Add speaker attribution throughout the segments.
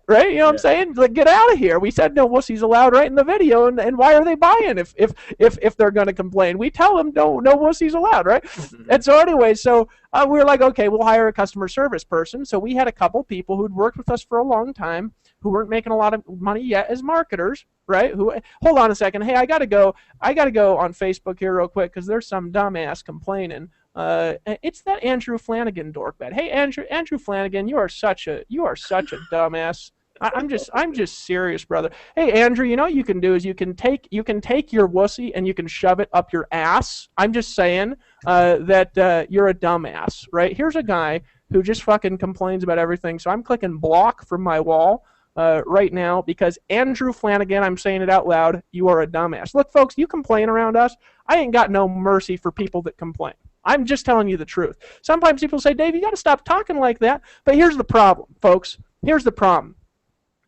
Speaker 1: right? You know what I'm saying? Like, get out of here. We said no wussies allowed right in the video, and why are they buying if they're going to complain? We tell them no wussies allowed, right? And so anyway, so we were like, okay, we'll hire a customer service person. So we had a couple people who'd worked with us for a long time who weren't making a lot of money yet as marketers, right? Who, hold on a second. Hey, I got to go on Facebook here real quick because there's some dumbass complaining. It's that Andrew Flanagan dorkbag. Hey, Andrew Flanagan, you are such a dumbass. I'm just serious, brother. Hey, Andrew, you know what you can do is you can take your wussy and you can shove it up your ass. I'm just saying that you're a dumbass, right? Here's a guy who just fucking complains about everything. So I'm clicking block from my wall right now because Andrew Flanagan, I'm saying it out loud, you are a dumbass. Look, folks, you complain around us. I ain't got no mercy for people that complain. I'm just telling you the truth. Sometimes people say, Dave, you got to stop talking like that. But here's the problem, folks. Here's the problem.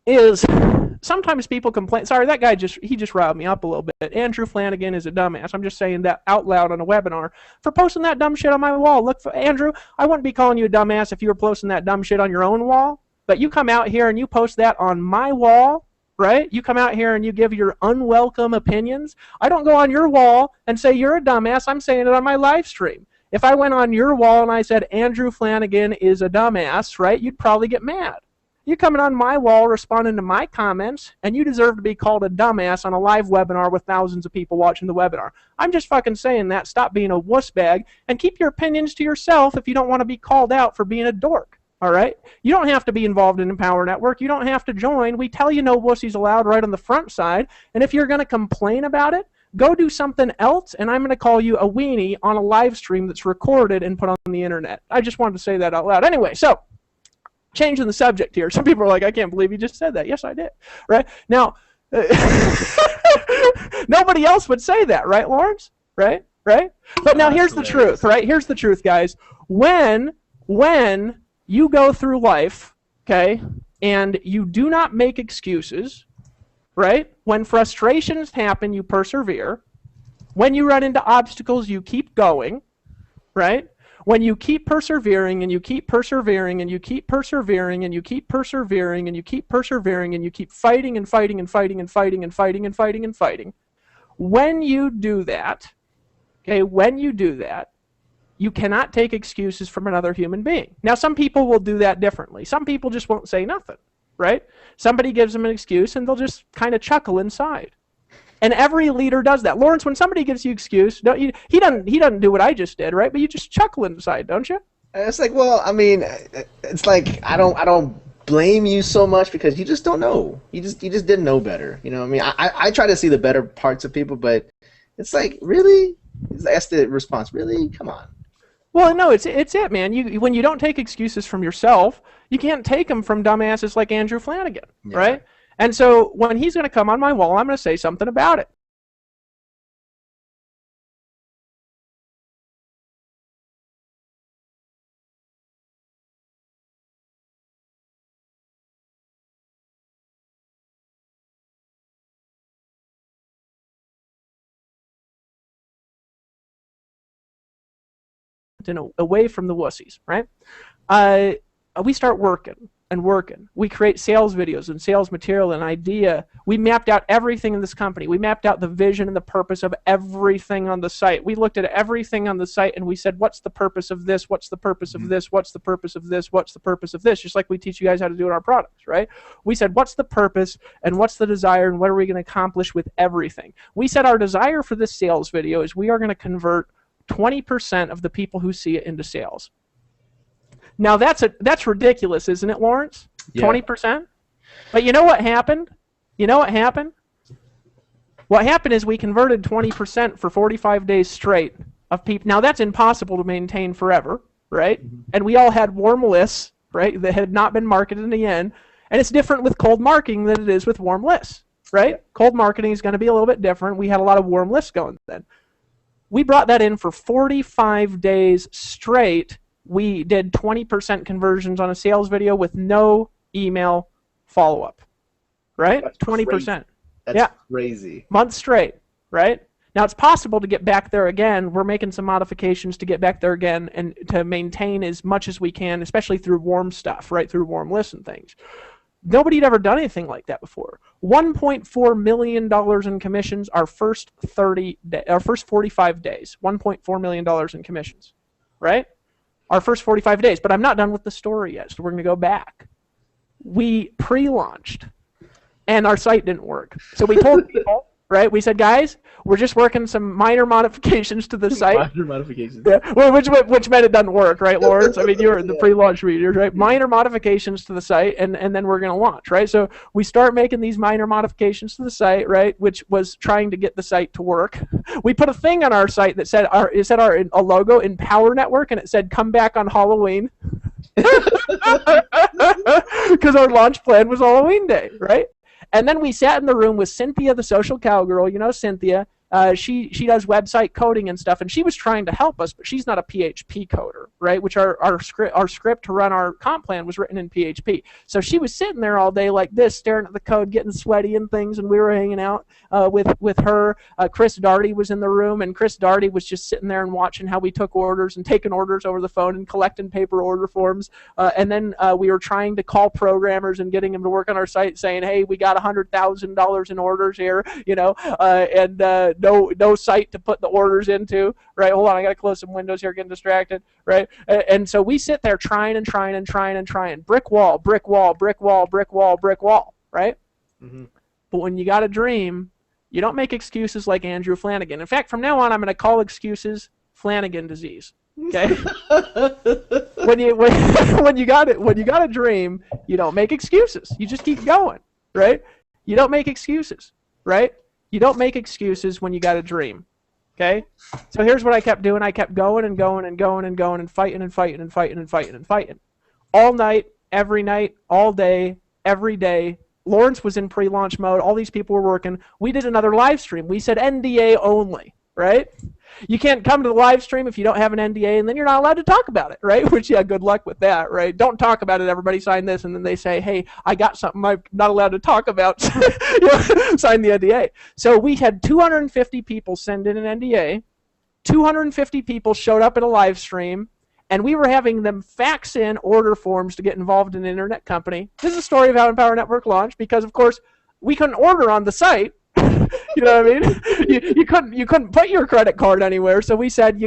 Speaker 1: Is sometimes people complain. Sorry, that guy just riled me up a little bit. Andrew Flanagan is a dumbass. I'm just saying that out loud on a webinar for posting that dumb shit on my wall. Look, Andrew, I wouldn't be calling you a dumbass if you were posting that dumb shit on your own wall. But you come out here and you post that on my wall, right? You come out here and you give your unwelcome opinions. I don't go on your wall and say you're a dumbass. I'm saying it on my live stream. If I went on your wall and I said Andrew Flanagan is a dumbass, right, you'd probably get mad. You're coming on my wall responding to my comments, and you deserve to be called a dumbass on a live webinar with thousands of people watching the webinar. I'm just fucking saying that. Stop being a wuss bag and keep your opinions to yourself if you don't want to be called out for being a dork. All right? You don't have to be involved in Empower Network. You don't have to join. We tell you no wussies allowed right on the front side, and if you're going to complain about it, go do something else, and I'm going to call you a weenie on a live stream that's recorded and put on the internet. I just wanted to say that out loud. Anyway, so changing the subject here. Some people are like, I can't believe you just said that. Yes, I did. Right? Now, nobody else would say that, right, Lawrence? Right? But now here's the truth, right? Here's the truth, guys. When you go through life, okay, and you do not make excuses, right? When frustrations happen, you persevere. When you run into obstacles, you keep going, right? When you keep persevering and you keep persevering and you keep persevering and you keep persevering and you keep persevering and you keep fighting and fighting and fighting and fighting and fighting and fighting and fighting, when you do that, okay, you cannot take excuses from another human being. Now, some people will do that differently. Some people just won't say nothing, right? Somebody gives them an excuse and they'll just kind of chuckle inside. And every leader does that. Lawrence, when somebody gives you an excuse, he doesn't do what I just did, right? But you just chuckle inside, don't you?
Speaker 2: It's like, well, I mean, it's like I don't blame you so much because you just don't know. You just didn't know better. You know what I mean? I try to see the better parts of people, but it's like, really? That's the response. Really? Come on.
Speaker 1: Well, no, it's it, man. When you don't take excuses from yourself, you can't take them from dumbasses like Andrew Flanagan, right? And so when he's going to come on my wall, I'm going to say something about it. Away from the wussies, right? We start working and working. We create sales videos and sales material and idea. We mapped out everything in this company. We mapped out the vision and the purpose of everything on the site. We looked at everything on the site and we said, what's the purpose of this? What's the purpose of this? What's the purpose of this? What's the purpose of this? Just like we teach you guys how to do in our products, right? We said, what's the purpose and what's the desire and what are we going to accomplish with everything? We said our desire for this sales video is we are going to convert 20% of the people who see it into sales. Now that's ridiculous, isn't it, Lawrence? 20%? But you know what happened? What happened is we converted 20% for 45 days straight of people. Now that's impossible to maintain forever, right? And we all had warm lists, right, that had not been marketed in the end. And it's different with cold marketing than it is with warm lists, right? Cold marketing is going to be a little bit different. We had a lot of warm lists going then. We brought that in for 45 days straight. We did 20% conversions on a sales video with no email follow-up, right? That's 20%.
Speaker 2: Crazy. That's crazy.
Speaker 1: Months straight, right? Now, it's possible to get back there again. We're making some modifications to get back there again and to maintain as much as we can, especially through warm stuff, right, through warm lists and things. Nobody had ever done anything like that before. $1.4 million in commissions our first 45 days. $1.4 million in commissions, right? Our first 45 days. But I'm not done with the story yet, so we're going to go back. We pre-launched, and our site didn't work. So we told people, right? We said, guys, we're just working some minor modifications to the site.
Speaker 2: Minor modifications.
Speaker 1: Yeah, which meant it doesn't work, right, Lawrence? I mean, you're the pre-launch readers, right? Minor modifications to the site, and then we're going to launch, right? So we start making these minor modifications to the site, right, which was trying to get the site to work. We put a thing on our site that said a logo in Power Network, and it said, come back on Halloween. Because our launch plan was Halloween Day, right? And then we sat in the room with Cynthia, the social cowgirl. You know Cynthia. She does website coding and stuff, and she was trying to help us, but she's not a PHP coder, right? Which our script to run our comp plan was written in PHP. So she was sitting there all day like this, staring at the code, getting sweaty and things, and we were hanging out with her. Chris Darty was in the room, and Chris Darty was just sitting there and watching how we took orders and taking orders over the phone and collecting paper order forms. And then we were trying to call programmers and getting them to work on our site, saying, "Hey, we got $100,000 in orders here," and no site to put the orders into, right? Hold on, I got to close some windows here, getting distracted, right? And so we sit there trying, brick wall, brick wall, brick wall, brick wall, brick wall, right? Mm-hmm. But when you got a dream, you don't make excuses like Andrew Flanagan. In fact, from now on, I'm going to call excuses Flanagan disease. Okay. when you got a dream, you don't make excuses. You just keep going, right? You don't make excuses, right? You don't make excuses when you got a dream. Okay? So here's what I kept doing. I kept going and going and going and going and fighting and fighting and fighting and fighting and fighting. All night, all day, every day. Lawrence was in pre-launch mode. All these people were working. We did another live stream. We said NDA only, right? You can't come to the live stream if you don't have an NDA, and then you're not allowed to talk about it, right? Which, yeah, good luck with that, right? Don't talk about it. Everybody sign this, and then they say, hey, I got something I'm not allowed to talk about. Sign the NDA. So we had 250 people send in an NDA. 250 people showed up at a live stream, and we were having them fax in order forms to get involved in an internet company. This is a story of how Empower Network launched because, of course, we couldn't order on the site. You know what I mean? You couldn't put your credit card anywhere. So we said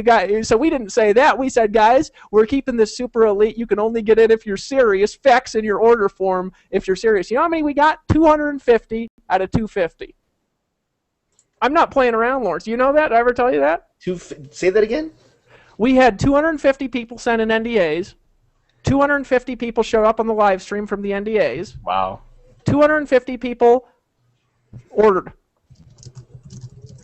Speaker 1: so we didn't say that. We said, guys, we're keeping this super elite. You can only get in if you're serious. Fax in your order form if you're serious. You know how many we got? 250 out of 250. I'm not playing around, Lawrence. You know that? Did I ever tell you that?
Speaker 2: Say that again?
Speaker 1: We had 250 people send in NDAs. 250 people showed up on the live stream from the NDAs.
Speaker 2: Wow.
Speaker 1: 250 people ordered.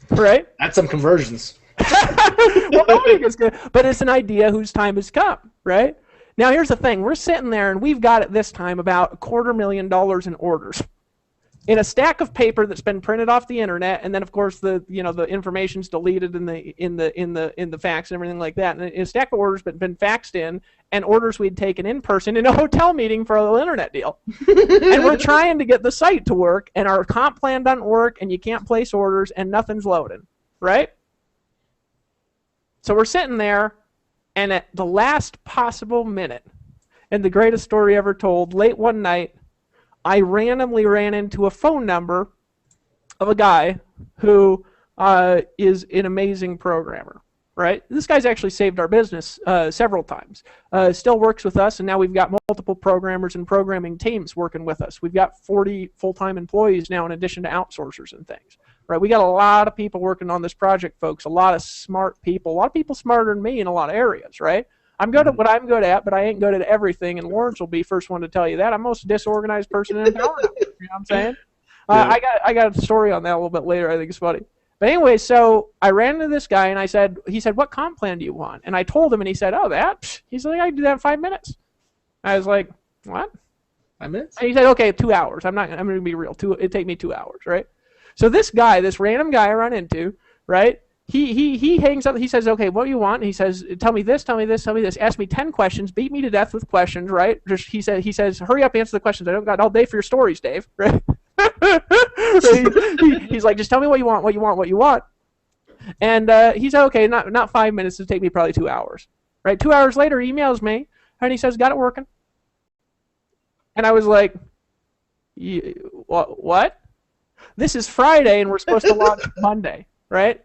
Speaker 1: Right?
Speaker 2: That's some conversions.
Speaker 1: Well, nobody gets good, but it's an idea whose time has come, right? Now, here's the thing. We're sitting there, and we've got at this time about $250,000 in orders in a stack of paper that's been printed off the internet, and then of course the information's deleted in the fax and everything like that. And a stack of orders been faxed in, and orders we'd taken in person in a hotel meeting for a little internet deal. And we're trying to get the site to work, and our comp plan doesn't work, and you can't place orders, and nothing's loading, right? So we're sitting there, and at the last possible minute, and the greatest story ever told, late one night, I randomly ran into a phone number of a guy who is an amazing programmer, right? This guy's actually saved our business several times. Still works with us, and now we've got multiple programmers and programming teams working with us. We've got 40 full-time employees now in addition to outsourcers and things, right? We got a lot of people working on this project, folks, a lot of smart people, a lot of people smarter than me in a lot of areas, right? I'm good at what I'm good at, but I ain't good at everything, and Lawrence will be first one to tell you that. I'm the most disorganized person in Empower Network, you know what I'm saying? Yeah. I got a story on that a little bit later. I think it's funny. But anyway, so I ran into this guy, and he said, what comp plan do you want? And I told him, and he said, oh, that? He's like, I can do that in 5 minutes. I was like, what?
Speaker 2: 5 minutes?
Speaker 1: And he said, okay, 2 hours. I'm going to be real. It'd take me 2 hours, right? So this random guy I run into, right? He hangs up. He says, okay, what do you want? And he says, tell me this, tell me this, tell me this. Ask me 10 questions. Beat me to death with questions, right? He says, hurry up, answer the questions. I don't got all day for your stories, Dave, right? So he's like, just tell me what you want, what you want, what you want. And he said, okay, not 5 minutes. It'll take me probably 2 hours, right? 2 hours later, he emails me, and he says, got it working. And I was like, What? This is Friday, and we're supposed to launch Monday, right?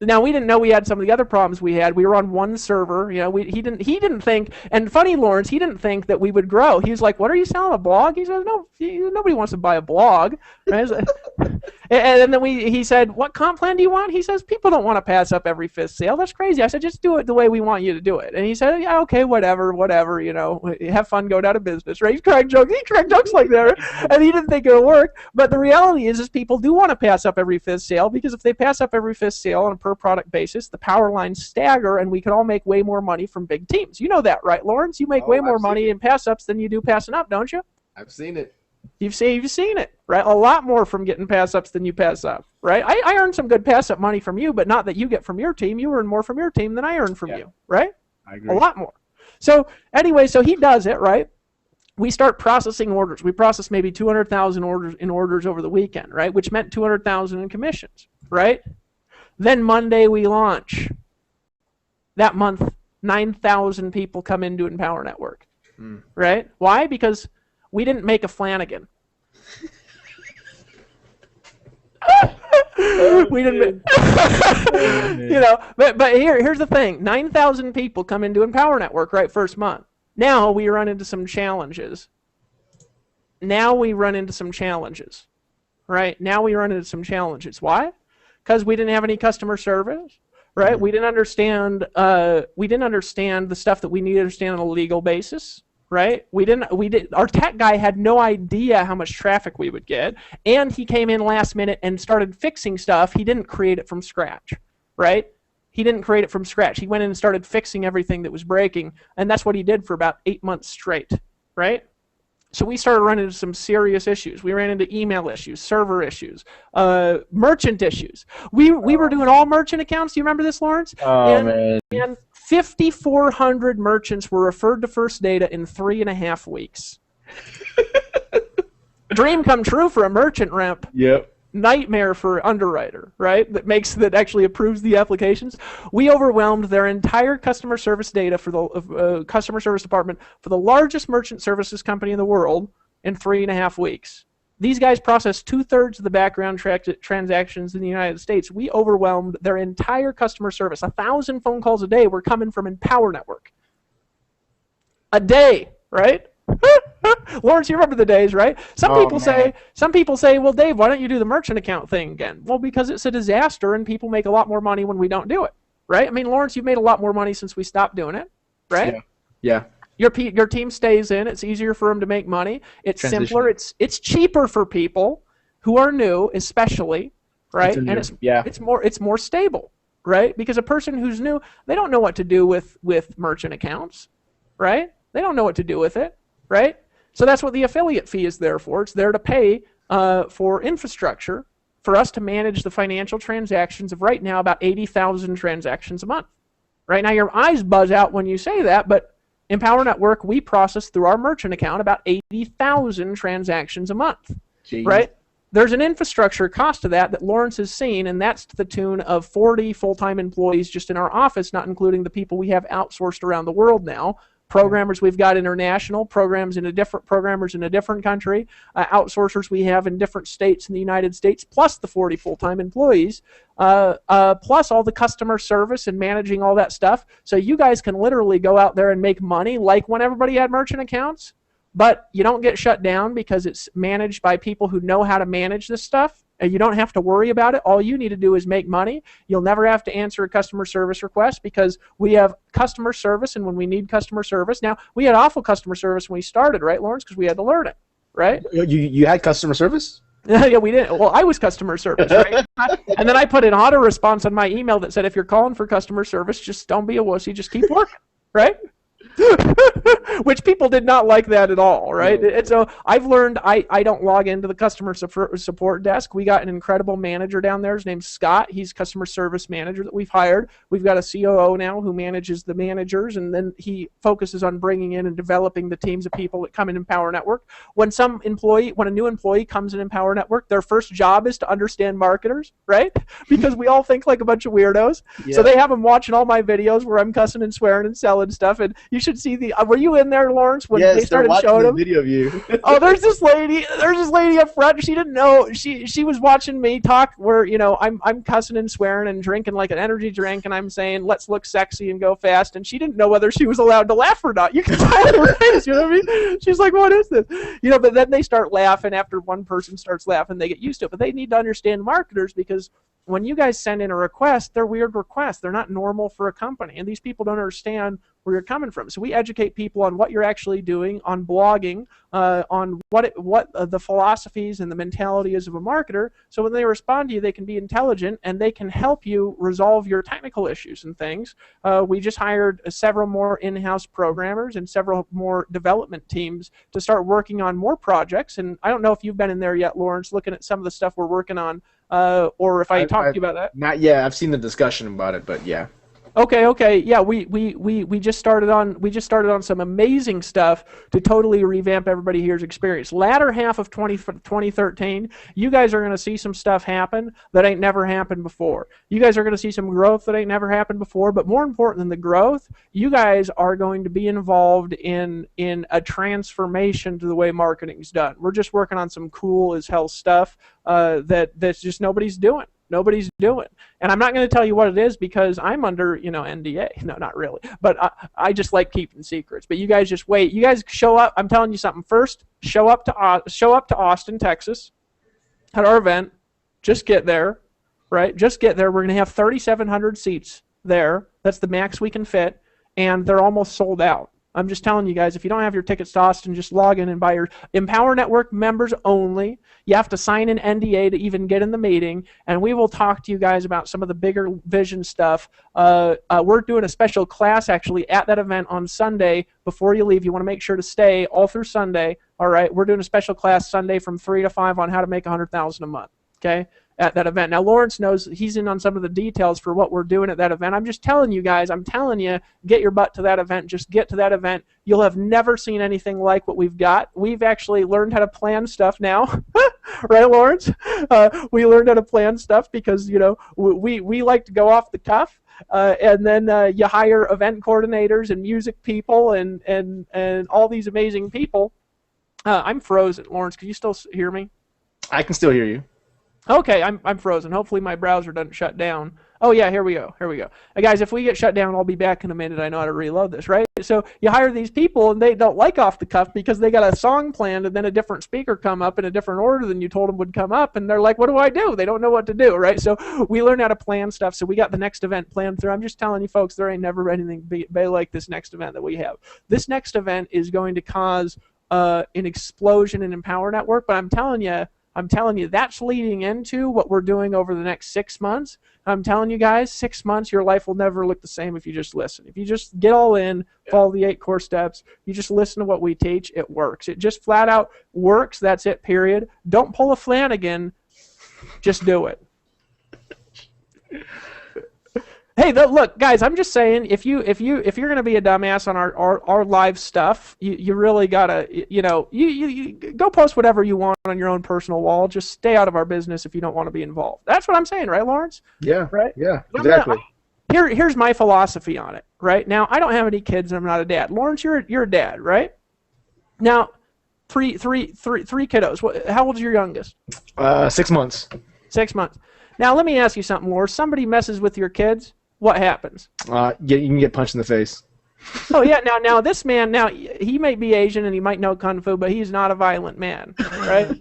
Speaker 1: Now we didn't know we had some of the other problems we had. We were on one server. He didn't think. And funny, Lawrence, he didn't think that we would grow. He was like, "What are you selling, a blog?" He says, "No, nobody wants to buy a blog." Right? And then he said, "What comp plan do you want?" He says, "People don't want to pass up every fifth sale. That's crazy." I said, "Just do it the way we want you to do it." And he said, "Yeah, okay, whatever. Have fun going out of business." Right? He cracked jokes like that, right? And he didn't think it would work. But the reality is people do want to pass up every fifth sale, because if they pass up every fifth sale on a per product basis, the power lines stagger, and we can all make way more money from big teams. You know that, right, Lawrence? You make way more money in pass ups than you do passing up, don't you?
Speaker 2: I've seen it.
Speaker 1: You've seen it, right? A lot more from getting pass ups than you pass up, right? I earned some good pass up money from you, but not that you get from your team. You earn more from your team than I earn from you, right?
Speaker 2: I agree.
Speaker 1: A lot more. So anyway, so he does it, right? We start processing orders. We process maybe 200,000 orders over the weekend, right? Which meant 200,000 in commissions, right? Then Monday we launch. That month, 9,000 people come into Empower Network, right? Why? Because we didn't make a Flanagan. We didn't. But here's the thing: 9,000 people come into Empower Network, right? First month. Now we run into some challenges. Right? Now we run into some challenges. Why? Because we didn't have any customer service, right? We didn't understand the stuff that we need to understand on a legal basis, right? Our tech guy had no idea how much traffic we would get, and he came in last minute and started fixing stuff. He didn't create it from scratch, right? He didn't create it from scratch. He went in and started fixing everything that was breaking, and that's what he did for about 8 months straight, right? So we started running into some serious issues. We ran into email issues, server issues, merchant issues. We were doing all merchant accounts. Do you remember this, Lawrence?
Speaker 2: Man.
Speaker 1: And 5,400 merchants were referred to First Data in 3.5 weeks. Dream come true for a merchant rep.
Speaker 2: Yep.
Speaker 1: Nightmare for underwriter, right? That actually approves the applications. We overwhelmed their entire customer service data for the customer service department for the largest merchant services company in the world in 3.5 weeks. These guys processed 2/3 of the background transactions in the United States. We overwhelmed their entire customer service. 1,000 phone calls a day were coming from Empower Network. A day, right? Lawrence, you remember the days, right? Some people say, well, Dave, why don't you do the merchant account thing again? Well, because it's a disaster and people make a lot more money when we don't do it, right? I mean, Lawrence, you've made a lot more money since we stopped doing it, right?
Speaker 2: Yeah.
Speaker 1: Your team stays in. It's easier for them to make money. It's simpler. It's cheaper for people who are new, especially, right? It's more stable, right? Because a person who's new, they don't know what to do with merchant accounts, right? They don't know what to do with it, right? So that's what the affiliate fee is there for. It's there to pay for infrastructure for us to manage the financial transactions of right now about 80,000 transactions a month. Right now your eyes buzz out when you say that, but Empower Network, we process through our merchant account about 80,000 transactions a month. Jeez. Right? There's an infrastructure cost to that Lawrence has seen, and that's to the tune of 40 full-time employees just in our office, not including the people we have outsourced around the world now. Programmers we've got international, programmers in a different country, outsourcers we have in different states in the United States, plus the 40 full-time employees, plus all the customer service and managing all that stuff. So you guys can literally go out there and make money like when everybody had merchant accounts, but you don't get shut down because it's managed by people who know how to manage this stuff. You don't have to worry about it. All you need to do is make money. You'll never have to answer a customer service request because we have customer service, and when we need customer service. Now, we had awful customer service when we started, right, Lawrence? Because we had to learn it, right?
Speaker 2: You had customer service?
Speaker 1: Yeah, we didn't. Well, I was customer service, right? And then I put an auto response on my email that said, if you're calling for customer service, just don't be a wussy, just keep working, right? Which people did not like that at all, right? No. And so I've learned I don't log into the customer support desk. We got an incredible manager down there. His name's Scott. He's customer service manager that we've hired. We've got a COO now who manages the managers, and then he focuses on bringing in and developing the teams of people that come in Empower Network. When a new employee comes in Empower Network, their first job is to understand marketers, right? Because we all think like a bunch of weirdos. Yeah. So they have them watching all my videos where I'm cussing and swearing and selling stuff, and You should see the. Were you in there, Lawrence, when
Speaker 2: Yes,
Speaker 1: they started showing them?
Speaker 2: Video of you.
Speaker 1: Oh, there's this lady up front. She didn't know. She was watching me talk where, I'm cussing and swearing and drinking like an energy drink, and I'm saying, let's look sexy and go fast. And she didn't know whether she was allowed to laugh or not. You can tell in her face, you know what I mean? She's like, what is this? But then they start laughing. After one person starts laughing, they get used to it. But they need to understand marketers, because when you guys send in a request, they're weird requests. They're not normal for a company. And these people don't understand where you're coming from. So we educate people on what you're actually doing, on blogging, on what the philosophies and the mentality is of a marketer. So when they respond to you, they can be intelligent and they can help you resolve your technical issues and things. We just hired several more in-house programmers and several more development teams to start working on more projects. And I don't know if you've been in there yet, Lawrence, looking at some of the stuff we're working on, or if I talked to you about that.
Speaker 2: Not yet. I've seen the discussion about it, but yeah.
Speaker 1: Okay. Yeah, we just started on some amazing stuff to totally revamp everybody here's experience. Latter half of 2013, you guys are going to see some stuff happen that ain't never happened before. You guys are going to see some growth that ain't never happened before, but more important than the growth, you guys are going to be involved in a transformation to the way marketing's done. We're just working on some cool as hell stuff that's just nobody's doing. And I'm not going to tell you what it is because I'm under, NDA. No, not really. But I just like keeping secrets. But you guys just wait. You guys show up. I'm telling you something. First, show up to Austin, Texas, at our event. Just get there, right? Just get there. We're going to have 3,700 seats there. That's the max we can fit, and they're almost sold out. I'm just telling you guys, if you don't have your tickets to Austin, just log in and buy your Empower Network members only. You have to sign an NDA to even get in the meeting, and we will talk to you guys about some of the bigger vision stuff. We're doing a special class actually at that event on Sunday. Before you leave, you want to make sure to stay all through Sunday. All right, we're doing a special class Sunday from 3 to 5 on how to make $100,000 a month. Okay. At that event. Now, Lawrence knows he's in on some of the details for what we're doing at that event. I'm just telling you guys, get your butt to that event. Just get to that event. You'll have never seen anything like what we've got. We've actually learned how to plan stuff now. Right, Lawrence? We learned how to plan stuff because, we like to go off the cuff. And then you hire event coordinators and music people and all these amazing people. I'm frozen. Lawrence, can you still hear me?
Speaker 2: I can still hear you.
Speaker 1: Okay, I'm frozen. Hopefully my browser doesn't shut down. Oh yeah, here we go. Guys, if we get shut down, I'll be back in a minute. I know how to reload this, right? So you hire these people, and they don't like off the cuff because they got a song planned, and then a different speaker come up in a different order than you told them would come up, and they're like, what do I do? They don't know what to do, right? So we learn how to plan stuff, so we got the next event planned through. I'm just telling you folks, there ain't never anything be like this next event that we have. This next event is going to cause an explosion in Empower Network, but I'm telling you, that's leading into what we're doing over the next 6 months. I'm telling you guys, 6 months, your life will never look the same if you just listen. If you just get all in, follow the 8 core steps, you just listen to what we teach, it works. It just flat out works. That's it, period. Don't pull a Flanagan. Just do it. Hey, look, guys, I'm just saying, if you're gonna be a dumbass on our live stuff, you really gotta, you go post whatever you want on your own personal wall. Just stay out of our business if you don't want to be involved. That's what I'm saying, right, Lawrence?
Speaker 2: Yeah.
Speaker 1: Right.
Speaker 2: Yeah. Exactly.
Speaker 1: Here's my philosophy on it. Right now, I don't have any kids, and I'm not a dad. Lawrence, you're a dad, right? Now, three kiddos. How old's your youngest?
Speaker 2: 6 months.
Speaker 1: 6 months. Now, let me ask you something, Lawrence. Somebody messes with your kids. What happens?
Speaker 2: You can get punched in the face.
Speaker 1: Oh yeah. Now this man. Now he may be Asian and he might know kung fu, but he's not a violent man, right?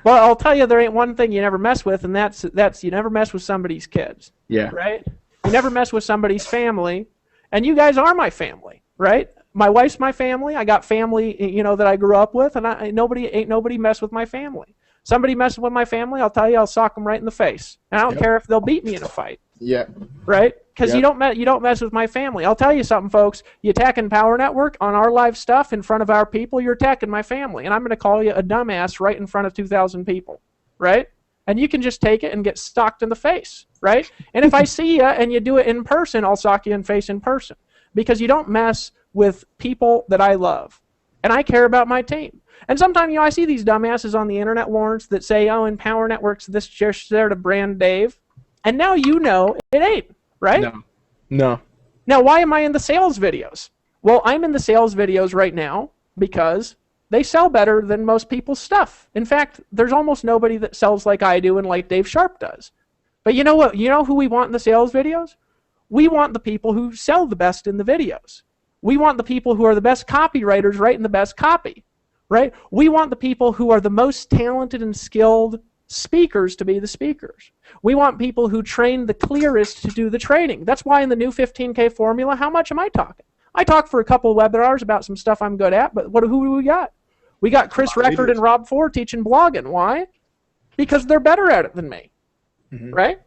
Speaker 1: Well, I'll tell you, there ain't one thing you never mess with, and that's you never mess with somebody's kids. Yeah. Right. You never mess with somebody's family, and you guys are my family, right? My wife's my family. I got family, that I grew up with, and ain't nobody mess with my family. Somebody messes with my family, I'll tell you, I'll sock them right in the face. And I don't care if they'll beat me in a fight.
Speaker 2: Yeah.
Speaker 1: Right? Because you don't mess with my family. I'll tell you something, folks. You attack Empower Network on our live stuff in front of our people, you're attacking my family. And I'm going to call you a dumbass right in front of 2,000 people. Right? And you can just take it and get socked in the face. Right? And if I see you and you do it in person, I'll sock you in the face in person. Because you don't mess with people that I love. And I care about my team. And sometimes, I see these dumbasses on the internet, Lawrence, that say, oh, Empower Network's this just there to brand Dave. And now it ain't, right?
Speaker 2: No.
Speaker 1: Now, why am I in the sales videos? Well, I'm in the sales videos right now because they sell better than most people's stuff. In fact, there's almost nobody that sells like I do and like Dave Sharp does. But you know what? You know who we want in the sales videos? We want the people who sell the best in the videos. We want the people who are the best copywriters writing the best copy, right? We want the people who are the most talented and skilled speakers to be the speakers. We want people who train the clearest to do the training. That's why in the new 15K formula, how much am I talking? I talk for a couple of webinars about some stuff I'm good at, but who do we got? We got Chris Record and Rob Ford teaching blogging. Why? Because they're better at it than me, right?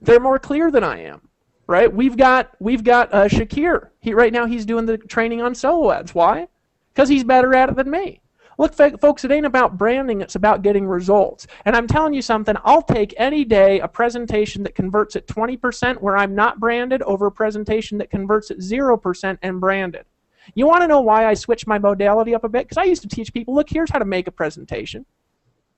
Speaker 1: They're more clear than I am, right? We've got Shakir. Right now he's doing the training on solo ads. Why? Because he's better at it than me. Look, folks, it ain't about branding. It's about getting results. And I'm telling you something. I'll take any day a presentation that converts at 20% where I'm not branded over a presentation that converts at 0% and branded. You want to know why I switched my modality up a bit? Because I used to teach people, look, here's how to make a presentation.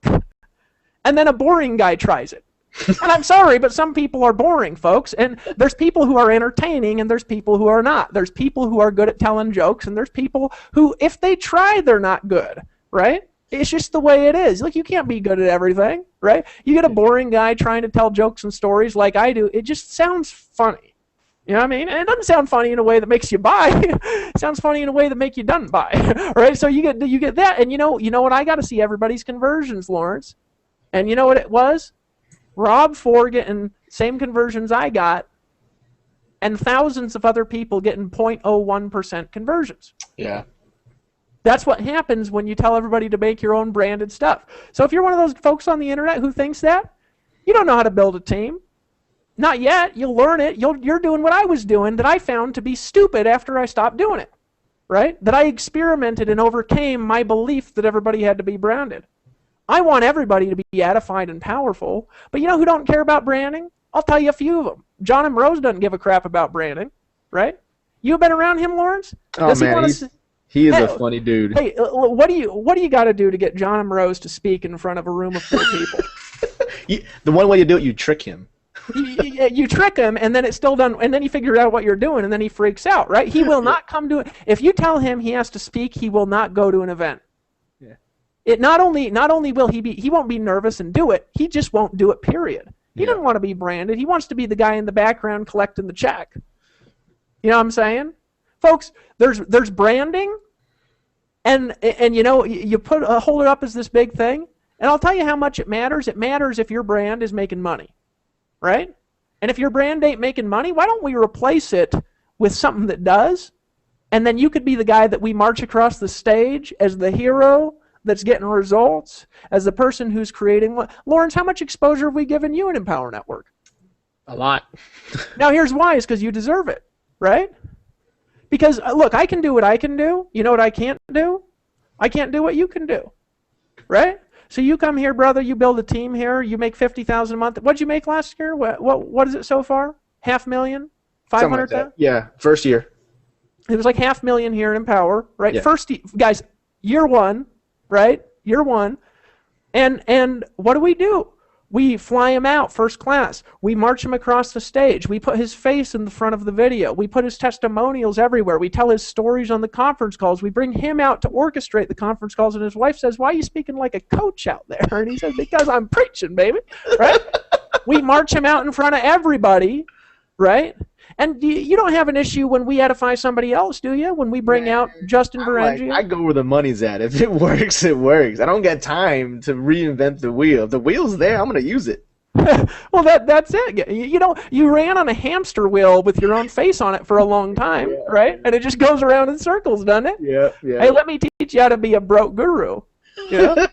Speaker 1: And then a boring guy tries it. And I'm sorry, but some people are boring, folks. And there's people who are entertaining, and there's people who are not. There's people who are good at telling jokes, and there's people who, if they try, they're not good, right? It's just the way it is. Look, you can't be good at everything, right? You get a boring guy trying to tell jokes and stories like I do, it just sounds funny. You know what I mean? And it doesn't sound funny in a way that makes you buy. It sounds funny in a way that makes you doesn't buy, right? So you get that, and you know what? I got to see everybody's conversions, Lawrence. And you know what it was? Rob Ford getting same conversions I got, and thousands of other people getting 0.01% conversions.
Speaker 2: Yeah.
Speaker 1: That's what happens when you tell everybody to make your own branded stuff. So if you're one of those folks on the internet who thinks that, you don't know how to build a team. Not yet. You'll learn it. You're doing what I was doing that I found to be stupid after I stopped doing it, right? That I experimented and overcame my belief that everybody had to be branded. I want everybody to be edified and powerful, but you know who don't care about branding? I'll tell you a few of them. John M. Rose doesn't give a crap about branding, right? You been around him, Lawrence?
Speaker 2: Oh, man, he is a funny dude.
Speaker 1: Hey, what do you got to do to get John M. Rose to speak in front of a room of 4 people?
Speaker 2: The one way you do it, you trick him.
Speaker 1: You trick him, and then it's still done, and then you figure out what you're doing, and then he freaks out, right? He will not come to it. If you tell him he has to speak, he will not go to an event. It not only will he won't be nervous and do it, he just won't do it, period. He doesn't want to be branded. He wants to be the guy in the background collecting the check. You know what I'm saying? Folks, there's branding, and you know, you hold it up as this big thing, and I'll tell you how much it matters. It matters if your brand is making money, right? And if your brand ain't making money, why don't we replace it with something that does? And then you could be the guy that we march across the stage as the hero that's getting results, as the person who's creating what. Lawrence, how much exposure have we given you in Empower Network?
Speaker 2: A lot.
Speaker 1: Now here's why, is because you deserve it, right? Because look, I can do what I can do. You know what I can't do? I can't do what you can do, right? So you come here, brother, you build a team here, you make $50,000 a month. What'd you make last year? What is it so far? $500,000? 500,000?
Speaker 2: Yeah, first year.
Speaker 1: It was like $500,000 here in Empower, right?
Speaker 2: Yeah.
Speaker 1: First, guys, year one, right? Year one. And what do? We fly him out first class. We march him across the stage. We put his face in the front of the video. We put his testimonials everywhere. We tell his stories on the conference calls. We bring him out to orchestrate the conference calls. And his wife says, why are you speaking like a coach out there? And he says, because I'm preaching, baby, right? We march him out in front of everybody, right? And you don't have an issue when we edify somebody else, do you? When we bring out Justin Berengia?
Speaker 2: I go where the money's at. If it works, it works. I don't got time to reinvent the wheel. If the wheel's there, I'm going to use it.
Speaker 1: Well, that's it. You know, you ran on a hamster wheel with your own face on it for a long time, right? And it just goes around in circles, doesn't it?
Speaker 2: Yeah.
Speaker 1: Hey, let me teach you how to be a broke guru. You know?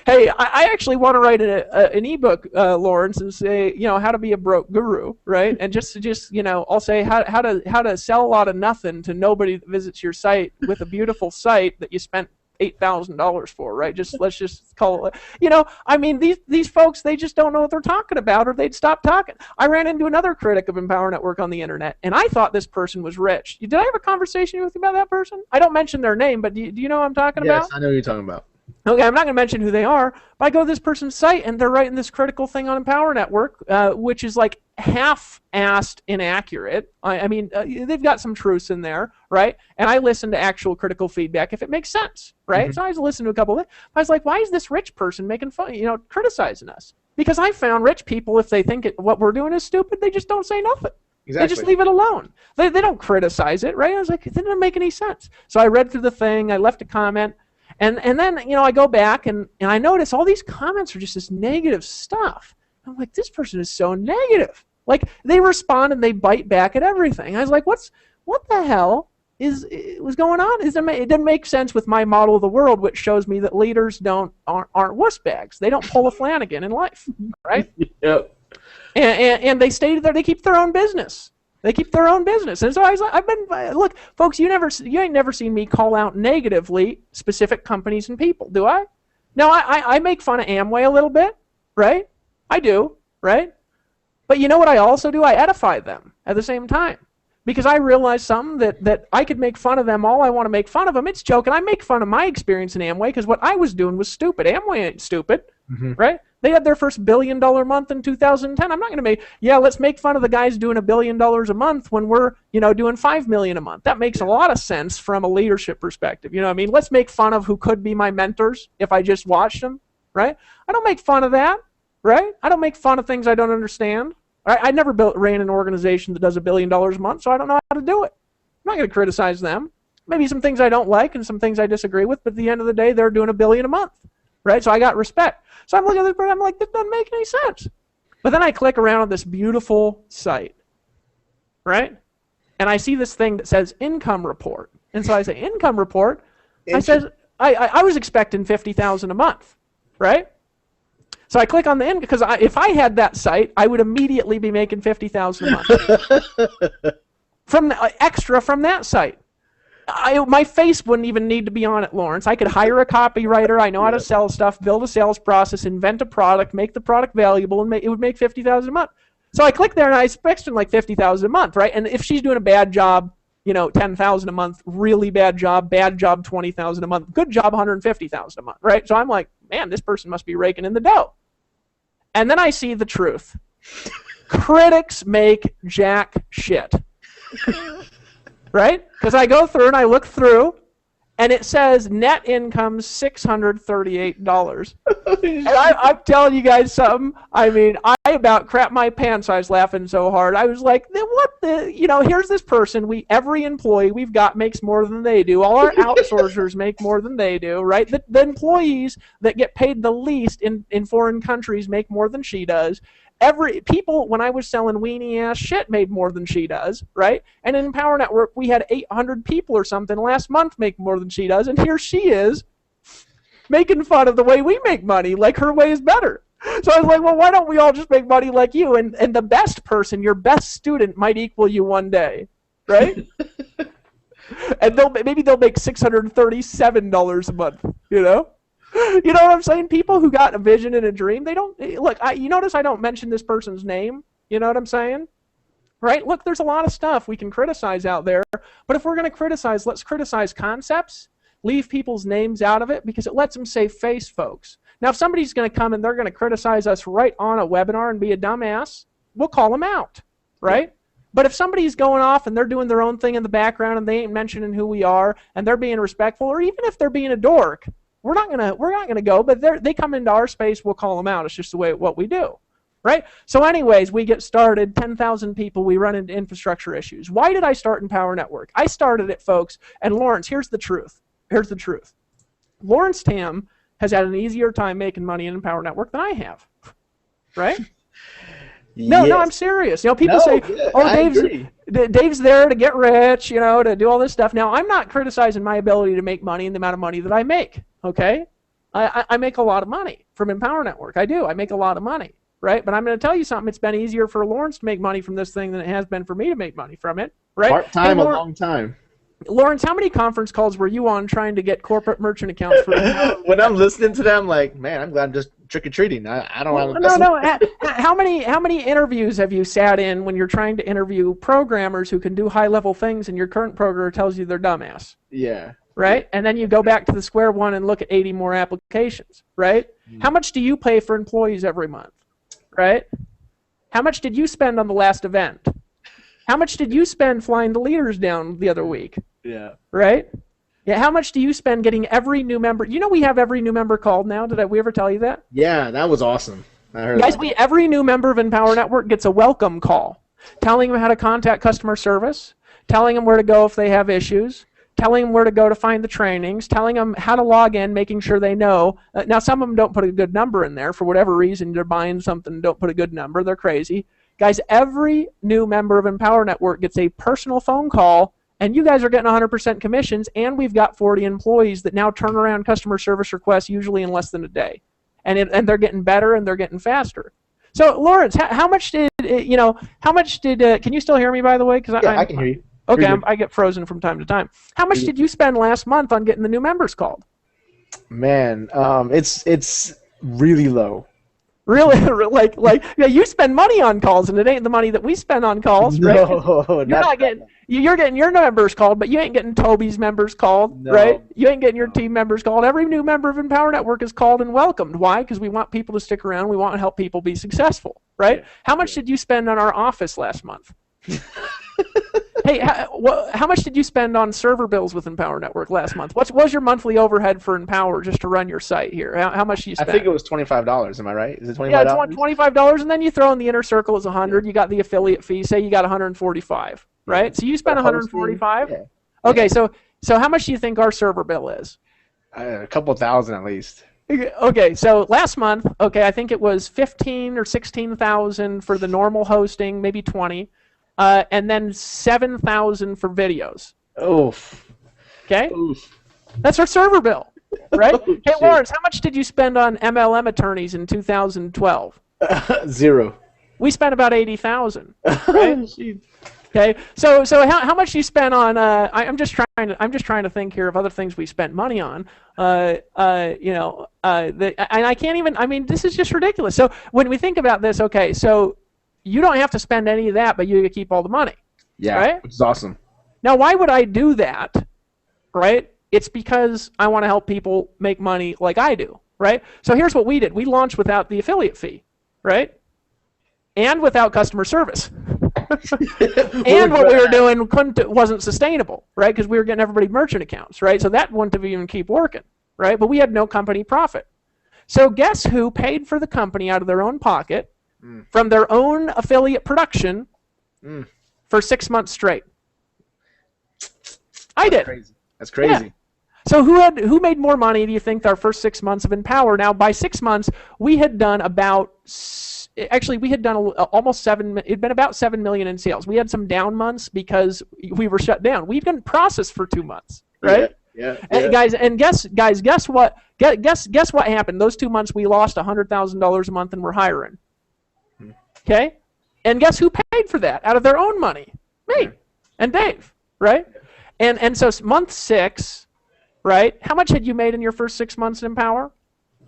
Speaker 1: Hey, I actually want to write an ebook, Lawrence, and say, you know, how to be a broke guru, right? And just you know, I'll say how to sell a lot of nothing to nobody that visits your site with a beautiful site that you spent $8,000 for, right? Let's just call it. You know, I mean, these folks, they just don't know what they're talking about, or they'd stop talking. I ran into another critic of Empower Network on the internet, and I thought this person was rich. Did I have a conversation with you about that person? I don't mention their name, but do you know what I'm talking about?
Speaker 2: Yes, I know who you're talking about.
Speaker 1: Okay, I'm not going to mention who they are, but I go to this person's site and they're writing this critical thing on Empower Network, which is like half-assed inaccurate. I mean, they've got some truths in there, right? And I listen to actual critical feedback if it makes sense, right? So I was listening to a couple of it. I was like, why is this rich person making fun, criticizing us? Because I found rich people, if they think what we're doing is stupid, they just don't say nothing. Exactly. They just leave it alone. They don't criticize it, right? I was like, it didn't make any sense. So I read through the thing. I left a comment. And then, I go back and I notice all these comments are just this negative stuff. I'm like, this person is so negative. Like, they respond and they bite back at everything. I was like, what the hell was going on? It didn't make sense with my model of the world, which shows me that leaders aren't wuss bags. They don't pull a Flanagan in life, right?
Speaker 2: Yep.
Speaker 1: And they stay there. They keep their own business. They keep their own business. And so look, folks, you ain't never seen me call out negatively specific companies and people, do I? No, I make fun of Amway a little bit, right? I do, right? But you know what I also do? I edify them at the same time. Because I realize something that I could make fun of them all I want to make fun of them. It's joking. I make fun of my experience in Amway because what I was doing was stupid. Amway ain't stupid, right? They had their first $1 billion month in 2010. I'm not going to let's make fun of the guys doing $1 billion a month when we're, doing $5 million a month. That makes a lot of sense from a leadership perspective. You know what I mean? Let's make fun of who could be my mentors if I just watched them, right? I don't make fun of that, right? I don't make fun of things I don't understand. I never ran an organization that does $1 billion a month, so I don't know how to do it. I'm not going to criticize them. Maybe some things I don't like and some things I disagree with, but at the end of the day, they're doing $1 billion a month, right? So I got respect. So I'm looking at this person, I'm like, this doesn't make any sense. But then I click around on this beautiful site, right? And I see this thing that says income report. And so I say, income report? I was expecting $50,000 a month, right? So I click on the income, because if I had that site, I would immediately be making $50,000 a month. Extra from that site. My face wouldn't even need to be on it, Lawrence. I could hire a copywriter. I know how to sell stuff, build a sales process, invent a product, make the product valuable, and it would make $50,000 a month. So I click there, and I expect like $50,000 a month, right? And if she's doing a bad job, $10,000 a month, really bad job, $20,000 a month, good job, $150,000 a month, right? So I'm like, man, this person must be raking in the dough. And then I see the truth. Critics make jack shit. Right? Because I go through and I look through, and it says net income $638. And I'm telling you guys something. I mean, I about crap my pants. I was laughing so hard. I was like, what the, here's this person. Every employee we've got makes more than they do. All our outsourcers make more than they do, right? The employees that get paid the least in foreign countries make more than she does. People, when I was selling weenie ass shit, made more than she does, right? And in Empower Network, we had 800 people or something last month make more than she does, and here she is making fun of the way we make money, like her way is better. So I was like, well, why don't we all just make money like you? And the best person, your best student, might equal you one day, right? And maybe they'll make $637 a month, You know what I'm saying? People who got a vision and a dream, they don't look. You notice I don't mention this person's name. You know what I'm saying? Right? Look, there's a lot of stuff we can criticize out there, but if we're going to criticize, let's criticize concepts. Leave people's names out of it because it lets them save face, folks. Now, if somebody's going to come and they're going to criticize us right on a webinar and be a dumbass, we'll call them out, right? Yeah. But if somebody's going off and they're doing their own thing in the background and they ain't mentioning who we are and they're being respectful, or even if they're being a dork, we're not gonna go. But they come into our space, we'll call them out. It's just the way what we do, right? So, anyways, we get started. 10,000 people. We run into infrastructure issues. Why did I start Empower Network? I started it, folks. And Lawrence, here's the truth. Lawrence Tam has had an easier time making money in Empower Network than I have, right? No, I'm serious. People say, Dave's there to get rich, to do all this stuff. Now, I'm not criticizing my ability to make money and the amount of money that I make, okay? I make a lot of money from Empower Network. I do. I make a lot of money, right? But I'm going to tell you something. It's been easier for Lawrence to make money from this thing than it has been for me to make money from it, right?
Speaker 2: Part-time, a long time.
Speaker 1: Lawrence, how many conference calls were you on trying to get corporate merchant accounts for?
Speaker 2: When I'm listening to them, I'm like, man, I'm glad I'm just trick-or-treating. I don't have a
Speaker 1: No. How many interviews have you sat in when you're trying to interview programmers who can do high-level things and your current programmer tells you they're dumbass?
Speaker 2: Yeah.
Speaker 1: right? And then you go back to the square one and look at 80 more applications, right? How much do you pay for employees every month, right? How much did you spend on the last event? How much did you spend flying the leaders down the other week?
Speaker 2: Yeah.
Speaker 1: Right? Yeah, how much do you spend getting every new member? You know we have every new member called now. Did we ever tell you that?
Speaker 2: Yeah, that was awesome. I heard
Speaker 1: Guys,
Speaker 2: that.
Speaker 1: every new member of Empower Network gets a welcome call, telling them how to contact customer service, telling them where to go if they have issues, telling them where to go to find the trainings, telling them how to log in, making sure they know. Now, some of them don't put a good number in there. For whatever reason, they're buying something, don't put a good number. They're crazy. Guys, every new member of Empower Network gets a personal phone call, and you guys are getting 100% commissions, and we've got 40 employees that now turn around customer service requests usually in less than a day. And they're getting better, and they're getting faster. So, Lawrence, how much did, can you still hear me, by the way?
Speaker 2: Yeah, I can hear you.
Speaker 1: Okay, I get frozen from time to time. How much did you spend last month on getting the new members called?
Speaker 2: Man, it's really low.
Speaker 1: Really, yeah, you spend money on calls, and it ain't the money that we spend on calls, right?
Speaker 2: No,
Speaker 1: you're getting your members called, but you ain't getting Toby's members called,
Speaker 2: No.
Speaker 1: right? You ain't getting your team members called. Every new member of Empower Network is called and welcomed. Why? Because we want people to stick around. We want to help people be successful, right? How much did you spend on our office last month? Hey, how much did you spend on server bills with Empower Network last month? What was your monthly overhead for Empower just to run your site here? How much do you spend?
Speaker 2: I think it was $25. Am I right? Is it $25?
Speaker 1: Yeah, it's $25, and then you throw in the inner circle as 100. You got the affiliate fee. Say you got 145, right? So you spent 145.
Speaker 2: Yeah.
Speaker 1: Okay, so how much do you think our server bill is?
Speaker 2: A couple thousand at least.
Speaker 1: Okay, so last month, I think it was 15 or 16,000 for the normal hosting, maybe 20. And then 7,000 for videos.
Speaker 2: Oof.
Speaker 1: Okay?
Speaker 2: Oof.
Speaker 1: That's our server bill, right?
Speaker 2: Oh,
Speaker 1: hey, Lawrence, how much did you spend on MLM attorneys in 2012?
Speaker 2: 0.
Speaker 1: We spent about 80,000, right? Okay, so how much you spent on? I'm just trying to think here of other things we spent money on. And I can't even. I mean, this is just ridiculous. So when we think about this, okay, so you don't have to spend any of that, but you keep all the money.
Speaker 2: Yeah,
Speaker 1: right?
Speaker 2: Which is awesome.
Speaker 1: Now, why would I do that? Right? It's because I want to help people make money like I do. Right? So here's what we did. We launched without the affiliate fee, right? And without customer service. And what we were doing wasn't sustainable, right? Because we were getting everybody merchant accounts, right? So that wouldn't have even keep working, right? But we had no company profit. So guess who paid for the company out of their own pocket from their own affiliate production for 6 months straight? I did.
Speaker 2: That's crazy.
Speaker 1: Yeah. So who made more money, do you think, our first 6 months of Empower? Now, by 6 months, we had done almost it'd been about 7 million in sales. We had some down months because we were shut down. We've been processed for 2 months, right?
Speaker 2: Yeah.
Speaker 1: And guess what? Guess what happened? Those 2 months we lost $100,000 a month and we're hiring. Okay? And guess who paid for that out of their own money? Me and Dave, right? And so month 6, right? How much had you made in your first 6 months in Empower?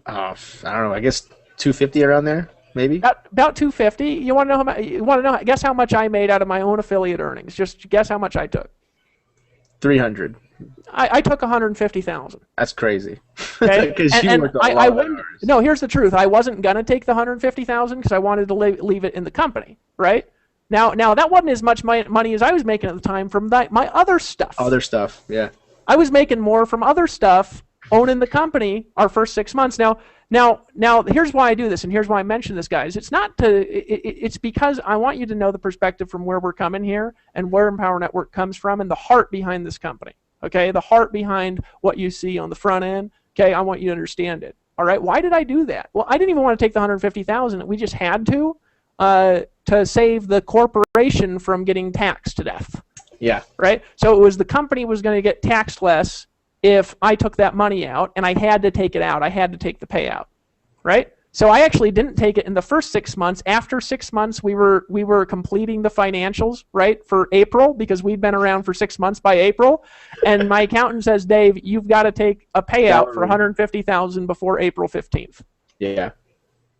Speaker 2: I don't know. I guess 250 around there, maybe.
Speaker 1: About 250. You want to know how much? You want to know? Guess how much I made out of my own affiliate earnings. Just guess how much I took.
Speaker 2: 300.
Speaker 1: I took 150,000.
Speaker 2: That's crazy.
Speaker 1: Okay?
Speaker 2: Because you worked a lot of hours.
Speaker 1: No, here's the truth. I wasn't gonna take the 150,000 because I wanted to leave it in the company, right? Now that wasn't as much money as I was making at the time from my other stuff.
Speaker 2: Other stuff, yeah.
Speaker 1: I was making more from other stuff owning the company our first 6 months. Now, here's why I do this, and here's why I mention this, guys. It's because I want you to know the perspective from where we're coming here and where Empower Network comes from and the heart behind this company. Okay, the heart behind what you see on the front end. Okay, I want you to understand it. All right, why did I do that? Well, I didn't even want to take the 150,000. We just had to save the corporation from getting taxed to death.
Speaker 2: Yeah.
Speaker 1: Right. So it was the company was going to get taxed less if I took that money out, and I had to take it out. I had to take the payout. Right. So I actually didn't take it in the first 6 months. After 6 months, we were completing the financials, right, for April, because we'd been around for 6 months by April. And my accountant says, Dave, you've got to take a payout for $150,000 before April 15th.
Speaker 2: Yeah.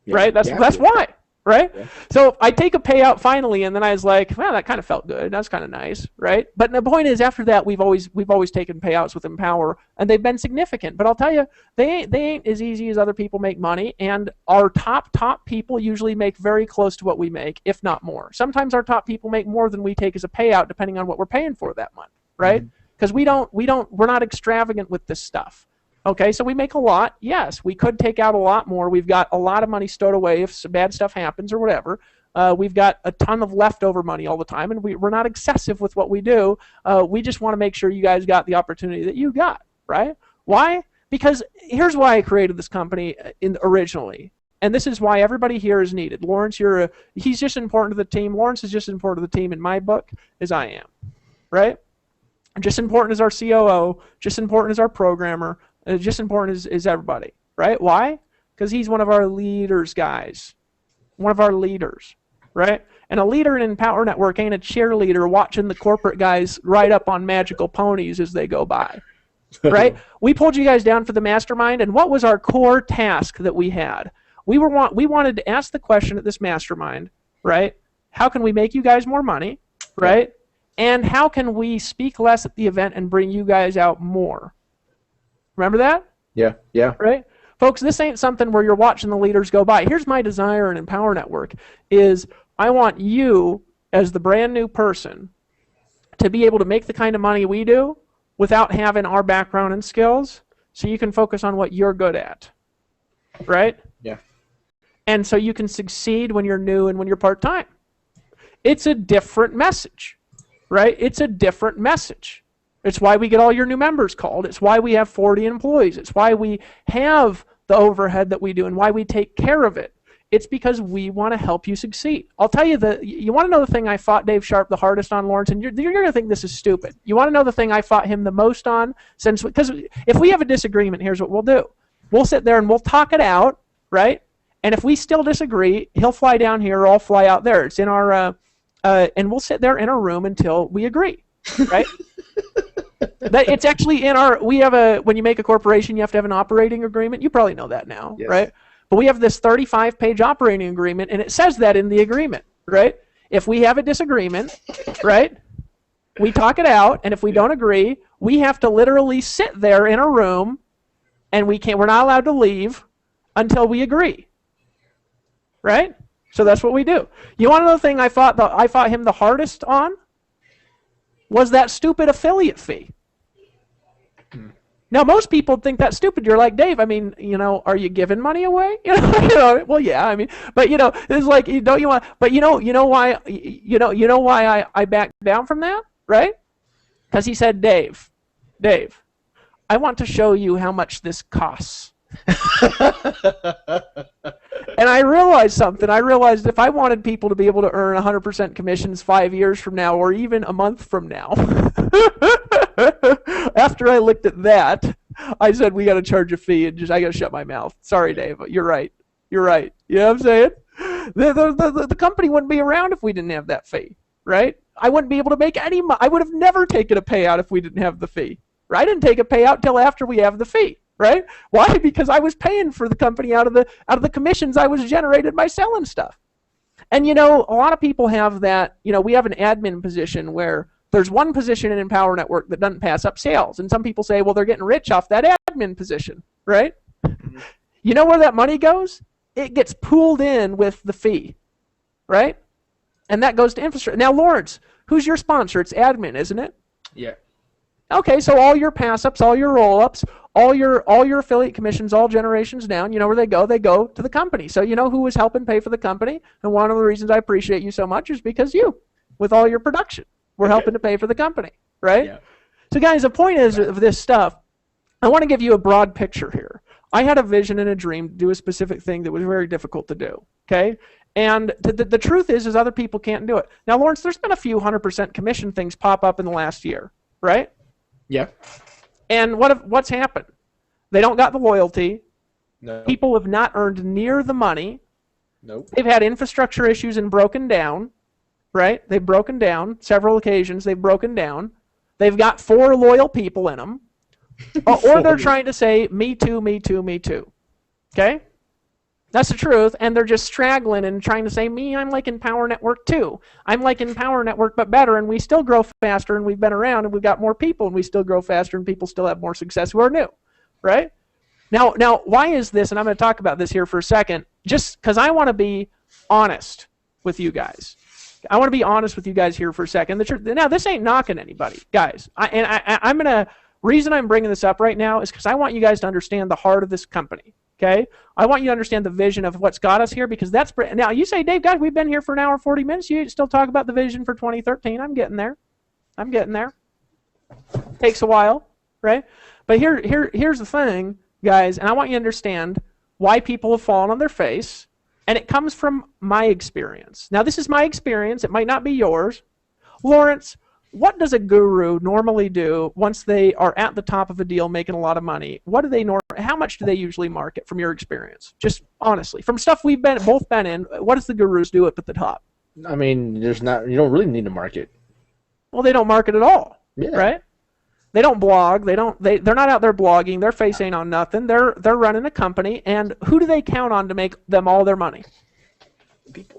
Speaker 1: Right. That's why. right?
Speaker 2: Yeah.
Speaker 1: So I take a payout finally, and then I was like, well, that kind of felt good. That's kind of nice, right? But the point is, after that, we've always taken payouts with Empower, and they've been significant. But I'll tell you, they ain't as easy as other people make money, and our top people usually make very close to what we make, if not more. Sometimes our top people make more than we take as a payout, depending on what we're paying for that month, right? Because we're not extravagant with this stuff. Okay, so we make a lot. Yes, we could take out a lot more. We've got a lot of money stowed away if some bad stuff happens or whatever. We've got a ton of leftover money all the time, and we're not excessive with what we do. We just want to make sure you guys got the opportunity that you got, right? Why? Because here's why I created this company originally. And this is why everybody here is needed. Lawrence, he's just important to the team. Lawrence is just important to the team in my book as I am, right? Just important as our COO, just important as our programmer, just important as everybody, right? Why? Because he's one of our leaders, guys. One of our leaders, right? And a leader in Empower Network ain't a cheerleader watching the corporate guys ride up on magical ponies as they go by, right? We pulled you guys down for the mastermind, and what was our core task that we had? We wanted to ask the question at this mastermind, right? How can we make you guys more money, right? And how can we speak less at the event and bring you guys out more? Remember that?
Speaker 2: Yeah, yeah.
Speaker 1: Right? Folks, this ain't something where you're watching the leaders go by. Here's my desire in Empower Network is I want you, as the brand new person, to be able to make the kind of money we do without having our background and skills so you can focus on what you're good at. Right?
Speaker 2: Yeah.
Speaker 1: And so you can succeed when you're new and when you're part-time. It's a different message. Right? It's a different message. It's why we get all your new members called. It's why we have 40 employees. It's why we have the overhead that we do and why we take care of it. It's because we want to help you succeed. I'll tell you, you want to know the thing I fought Dave Sharp the hardest on, Lawrence, and you're going to think this is stupid. You want to know the thing I fought him the most on? Because if we have a disagreement, here's what we'll do. We'll sit there and we'll talk it out, right? And if we still disagree, he'll fly down here or I'll fly out there. It's in our, and we'll sit there in a room until we agree, right? It's actually in our, when you make a corporation, you have to have an operating agreement. You probably know that now, yes. Right? But we have this 35-page operating agreement, and it says that in the agreement, right? If we have a disagreement, right, we talk it out, and if we don't agree, we have to literally sit there in a room, and we're not allowed to leave until we agree, right? So that's what we do. You want to know the thing I fought him the hardest on? Was that stupid affiliate fee. Now, most people think that's stupid. You're like, Dave, I mean, are you giving money away? Well, yeah, I mean, but it's like, don't you want? But you know why? Why I backed down from that, right? Because he said, Dave, I want to show you how much this costs. And I realized something. I realized if I wanted people to be able to earn 100% commissions 5 years from now or even a month from now, after I looked at that, I said, we got to charge a fee, and I got to shut my mouth. Sorry, Dave. You're right. You know what I'm saying? The company wouldn't be around if we didn't have that fee, right? I wouldn't be able to make any money. I would have never taken a payout if we didn't have the fee. Right? I didn't take a payout till after we have the fee. Right? Why? Because I was paying for the company out of the commissions I was generated by selling stuff. And a lot of people have that, we have an admin position where there's one position in Empower Network that doesn't pass up sales. And some people say, well, they're getting rich off that admin position, right? Mm-hmm. You know where that money goes? It gets pooled in with the fee, right? And that goes to infrastructure. Now, Lawrence, who's your sponsor? It's admin, isn't it?
Speaker 2: Yeah.
Speaker 1: Okay, so all your pass-ups, all your roll-ups, all your affiliate commissions, all generations down, you know where they go? They go to the company. So you know who was helping pay for the company? And one of the reasons I appreciate you so much is because you, with all your production, were helping to pay for the company, right? Yeah. So guys, the point is of this stuff, I want to give you a broad picture here. I had a vision and a dream to do a specific thing that was very difficult to do, okay? And the truth is other people can't do it. Now, Lawrence, there's been a few 100% commission things pop up in the last year, right?
Speaker 2: Yeah.
Speaker 1: And what's happened? They don't got the loyalty.
Speaker 2: No.
Speaker 1: People have not earned near the money.
Speaker 2: Nope.
Speaker 1: They've had infrastructure issues and broken down, right? They've broken down. Several occasions they've broken down. They've got 4 loyal people in them. Or they're trying to say, me too, me too, me too. Okay? That's the truth, and they're just straggling and trying to say, me, I'm like in Power Network too. I'm like in Power Network, but better, and we still grow faster, and we've been around, and we've got more people, and we still grow faster, and people still have more success who are new, right? Now, why is this, and I'm going to talk about this here for a second, just because I want to be honest with you guys. I want to be honest with you guys here for a second. Now, this ain't knocking anybody, guys. Reason I'm bringing this up right now is because I want you guys to understand the heart of this company. Okay, I want you to understand the vision of what's got us here, because that's now you say, Dave, guys, we've been here for an hour 40 minutes. You still talk about the vision for 2013. I'm getting there. Takes a while, right? But here's the thing, guys, and I want you to understand why people have fallen on their face, and it comes from my experience. Now, this is my experience. It might not be yours. Lawrence, what does a guru normally do once they are at the top of a deal making a lot of money? How much do they usually market from your experience? Just honestly, from stuff we've both been in, what does the gurus do up at the top?
Speaker 2: I mean, you don't really need to market.
Speaker 1: Well, they don't market at all,
Speaker 2: yeah.
Speaker 1: Right? They don't blog. They're not out there blogging. Their face ain't on nothing. They're running a company, and who do they count on to make them all their money?
Speaker 2: People.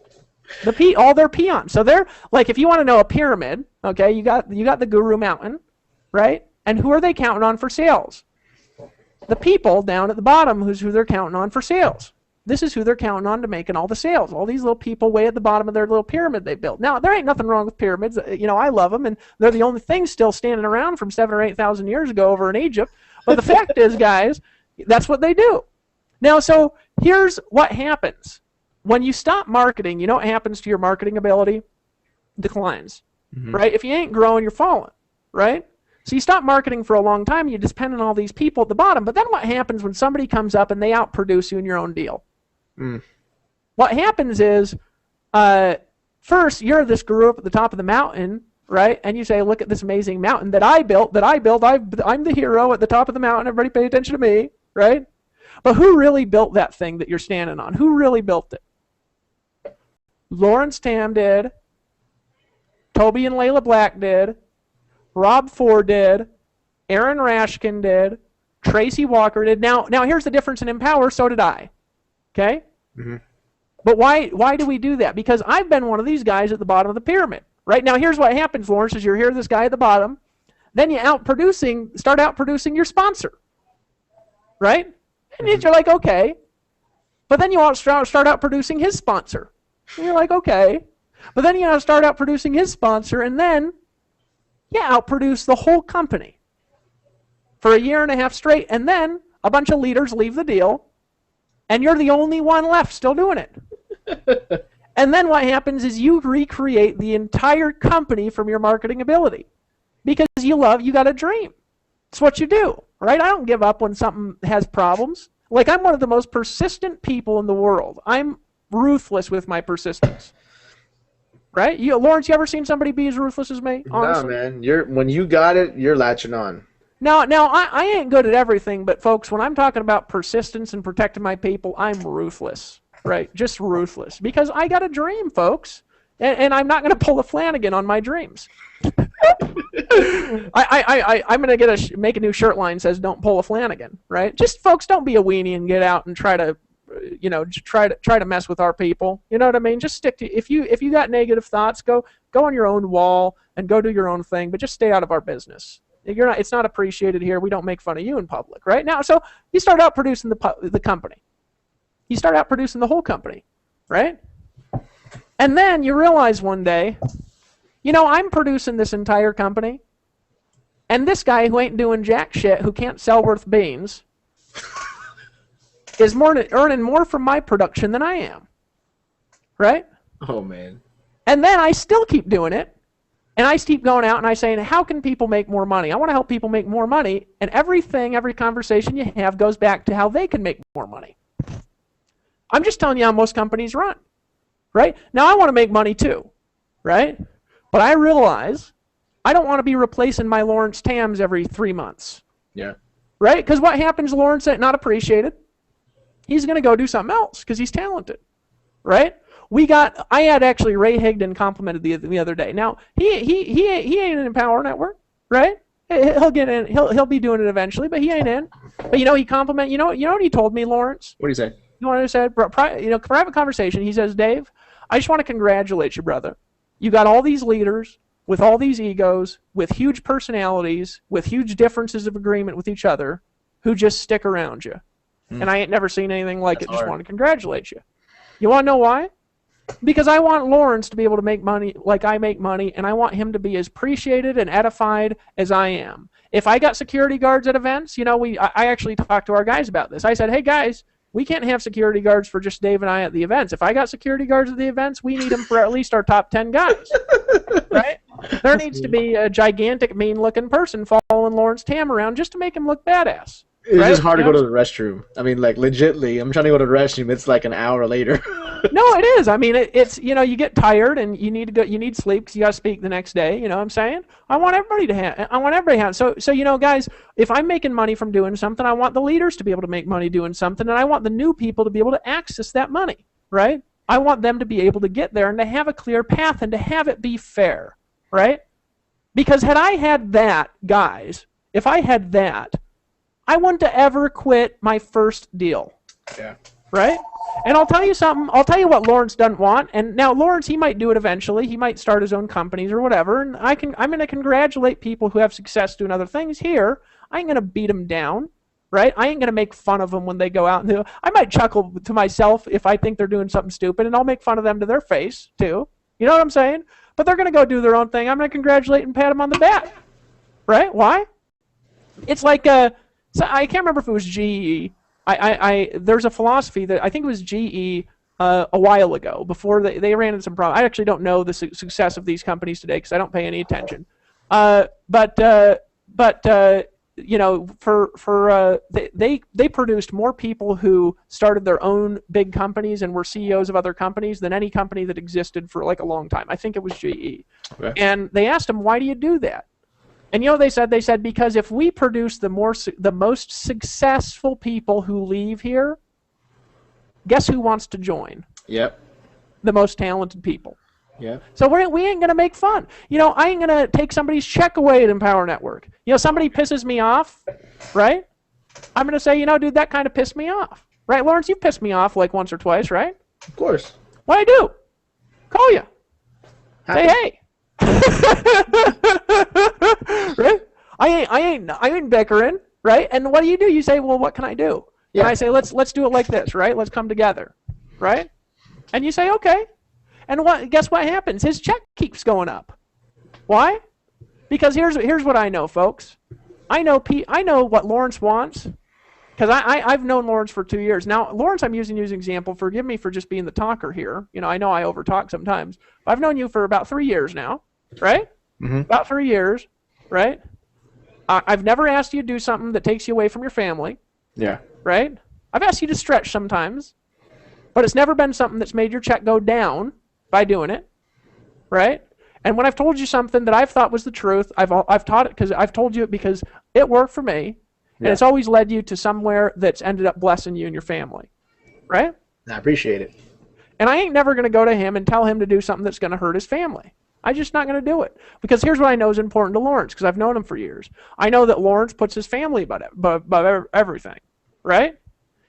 Speaker 1: All their peons. So they're like, if you want to know a pyramid, okay, you got the Guru Mountain, right? And who are they counting on for sales? The people down at the bottom, who they're counting on for sales. This is who they're counting on to making all the sales. All these little people way at the bottom of their little pyramid they built. Now, there ain't nothing wrong with pyramids. I love them, and they're the only thing still standing around from 7,000 or 8,000 years ago over in Egypt. But the fact is, guys, that's what they do. Now, so here's what happens. When you stop marketing, you know what happens to your marketing ability? Declines, right? If you ain't growing, you're falling, right? So you stop marketing for a long time, you depend on all these people at the bottom. But then what happens when somebody comes up and they outproduce you in your own deal? What happens is, first, you're this guru up at the top of the mountain, right? And you say, look at this amazing mountain that I built. I'm the hero at the top of the mountain. Everybody pay attention to me, right? But who really built that thing that you're standing on? Who really built it? Lawrence Tam did. Toby and Layla Black did. Rob Ford did. Aaron Rashkin did. Tracy Walker did. Now here's the difference in Empower. So did I. Okay? But why do we do that? Because I've been one of these guys at the bottom of the pyramid. Right? Now here's what happens, Lawrence, is you're here, this guy at the bottom. Then you start outproducing your sponsor. Right? And you're like, okay. But then you start out producing his sponsor. And you're like, okay. But then you start out producing his sponsor, and then you outproduce the whole company for a year and a half straight. And then a bunch of leaders leave the deal, and you're the only one left still doing it. And then what happens is you recreate the entire company from your marketing ability because you got a dream. It's what you do. Right? I don't give up when something has problems. Like, I'm one of the most persistent people in the world. I'm ruthless with my persistence. Right? Lawrence, you ever seen somebody be as ruthless as me? Honestly?
Speaker 2: No, man. When you got it, you're latching on.
Speaker 1: Now, I ain't good at everything, but folks, when I'm talking about persistence and protecting my people, I'm ruthless. Right? Just ruthless. Because I got a dream, folks. And I'm not going to pull a Flanagan on my dreams. I'm going to make a new shirt line that says "Don't pull a Flanagan," right? Just folks, don't be a weenie and get out and try to mess with our people. You know what I mean? Just stick to if you got negative thoughts, go on your own wall and go do your own thing, but just stay out of our business. It's not appreciated here. We don't make fun of you in public, right? Now, so you start out producing the company. You start out producing the whole company, right? And then you realize one day, I'm producing this entire company, and this guy who ain't doing jack shit, who can't sell worth beans, is earning more from my production than I am. Right?
Speaker 2: Oh, man.
Speaker 1: And then I still keep doing it, and I keep going out and I say, how can people make more money? I want to help people make more money, and every conversation you have goes back to how they can make more money. I'm just telling you how most companies run. Right? Now, I want to make money too. Right? But I realize I don't want to be replacing my Lawrence Tams every 3 months.
Speaker 2: Yeah.
Speaker 1: Right? Because what happens, Lawrence, not appreciated? He's going to go do something else because he's talented. Right? I had actually Ray Higdon complimented the other day. Now, he ain't in Power Network, right? He'll get in. He'll be doing it eventually, but he ain't in. But he complimented. You know what he told me, Lawrence?
Speaker 2: What do you say?
Speaker 1: You want to say, private conversation. He says, Dave, I just want to congratulate you, brother. You got all these leaders with all these egos, with huge personalities, with huge differences of agreement with each other, who just stick around you. And I ain't never seen anything like it. Just want to congratulate you. You want to know why? Because I want Lawrence to be able to make money like I make money, and I want him to be as appreciated and edified as I am. If I got security guards at events, I actually talked to our guys about this. I said, hey, guys, we can't have security guards for just Dave and I at the events. If I got security guards at the events, we need them for at least our top 10 guys, right? There needs to be a gigantic, mean-looking person following Lawrence Tam around just to make him look badass.
Speaker 2: It's just hard to go to the restroom. I mean, like, legitly, I'm trying to go to the restroom. It's like an hour later.
Speaker 1: No, it is. I mean, it's you get tired and you need to go. You need sleep because you got to speak the next day. You know what I'm saying? I want everybody to have. So guys, if I'm making money from doing something, I want the leaders to be able to make money doing something, and I want the new people to be able to access that money. Right? I want them to be able to get there and to have a clear path and to have it be fair. Right? Because had I had that, guys, if I had that, I wouldn't have ever quit my first deal.
Speaker 2: Yeah.
Speaker 1: Right? And I'll tell you something. I'll tell you what Lawrence doesn't want. And now Lawrence, he might do it eventually. He might start his own companies or whatever. And I'm going to congratulate people who have success doing other things here. I ain't going to beat them down. Right? I ain't going to make fun of them when they go out and do. I might chuckle to myself if I think they're doing something stupid, and I'll make fun of them to their face too. You know what I'm saying? But they're going to go do their own thing. I'm going to congratulate and pat them on the back. Right? Why? It's like so I can't remember if it was GE. There's a philosophy that I think it was GE a while ago before they ran into some problems. I actually don't know the success of these companies today because I don't pay any attention. They produced more people who started their own big companies and were CEOs of other companies than any company that existed for like a long time. I think it was GE. Okay. And they asked them, why do you do that? And they said because if we produce the most successful people who leave here, guess who wants to join?
Speaker 2: Yep.
Speaker 1: The most talented people.
Speaker 2: Yeah.
Speaker 1: So we ain't gonna make fun. I ain't gonna take somebody's check away at Empower Network. Somebody pisses me off, right? I'm gonna say, dude, that kind of pissed me off, right? Lawrence, you pissed me off like once or twice, right?
Speaker 2: Of course.
Speaker 1: What'd I do? Call you. Say hey. Right? I ain't bickering, right? And what do? You say, well, what can I do? Yeah. And I say, let's do it like this, right? Let's come together, right? And you say, okay. And guess what happens? His check keeps going up. Why? Because here's what I know, folks. I know what Lawrence wants. Because I've known Lawrence for 2 years. Now, Lawrence, I'm using you as an example. Forgive me for just being the talker here. I know I overtalk sometimes. But I've known you for about 3 years now, right? Mm-hmm. About 3 years, right? I've never asked you to do something that takes you away from your family.
Speaker 2: Yeah.
Speaker 1: Right? I've asked you to stretch sometimes. But it's never been something that's made your check go down by doing it, right? And when I've told you something that I've thought was the truth, I've taught it because I've told you it because it worked for me. And it's always led you to somewhere that's ended up blessing you and your family, right?
Speaker 2: I appreciate it.
Speaker 1: And I ain't never going to go to him and tell him to do something that's going to hurt his family. I'm just not going to do it. Because here's what I know is important to Lawrence, because I've known him for years. I know that Lawrence puts his family above everything, right?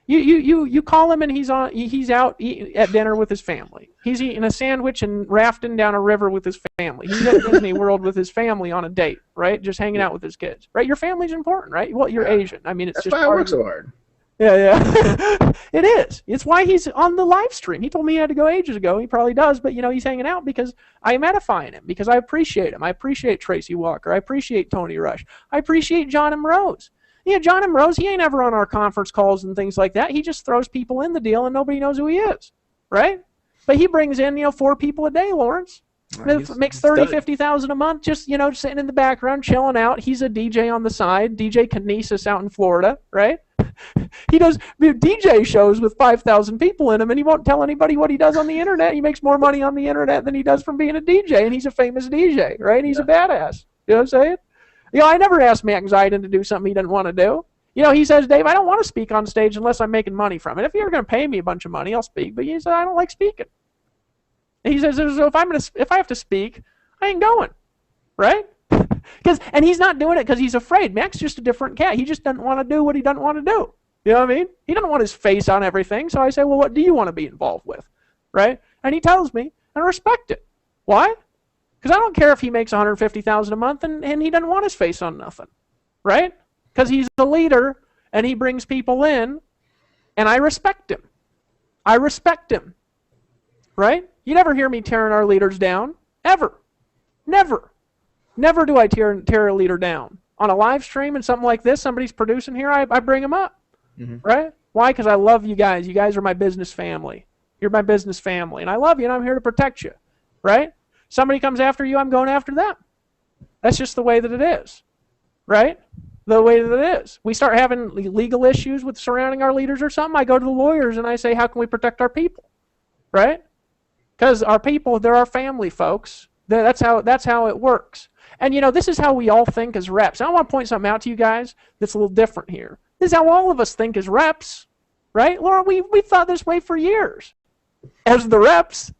Speaker 1: You call him and he's out at dinner with his family. He's eating a sandwich and rafting down a river with his family. He's at Disney World with his family on a date, right? Just hanging out with his kids, right? Your family's important, right? Well, you're Asian. I mean, it's
Speaker 2: That's
Speaker 1: just
Speaker 2: why I work so hard.
Speaker 1: Yeah. It is. It's why he's on the live stream. He told me he had to go ages ago. He probably does, but he's hanging out because I am edifying him, because I appreciate him. I appreciate Tracy Walker. I appreciate Tony Rush. I appreciate John M. Rose. Yeah, John M. Rose, he ain't ever on our conference calls and things like that. He just throws people in the deal and nobody knows who he is, right? But he brings in, 4 people a day, Lawrence. Makes 30, 50,000 a month, just, sitting in the background, chilling out. He's a DJ on the side, DJ Kinesis out in Florida, right? He does DJ shows with 5,000 people in them, and he won't tell anybody what he does on the internet. He makes more money on the internet than he does from being a DJ, and he's a famous DJ, right? He's a badass. You know what I'm saying? I never asked Max Ziden to do something he didn't want to do. He says, Dave, I don't want to speak on stage unless I'm making money from it. If you're going to pay me a bunch of money, I'll speak. But he said, I don't like speaking. And he says, so if I have to speak, I ain't going, right? And he's not doing it because he's afraid. Mac's just a different cat. He just doesn't want to do what he doesn't want to do, You know what I mean? He doesn't want his face on everything. So I say, well, what do you want to be involved with? Right? And he tells me, and I respect it. Why? Because I don't care if he makes $150,000 a month and he doesn't want his face on nothing. Right? Because he's a leader and he brings people in, and I respect him. I respect him. Right? You never hear me tearing our leaders down. Ever. Never. Never do I tear a leader down. On a live stream and something like this, somebody's producing here, I bring them up. Right? Why? Because I love you guys. You guys are my business family. You're my business family. And I love you, and I'm here to protect you. Right? Somebody comes after you, I'm going after them. That's just the way that it is. Right? The way that it is. We start having legal issues with surrounding our leaders or something, I go to the lawyers and I say, how can we protect our people? Right? Because our people, they're our family, folks. That's how it works. And this is how we all think as reps. I want to point something out to you guys that's a little different here. This is how all of us think as reps, right? Laura, we thought this way for years as the reps.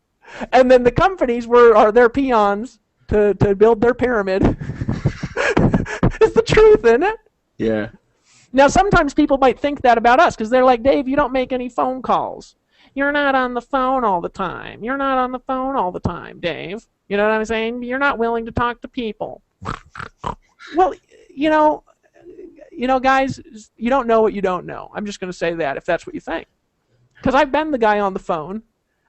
Speaker 1: And then the companies are their peons to build their pyramid. It's the truth, isn't it?
Speaker 2: Yeah.
Speaker 1: Now, sometimes people might think that about us because they're like, Dave, you don't make any phone calls. You're not on the phone all the time. You're not on the phone all the time, Dave. You know what I'm saying? You're not willing to talk to people. Well, guys, you don't know what you don't know. I'm just going to say that if that's what you think. Because I've been the guy on the phone,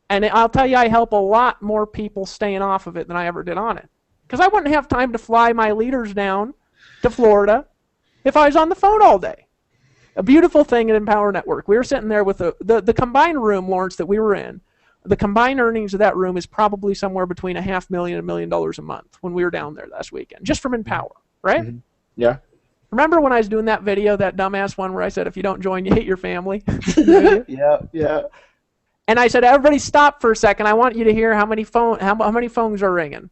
Speaker 1: and I'll tell you I help a lot more people staying off of it than I ever did on it. Because I wouldn't have time to fly my leaders down to Florida if I was on the phone all day. A beautiful thing at Empower Network. We were sitting there with the combined room, Lawrence, that we were in. The combined earnings of that room is probably somewhere between $500,000 and $1 million a month when we were down there last weekend, just from Empower, right?
Speaker 2: Mm-hmm. Yeah.
Speaker 1: Remember when I was doing that video, that dumbass one where I said, if you don't join, you hate your family?
Speaker 2: Yeah.
Speaker 1: And I said, everybody stop for a second. I want you to hear how many phones are ringing.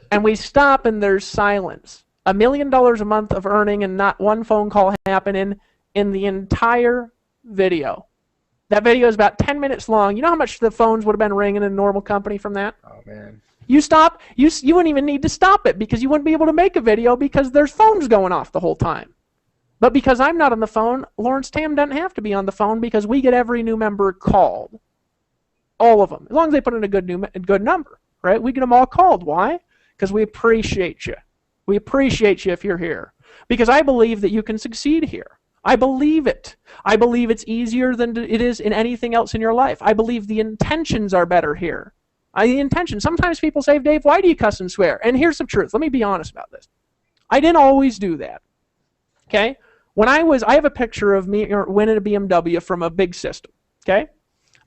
Speaker 1: And we stop and there's silence. $1 million a month of earning and not one phone call happening in the entire video. That video is about 10 minutes long. You know how much the phones would have been ringing in a normal company from that?
Speaker 2: Oh, man.
Speaker 1: You wouldn't even need to stop it because you wouldn't be able to make a video because there's phones going off the whole time. But because I'm not on the phone, Lawrence Tam doesn't have to be on the phone because we get every new member called. All of them. As long as they put in a good number, right? We get them all called. Why? Because we appreciate you. We appreciate you if you're here. Because I believe that you can succeed here. I believe it. I believe it's easier than it is in anything else in your life. I believe the intentions are better here. The intention. Sometimes people say, Dave, why do you cuss and swear? And here's the truth. Let me be honest about this. I didn't always do that. Okay? I have a picture of me winning a BMW from a big system. Okay?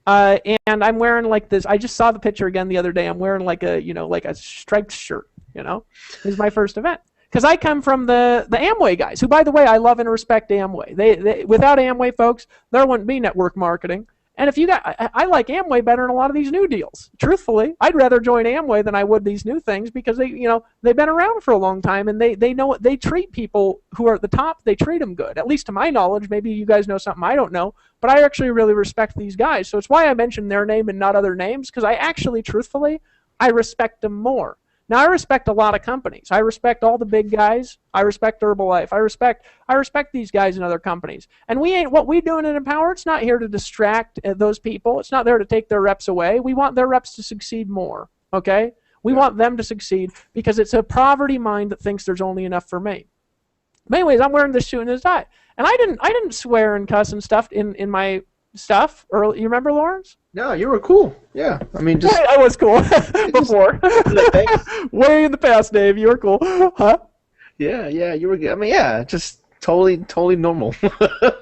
Speaker 1: And I'm wearing like this. I just saw the picture again the other day. I'm wearing like a striped shirt. This is my first event. Because I come from the Amway guys, who, by the way, I love and respect Amway. They without Amway, folks, there wouldn't be network marketing. And I like Amway better than a lot of these new deals. Truthfully, I'd rather join Amway than I would these new things because they've been around for a long time and they know they treat people who are at the top. They treat them good, at least to my knowledge. Maybe you guys know something I don't know, but I actually really respect these guys. So it's why I mentioned their name and not other names because I actually, truthfully, I respect them more. Now, I respect a lot of companies. I respect all the big guys. I respect Herbalife. I respect these guys in other companies. And what we doing at Empower, it's not here to distract those people. It's not there to take their reps away. We want their reps to succeed more, okay? We want them to succeed because it's a poverty mind that thinks there's only enough for me. But anyways, I'm wearing this suit and this tie. And I didn't swear and cuss and stuff in my stuff early. You remember, Lawrence?
Speaker 2: No, you were cool. Yeah, I mean, just
Speaker 1: I was cool before. Way in the past, Dave. You were cool, huh?
Speaker 2: Yeah, you were good. I mean, yeah, just totally normal.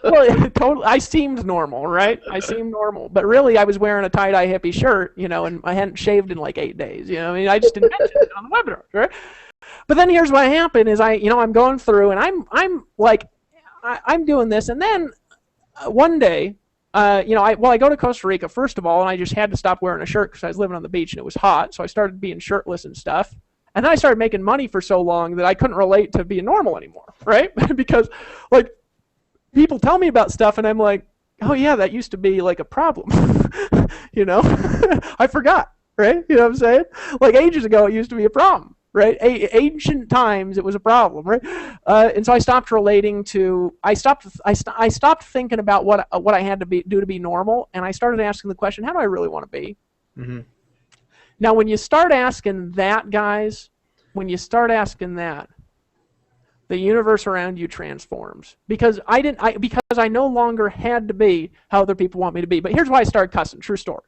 Speaker 1: Well, totally. I seemed normal, right? I seemed normal, but really, I was wearing a tie-dye hippie shirt, and I hadn't shaved in like 8 days. I mean, I just didn't mention it on the webinar, right? But then here's what happened: is I'm going through, and I'm doing this, and then one day. I go to Costa Rica, first of all, and I just had to stop wearing a shirt because I was living on the beach and it was hot, so I started being shirtless and stuff. And then I started making money for so long that I couldn't relate to being normal anymore, right? Because, people tell me about stuff and I'm like, oh, yeah, that used to be, a problem, I forgot, right? You know what I'm saying? Ages ago, it used to be a problem. right? Ancient times, it was a problem, right? And so I stopped relating to. I stopped thinking about what I had to do to be normal, and I started asking the question, how do I really want to be?
Speaker 2: Mm-hmm.
Speaker 1: Now, when you start asking that, guys, when you start asking that, the universe around you transforms. Because I no longer had to be how other people want me to be. But here's why I started cussing. True story.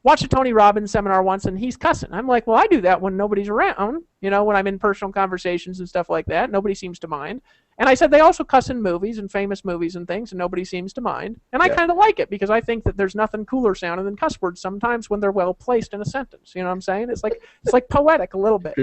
Speaker 1: Watched a Tony Robbins seminar once, and he's cussing. I'm like, well, I do that when nobody's around, when I'm in personal conversations and stuff like that. Nobody seems to mind. And I said they also cuss in movies and famous movies and things, and nobody seems to mind. And I kind of like it because I think that there's nothing cooler sounding than cuss words sometimes when they're well placed in a sentence. You know what I'm saying? It's like poetic a little bit.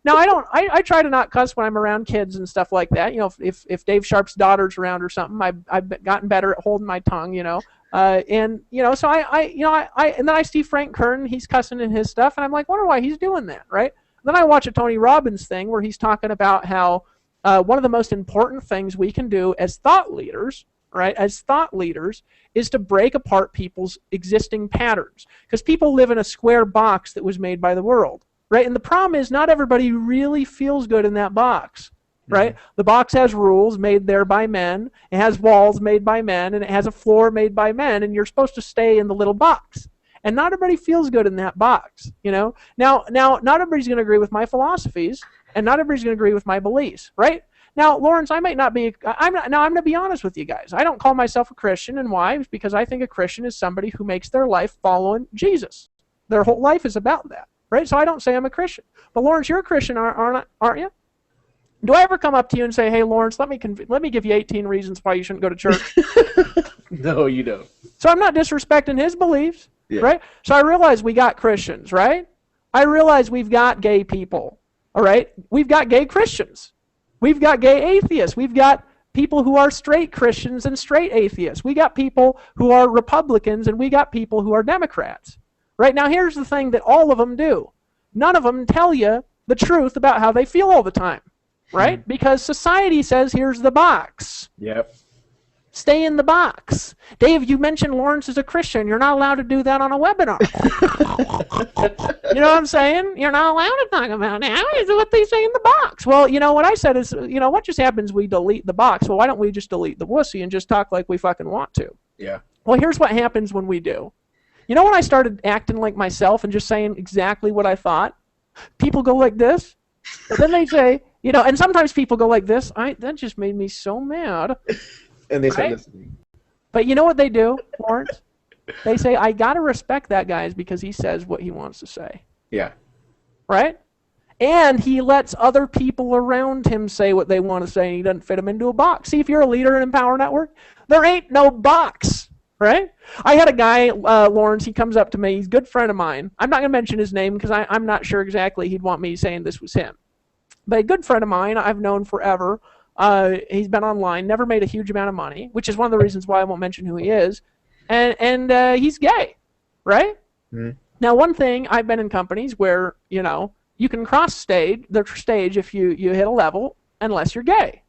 Speaker 1: Now I try to not cuss when I'm around kids and stuff like that. If Dave Sharp's daughter's around or something, I've gotten better at holding my tongue. And so and then I see Frank Kern, he's cussing in his stuff, and I'm like, wonder why he's doing that, right? Then I watch a Tony Robbins thing where he's talking about how one of the most important things we can do as thought leaders, right, is to break apart people's existing patterns, because people live in a square box that was made by the world, right? And the problem is not everybody really feels good in that box. Right? The box has rules made there by men. It has walls made by men, and it has a floor made by men, and you're supposed to stay in the little box. And not everybody feels good in that box, Now, not everybody's going to agree with my philosophies, and not everybody's going to agree with my beliefs, right? Now, Lawrence, I might not be. I'm going to be honest with you guys. I don't call myself a Christian, and why? It's because I think a Christian is somebody who makes their life following Jesus. Their whole life is about that, right? So I don't say I'm a Christian. But Lawrence, you're a Christian, aren't you? Do I ever come up to you and say, hey, Lawrence, let me give you 18 reasons why you shouldn't go to church?
Speaker 2: No, you don't.
Speaker 1: So I'm not disrespecting his beliefs, right? So I realize we got Christians, right? I realize we've got gay people, all right? We've got gay Christians. We've got gay atheists. We've got people who are straight Christians and straight atheists. We got people who are Republicans, and we got people who are Democrats. Right? Now, here's the thing that all of them do. None of them tell you the truth about how they feel all the time. Right? Because society says, here's the box.
Speaker 2: Yep.
Speaker 1: Stay in the box. Dave, you mentioned Lawrence is a Christian. You're not allowed to do that on a webinar. You know what I'm saying? You're not allowed to talk about now. Is what they say in the box. Well, what I said is, what just happens, we delete the box. Well, why don't we just delete the wussy and just talk like we fucking want to?
Speaker 2: Yeah.
Speaker 1: Well, here's what happens when we do. When I started acting like myself and just saying exactly what I thought, people go like this, but then they say, and sometimes people go like this, that just made me so mad.
Speaker 2: And they start listening.
Speaker 1: But you know what they do, Lawrence? They say, I got to respect that guy because he says what he wants to say.
Speaker 2: Yeah.
Speaker 1: Right? And he lets other people around him say what they want to say, and he doesn't fit them into a box. See, if you're a leader in Empower Network, there ain't no box. Right? I had a guy, Lawrence, he comes up to me. He's a good friend of mine. I'm not going to mention his name because I'm not sure exactly he'd want me saying this was him. But a good friend of mine I've known forever. He's been online, never made a huge amount of money, which is one of the reasons why I won't mention who he is. And he's gay, right? Mm-hmm. Now, one thing, I've been in companies where, you can cross the stage if you hit a level unless you're gay,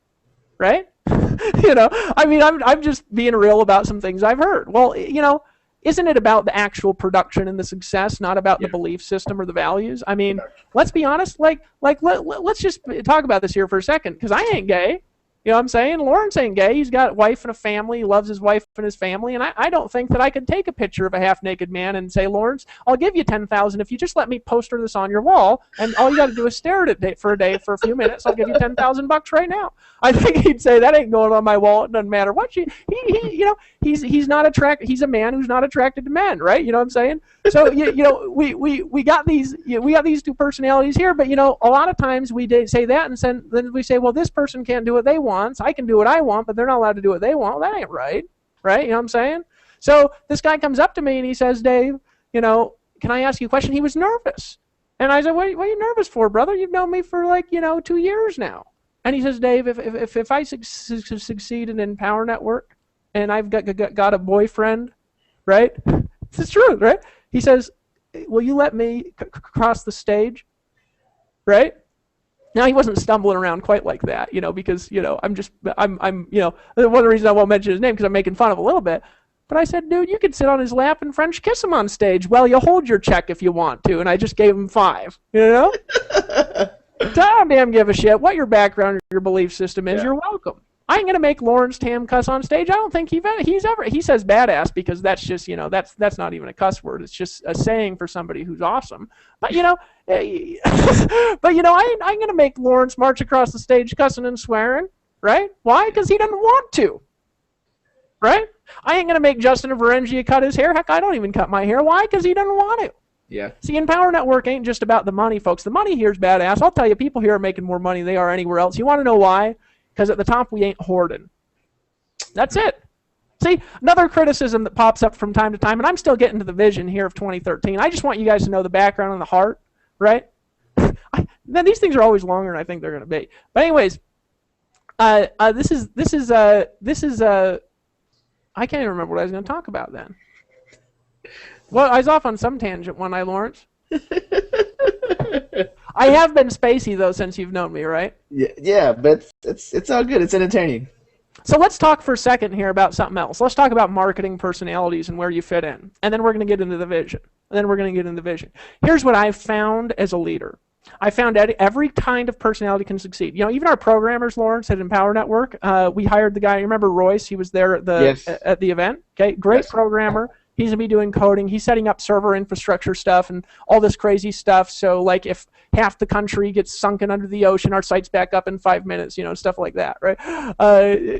Speaker 1: right? I'm just being real about some things I've heard. Well, isn't it about the actual production and the success, not about the belief system or the values? I mean, let's be honest. Let's just talk about this here for a second, because I ain't gay. You know what I'm saying? Lawrence ain't gay. He's got a wife and a family. He loves his wife and his family. And I don't think that I could take a picture of a half-naked man and say, Lawrence, I'll give you $10,000 if you just let me poster this on your wall, and all you got to do is stare at it for a few minutes. I'll give you $10,000 right now. I think he'd say that ain't going on my wall. It doesn't matter what he's not attracted. He's a man who's not attracted to men, right? You know what I'm saying? So we got these two personalities here, but a lot of times we say that, and then we say, well, this person can't do what they want. So I can do what I want, but they're not allowed to do what they want. Well, that ain't right, right? You know what I'm saying? So this guy comes up to me and he says, Dave, can I ask you a question? He was nervous, and I said, what are you nervous for, brother? You've known me for 2 years now. And he says, Dave, if I succeed in Empower Network and I've got a boyfriend, right? It's the truth, right? He says, will you let me cross the stage, right? Now, he wasn't stumbling around quite like that, because, I'm one of the reasons I won't mention his name because I'm making fun of a little bit. But I said, dude, you could sit on his lap and French kiss him on stage. Well, you hold your check if you want to. And I just gave him 5, you know? I don't damn give a shit what your background or your belief system is. Yeah. You're welcome. I ain't gonna make Lawrence Tam cuss on stage. I don't think he says badass because that's just, you know, that's not even a cuss word. It's just a saying for somebody who's awesome. But you know, I ain't gonna make Lawrence march across the stage cussing and swearing, right? Why? Because he doesn't want to, right? I ain't gonna make Justin Varengia cut his hair. Heck, I don't even cut my hair. Why? Because he doesn't want to.
Speaker 2: Yeah.
Speaker 1: See, Empower Network ain't just about the money, folks. The money here is badass. I'll tell you, people here are making more money than they are anywhere else. You want to know why? Because at the top, we ain't hoarding. That's it. See, another criticism that pops up from time to time, and I'm still getting to the vision here of 2013. I just want you guys to know the background and the heart, right? Then these things are always longer than I think they're going to be. But anyways, this is I can't even remember what I was going to talk about then. Well, I was off on some tangent, wasn't I, Lawrence? I have been spacey, though, since you've known me, right?
Speaker 2: Yeah, but it's all good. It's entertaining.
Speaker 1: So let's talk for a second here about something else. Let's talk about marketing personalities and where you fit in. And then we're going to get into the vision. Here's what I've found as a leader. I found every kind of personality can succeed. You know, even our programmers, Lawrence, at Empower Network, we hired the guy. You remember Royce? He was there at the event. Okay, great programmer. He's going to be doing coding. He's setting up server infrastructure stuff and all this crazy stuff. So, like, if half the country gets sunken under the ocean, our site's back up in 5 minutes, you know, stuff like that, right?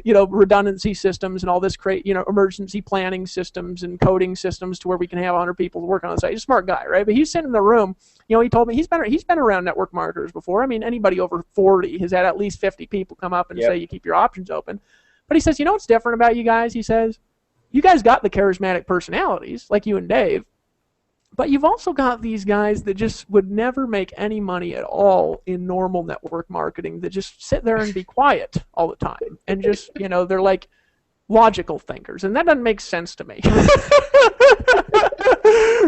Speaker 1: You know, redundancy systems and all this emergency planning systems and coding systems to where we can have 100 people working on the site. He's a smart guy, right? But he's sitting in the room. You know, he told me he's been around network marketers before. I mean, anybody over 40 has had at least 50 people come up and say you keep your options open. But he says, you know what's different about you guys? He says, you guys got the charismatic personalities, like you and Dave, but you've also got these guys that just would never make any money at all in normal network marketing, that just sit there and be quiet all the time. And just, you know, they're like logical thinkers. And that doesn't make sense to me.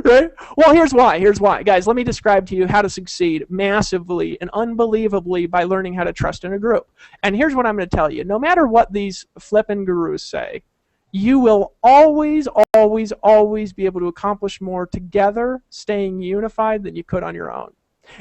Speaker 1: Right? Well, here's why. Guys, let me describe to you how to succeed massively and unbelievably by learning how to trust in a group. And here's what I'm going to tell you. No matter what these flippin' gurus say, you will always, always, always be able to accomplish more together, staying unified, than you could on your own.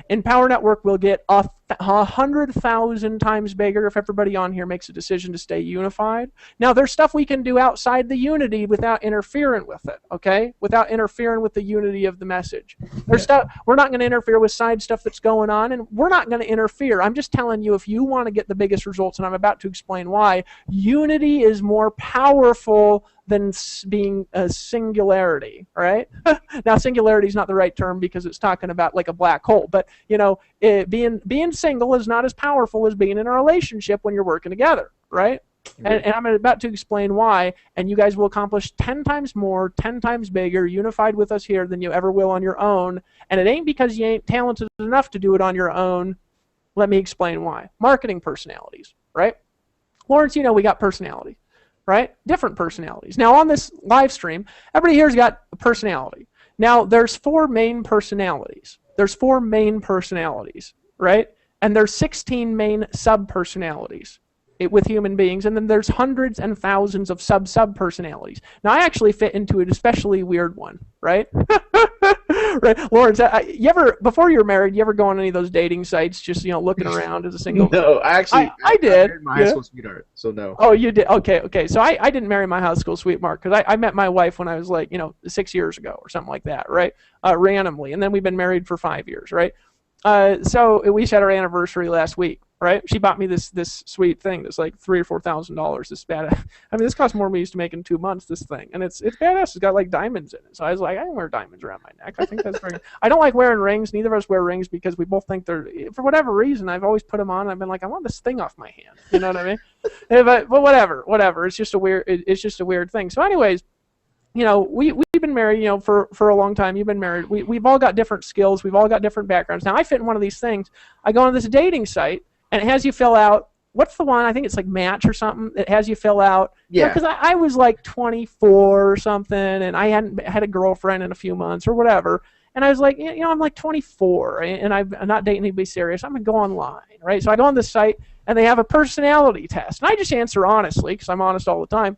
Speaker 1: Empower Network will get 100,000 times bigger if everybody on here makes a decision to stay unified. Now, there's stuff we can do outside the unity without interfering with it, okay? Without interfering with the unity of the message. There's stuff we're not going to interfere with side stuff that's going on, and we're not going to interfere. I'm just telling you, if you want to get the biggest results, and I'm about to explain why, unity is more powerful than being a singularity, right? Now, singularity is not the right term because it's talking about like a black hole, but you know, being single is not as powerful as being in a relationship when you're working together, right? And I'm about to explain why, and you guys will accomplish 10 times more, 10 times bigger, unified with us here than you ever will on your own. And it ain't because you ain't talented enough to do it on your own. Let me explain why. Marketing personalities, right? Lawrence, you know we got personality. Right? Different personalities. Now, on this live stream, everybody here's got a personality. Now, there's 4 main personalities. Right? And there's 16 main sub-personalities with human beings, and then there's hundreds and thousands of sub-personalities. Now, I actually fit into an especially weird one, right? Right, Lawrence, you ever, before you were married, you ever go on any of those dating sites, just, you know, looking around as a single?
Speaker 2: No, I did. I married my high school sweetheart, so no.
Speaker 1: Oh, you did? Okay. So I didn't marry my high school sweetheart because I met my wife when I was like, you know, 6 years ago or something like that, right? Randomly, and then we've been married for 5 years, right? So we just had our anniversary last week, right? She bought me this sweet thing that's like $3,000 or $4,000. This bad. I mean, this cost more than we used to make in 2 months. This thing, and it's badass. It's got like diamonds in it. So I was like, I don't wear diamonds around my neck. I think that's very. I don't like wearing rings. Neither of us wear rings because we both think they're. For whatever reason, I've always put them on. And I've been like, I want this thing off my hand. You know what I mean? But whatever. It's just a weird thing. So, anyways. You know, we've been married, you know, for a long time. You've been married. We've all got different skills. We've all got different backgrounds. Now, I fit in one of these things. I go on this dating site, and it has you fill out, what's the one? I think it's like Match or something. It has you fill out. Yeah. Because I was like 24 or something, and I hadn't had a girlfriend in a few months or whatever. And I was like, you know, I'm like 24, and I'm not dating anybody serious. I'm going to go online, right? So I go on this site, and they have a personality test. And I just answer honestly, because I'm honest all the time.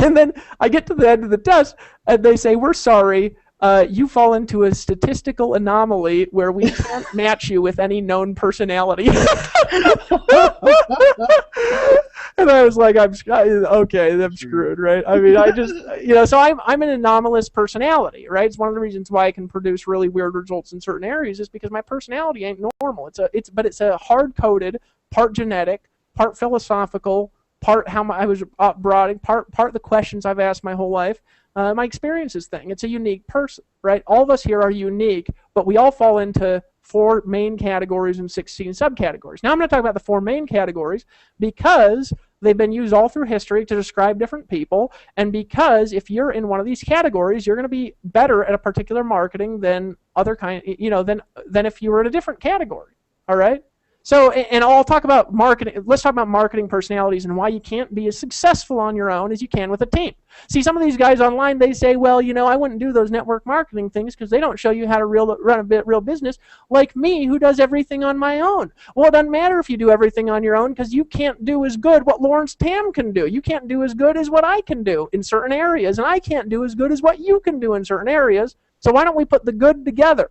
Speaker 1: And then I get to the end of the test, and they say, we're sorry, you fall into a statistical anomaly where we can't match you with any known personality. And I was like, okay, I'm screwed, right? I mean, I just, so I'm an anomalous personality, right? It's one of the reasons why I can produce really weird results in certain areas is because my personality ain't normal. But it's a hard-coded, part genetic, part philosophical, part how I was brought in, part the questions I've asked my whole life, my experiences thing. It's a unique person, right? All of us here are unique, but we all fall into 4 main categories and 16 subcategories. Now I'm going to talk about the 4 main categories because they've been used all through history to describe different people, and because if you're in one of these categories, you're going to be better at a particular marketing than other than if you were in a different category. All right? So, and I'll talk about marketing. Let's talk about marketing personalities and why you can't be as successful on your own as you can with a team. See, some of these guys online, they say, well, I wouldn't do those network marketing things because they don't show you how to run a real business like me, who does everything on my own. Well, it doesn't matter if you do everything on your own because you can't do as good what Lawrence Tam can do. You can't do as good as what I can do in certain areas, and I can't do as good as what you can do in certain areas. So why don't we put the good together?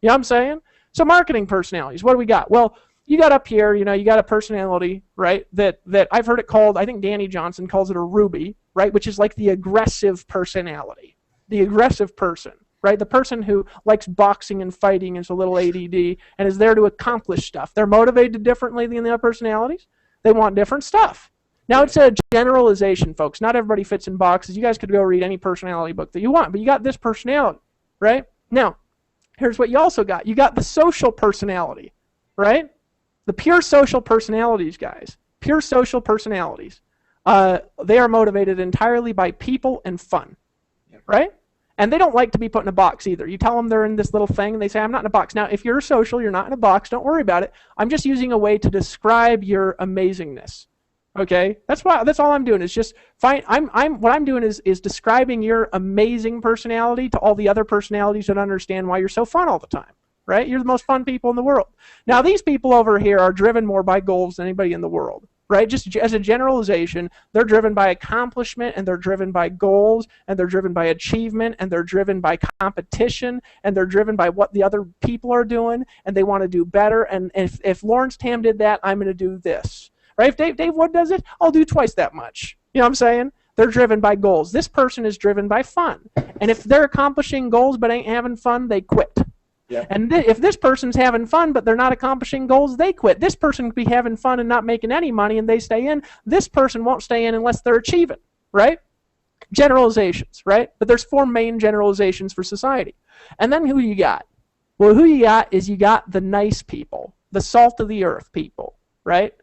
Speaker 1: You know what I'm saying? So marketing personalities, what do we got? Well, you got up here, you got a personality, right, that I've heard it called, I think Danny Johnson calls it a Ruby, right, which is like the aggressive personality, the aggressive person, right, the person who likes boxing and fighting and is a little ADD and is there to accomplish stuff. They're motivated differently than the other personalities. They want different stuff. Now, it's a generalization, folks. Not everybody fits in boxes. You guys could go read any personality book that you want, but you got this personality, right? Now, here's what you also got. You got the social personality, right? The pure social personalities, guys, pure social personalities, they are motivated entirely by people and fun, right? And they don't like to be put in a box either. You tell them they're in this little thing, and they say, I'm not in a box. Now, if you're social, you're not in a box. Don't worry about it. I'm just using a way to describe your amazingness, okay? That's all I'm doing is just what I'm doing is describing your amazing personality to all the other personalities that understand why you're so fun all the time. Right? You're the most fun people in the world. Now, these people over here are driven more by goals than anybody in the world, right? Just as a generalization, they're driven by accomplishment, and they're driven by goals, and they're driven by achievement, and they're driven by competition, and they're driven by what the other people are doing, and they want to do better. And if Lawrence Tam did that, I'm going to do this. Right? If Dave Wood does it, I'll do twice that much. You know what I'm saying? They're driven by goals. This person is driven by fun. And if they're accomplishing goals but ain't having fun, they quit. Yep. And if this person's having fun but they're not accomplishing goals, they quit. This person could be having fun and not making any money and they stay in. This person won't stay in unless they're achieving, right? Generalizations, right? But there's 4 main generalizations for society. And then who you got? Well, who you got is you got the nice people, the salt of the earth people, right?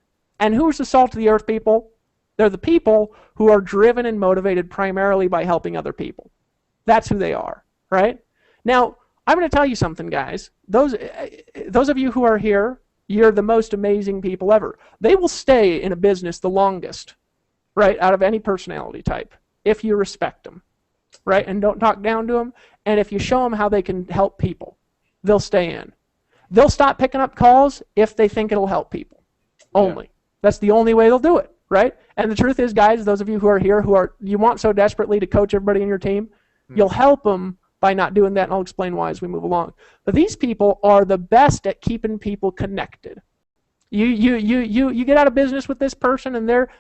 Speaker 1: And who's the salt of the earth people? They're the people who are driven and motivated primarily by helping other people. That's who they are, right? Now, I'm going to tell you something, guys. Those of you who are here, you're the most amazing people ever. They will stay in a business the longest, right, out of any personality type, if you respect them, right, and don't talk down to them, and if you show them how they can help people, they'll stay in. They'll stop picking up calls if they think it'll help people, only. Yeah. That's the only way they'll do it, right? And the truth is, guys, those of you who are here, you want so desperately to coach everybody in your team, you'll help them by not doing that, and I'll explain why as we move along. But these people are the best at keeping people connected. You get out of business with this person, and they're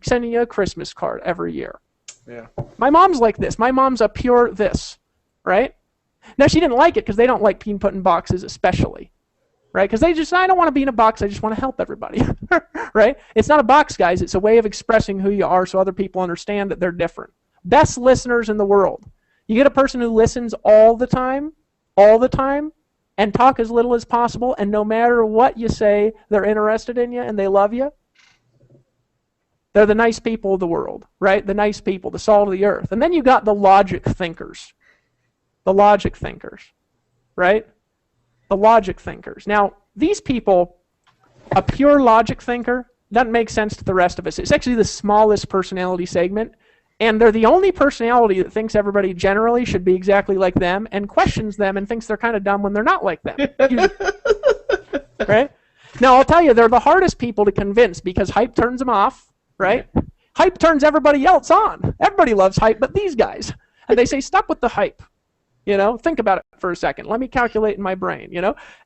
Speaker 1: sending you a Christmas card every year. Yeah. My mom's like this. My mom's a pure this, right? Now, she didn't like it because they don't like being put in boxes especially, right? Because I don't want to be in a box. I just want to help everybody, right? It's not a box, guys. It's a way of expressing who you are so other people understand that they're different. Best listeners in the world. You get a person who listens all the time, and talk as little as possible, and no matter what you say, they're interested in you and they love you. They're the nice people of the world, right? The nice people, the salt of the earth. And then you got the logic thinkers. The logic thinkers, right? The logic thinkers. Now, these people, a pure logic thinker, doesn't make sense to the rest of us. It's actually the smallest personality segment. And they're the only personality that thinks everybody generally should be exactly like them and questions them and thinks they're kind of dumb when they're not like them. Right? Now, I'll tell you, they're the hardest people to convince because hype turns them off, right? Hype turns everybody else on. Everybody loves hype, but these guys. And they say, stop with the hype. Think about it for a second. Let me calculate in my brain,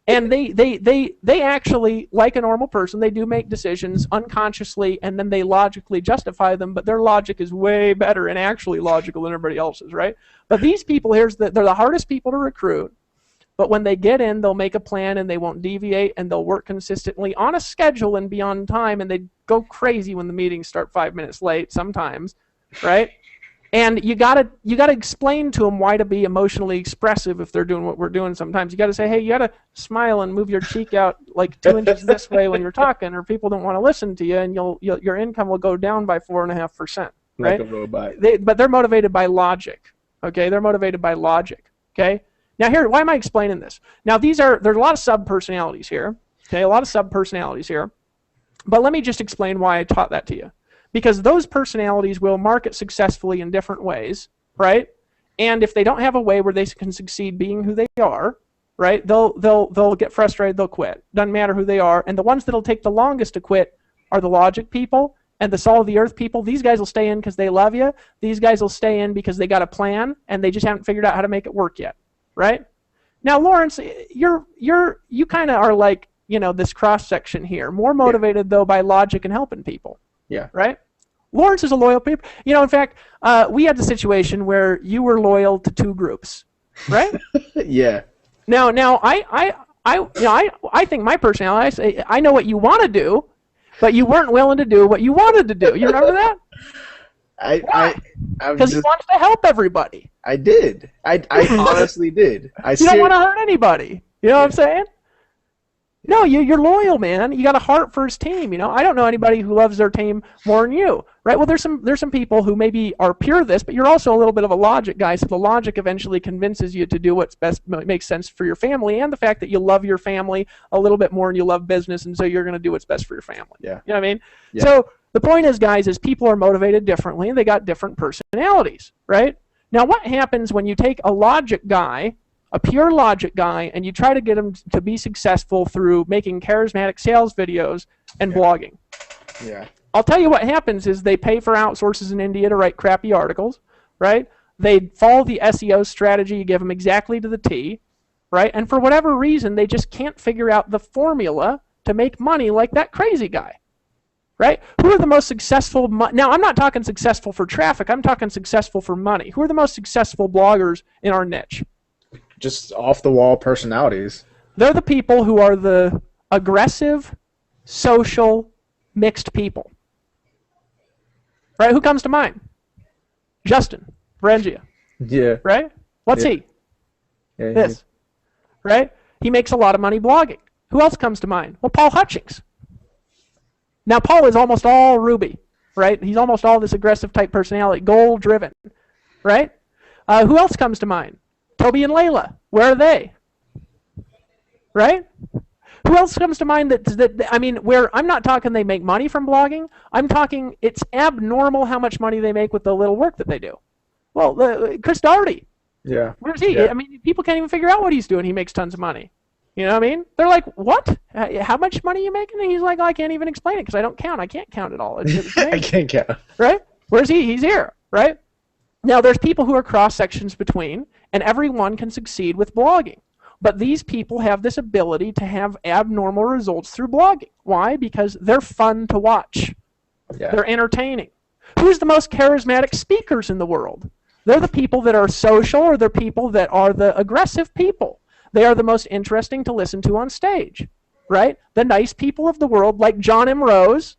Speaker 1: And they actually, like a normal person, they do make decisions unconsciously, and then they logically justify them, but their logic is way better and actually logical than everybody else's, right? But these people, they're the hardest people to recruit. But when they get in, they'll make a plan and they won't deviate, and they'll work consistently on a schedule and be on time, and they go crazy when the meetings start 5 minutes late sometimes, right? And you gotta explain to them why to be emotionally expressive if they're doing what we're doing sometimes. You gotta say, hey, you gotta smile and move your cheek out like 2 inches this way when you're talking, or people don't want to listen to you, and your income will go down by 4.5%, right?
Speaker 2: Like a robot.
Speaker 1: But they're motivated by logic, okay? They're motivated by logic, okay? Now here, why am I explaining this? Now there's a lot of sub-personalities here, okay? A lot of sub-personalities here. But let me just explain why I taught that to you. Because those personalities will market successfully in different ways, right? And if they don't have a way where they can succeed being who they are, right, they'll get frustrated, they'll quit. Doesn't matter who they are. And the ones that'll take the longest to quit are the logic people and the salt of the earth people. These guys will stay in because they love you. These guys will stay in because they got a plan and they just haven't figured out how to make it work yet, right? Now, Lawrence, you kind of are like, this cross section here, more motivated though by logic and helping people.
Speaker 2: Yeah.
Speaker 1: Right? Lawrence is a loyal people. In fact, we had the situation where you were loyal to 2 groups, right?
Speaker 2: Yeah.
Speaker 1: Now, I think my personality, I say, I know what you want to do, but you weren't willing to do what you wanted to do. You remember that? Because he wants to help everybody.
Speaker 2: I did. I honestly did.
Speaker 1: You don't want to hurt anybody. You know what I'm saying? No, you're loyal, man. You got a heart for his team. I don't know anybody who loves their team more than you, right? Well, there's some people who maybe are pure this, but you're also a little bit of a logic guy. So the logic eventually convinces you to do what's best, makes sense for your family, and the fact that you love your family a little bit more and you love business, and so you're going to do what's best for your family.
Speaker 2: Yeah.
Speaker 1: You know what I mean?
Speaker 2: Yeah.
Speaker 1: So the point is, guys, is people are motivated differently, and they got different personalities, right? Now, what happens when you take a logic guy, a pure logic guy, and you try to get him to be successful through making charismatic sales videos and blogging?
Speaker 2: Yeah.
Speaker 1: I'll tell you what happens is they pay for outsources in India to write crappy articles, right? They follow the SEO strategy you give them exactly to the T, right? And for whatever reason, they just can't figure out the formula to make money like that crazy guy, right? Who are the most successful? Now, I'm not talking successful for traffic. I'm talking successful for money. Who are the most successful bloggers in our niche?
Speaker 2: Just off-the-wall personalities.
Speaker 1: They're the people who are the aggressive, social, mixed people. Right? Who comes to mind? Justin Varengia.
Speaker 2: Yeah.
Speaker 1: Right? What's he?
Speaker 2: Yeah,
Speaker 1: This. Right? He makes a lot of money blogging. Who else comes to mind? Well, Paul Hutchings. Now, Paul is almost all Ruby. Right? He's almost all this aggressive type personality, goal-driven. Right? Who else comes to mind? Toby and Layla, where are they? Right? Who else comes to mind where I'm not talking they make money from blogging. I'm talking it's abnormal how much money they make with the little work that they do. Well, Chris Daugherty.
Speaker 2: Yeah.
Speaker 1: Where's he?
Speaker 2: Yeah.
Speaker 1: People can't even figure out what he's doing. He makes tons of money. You know what I mean? They're like, what? How much money are you making? And he's like, I can't even explain it because I don't count. I can't count it all.
Speaker 2: I can't count.
Speaker 1: Right? Where's he? He's here. Right? Now, there's people who are cross-sections between, and everyone can succeed with blogging. But these people have this ability to have abnormal results through blogging. Why? Because they're fun to watch.
Speaker 2: Yeah.
Speaker 1: They're entertaining. Who's the most charismatic speakers in the world? They're the people that are social, or they're people that are the aggressive people. They are the most interesting to listen to on stage, right? The nice people of the world, like John M. Rose.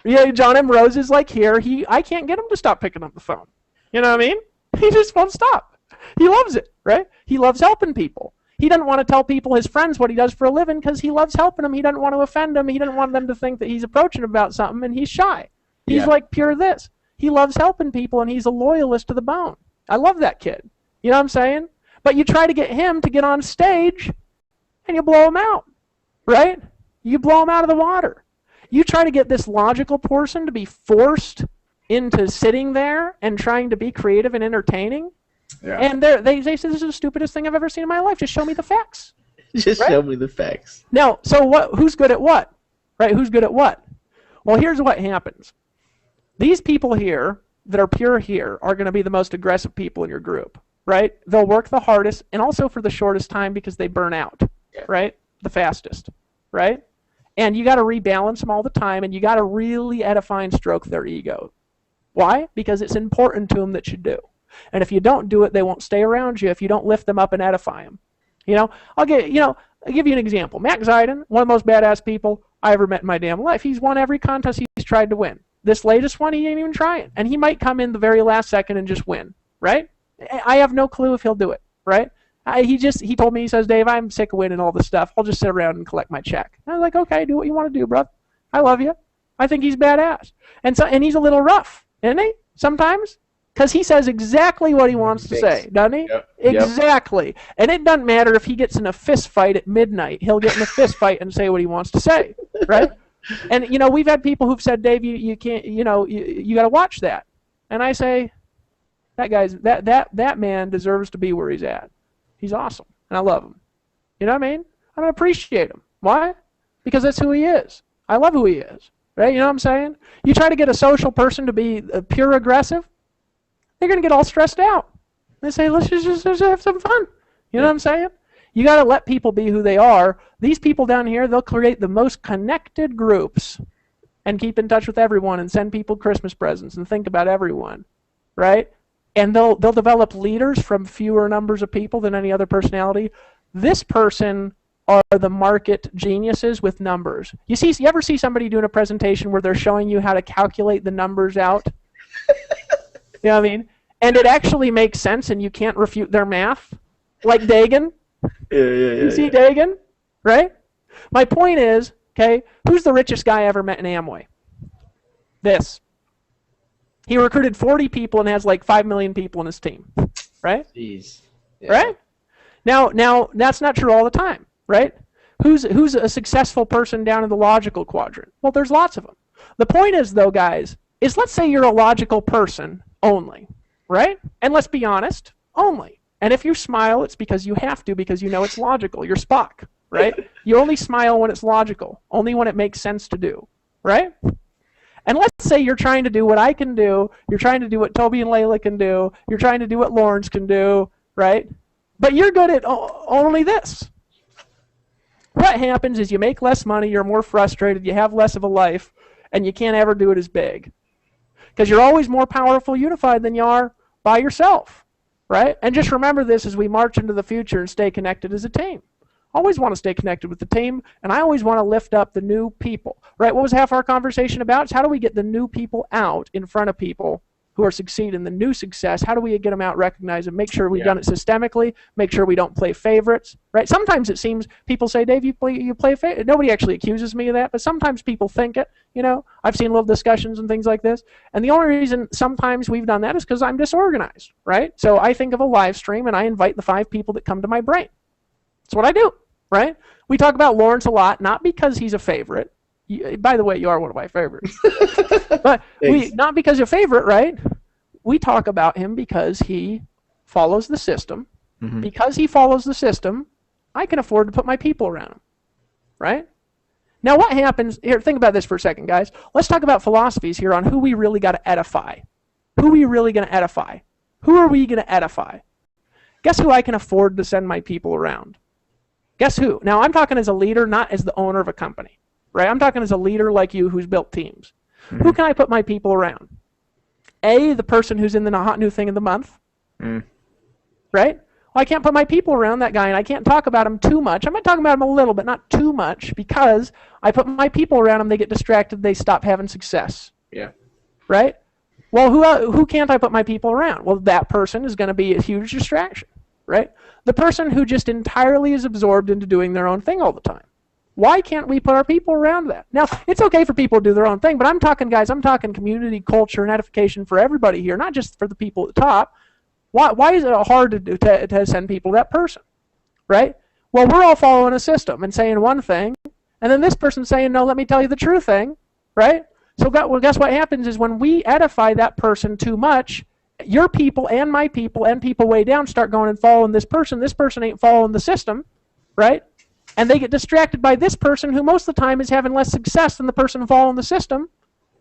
Speaker 1: Yeah, John M. Rose is like here. I can't get him to stop picking up the phone. You know what I mean? He just won't stop. He loves it, right? He loves helping people. He doesn't want to tell people, his friends, what he does for a living because he loves helping them. He doesn't want to offend them. He doesn't want them to think that he's approaching about something, and he's shy. He's like pure this. He loves helping people, and he's a loyalist to the bone. I love that kid. You know what I'm saying? But you try to get him to get on stage, and you blow him out, right? You blow him out of the water. You try to get this logical person to be forced into sitting there and trying to be creative and entertaining. Yeah. And they say, this is the stupidest thing I've ever seen in my life. Just show me the facts.
Speaker 2: Just show me the facts.
Speaker 1: Now, so who's good at what? Right? Who's good at what? Well, here's what happens. These people here that are pure here are going to be the most aggressive people in your group, right? They'll work the hardest and also for the shortest time because they burn out, right? The fastest, right? And you got to rebalance them all the time, and you got to really edify and stroke their ego. Why? Because it's important to them that you do. And if you don't do it, they won't stay around you if you don't lift them up and edify them. I'll give you an example. Matt Zidon, one of the most badass people I ever met in my damn life. He's won every contest he's tried to win. This latest one, he ain't even trying. And he might come in the very last second and just win, right? I have no clue if he'll do it, right? He told me, he says, Dave, I'm sick of winning all this stuff. I'll just sit around and collect my check. And I was like, okay, do what you want to do, bro. I love you. I think he's badass. And he's a little rough, isn't he? Sometimes. Because he says exactly what he wants to say, doesn't he?
Speaker 3: Yep.
Speaker 1: Exactly. And it doesn't matter if he gets in a fist fight at midnight. He'll get in a fist fight and say what he wants to say, right? And, we've had people who've said, Dave, you can't, you got to watch that. And I say, that man deserves to be where he's at. He's awesome, and I love him. You know what I mean? I don't appreciate him. Why? Because that's who he is. I love who he is, right? You know what I'm saying? You try to get a social person to be pure aggressive, they're going to get all stressed out. They say, let's just have some fun. You know what I'm saying? You got to let people be who they are. These people down here, they'll create the most connected groups and keep in touch with everyone and send people Christmas presents and think about everyone, right? And they'll develop leaders from fewer numbers of people than any other personality. This person are the market geniuses with numbers. You ever see somebody doing a presentation where they're showing you how to calculate the numbers out? You know what I mean? And it actually makes sense and you can't refute their math? Like Dagan?
Speaker 3: Yeah.
Speaker 1: You see Dagan? Right? My point is, okay, who's the richest guy I ever met in Amway? This. He recruited 40 people and has like 5 million people in his team, right?
Speaker 2: Jeez. Yeah.
Speaker 1: Right? Now that's not true all the time, right? Who's a successful person down in the logical quadrant? Well, there's lots of them. The point is, though, guys, is let's say you're a logical person only, right? And let's be honest, only. And if you smile, it's because you have to, because you know it's logical. You're Spock, right? You only smile when it's logical, only when it makes sense to do, right? And let's say you're trying to do what I can do, you're trying to do what Toby and Layla can do, you're trying to do what Lawrence can do, right? But you're good at only this. What happens is you make less money, you're more frustrated, you have less of a life, and you can't ever do it as big. Because you're always more powerful unified than you are by yourself, right? And just remember this as we march into the future and stay connected as a team. Always want to stay connected with the team, and I always want to lift up the new people, right? What was half our conversation about? It's how do we get the new people out in front of people who are succeeding, the new success? How do we get them out, recognize them, make sure we've done it systemically, make sure we don't play favorites, right? Sometimes it seems people say, Dave, you play favorites. Nobody actually accuses me of that, but sometimes people think it, I've seen little discussions and things like this, and the only reason sometimes we've done that is because I'm disorganized, right? So I think of a live stream, and I invite the 5 people that come to my brain. That's what I do, right? We talk about Lawrence a lot, not because he's a favorite. By the way, you are one of my favorites. But not because you're a favorite, right? We talk about him because he follows the system. Mm-hmm. Because he follows the system, I can afford to put my people around him, right? Now what happens, here, think about this for a second, guys. Let's talk about philosophies here on who we really got to edify. Who are we really going to edify? Who are we going to edify? Guess who I can afford to send my people around? Guess who? Now I'm talking as a leader, not as the owner of a company. Right? I'm talking as a leader like you who's built teams. Mm-hmm. Who can I put my people around? A, the person who's in the hot new thing of the month. Mm. Right? Well, I can't put my people around that guy, and I can't talk about him too much. I might talk about him a little, but not too much, because I put my people around him, they get distracted, they stop having success.
Speaker 3: Yeah.
Speaker 1: Right? Well, who can't I put my people around? Well, that person is going to be a huge distraction. Right? The person who just entirely is absorbed into doing their own thing all the time. Why can't we put our people around that? Now, it's okay for people to do their own thing, but I'm talking community, culture, and edification for everybody here, not just for the people at the top. Why is it hard to send people to that person, right? Well, we're all following a system and saying one thing, and then this person's saying, no, let me tell you the true thing, right? So guess what happens is when we edify that person too much, your people and my people and people way down start going and following this person. This person ain't following the system, right? And they get distracted by this person who most of the time is having less success than the person following the system.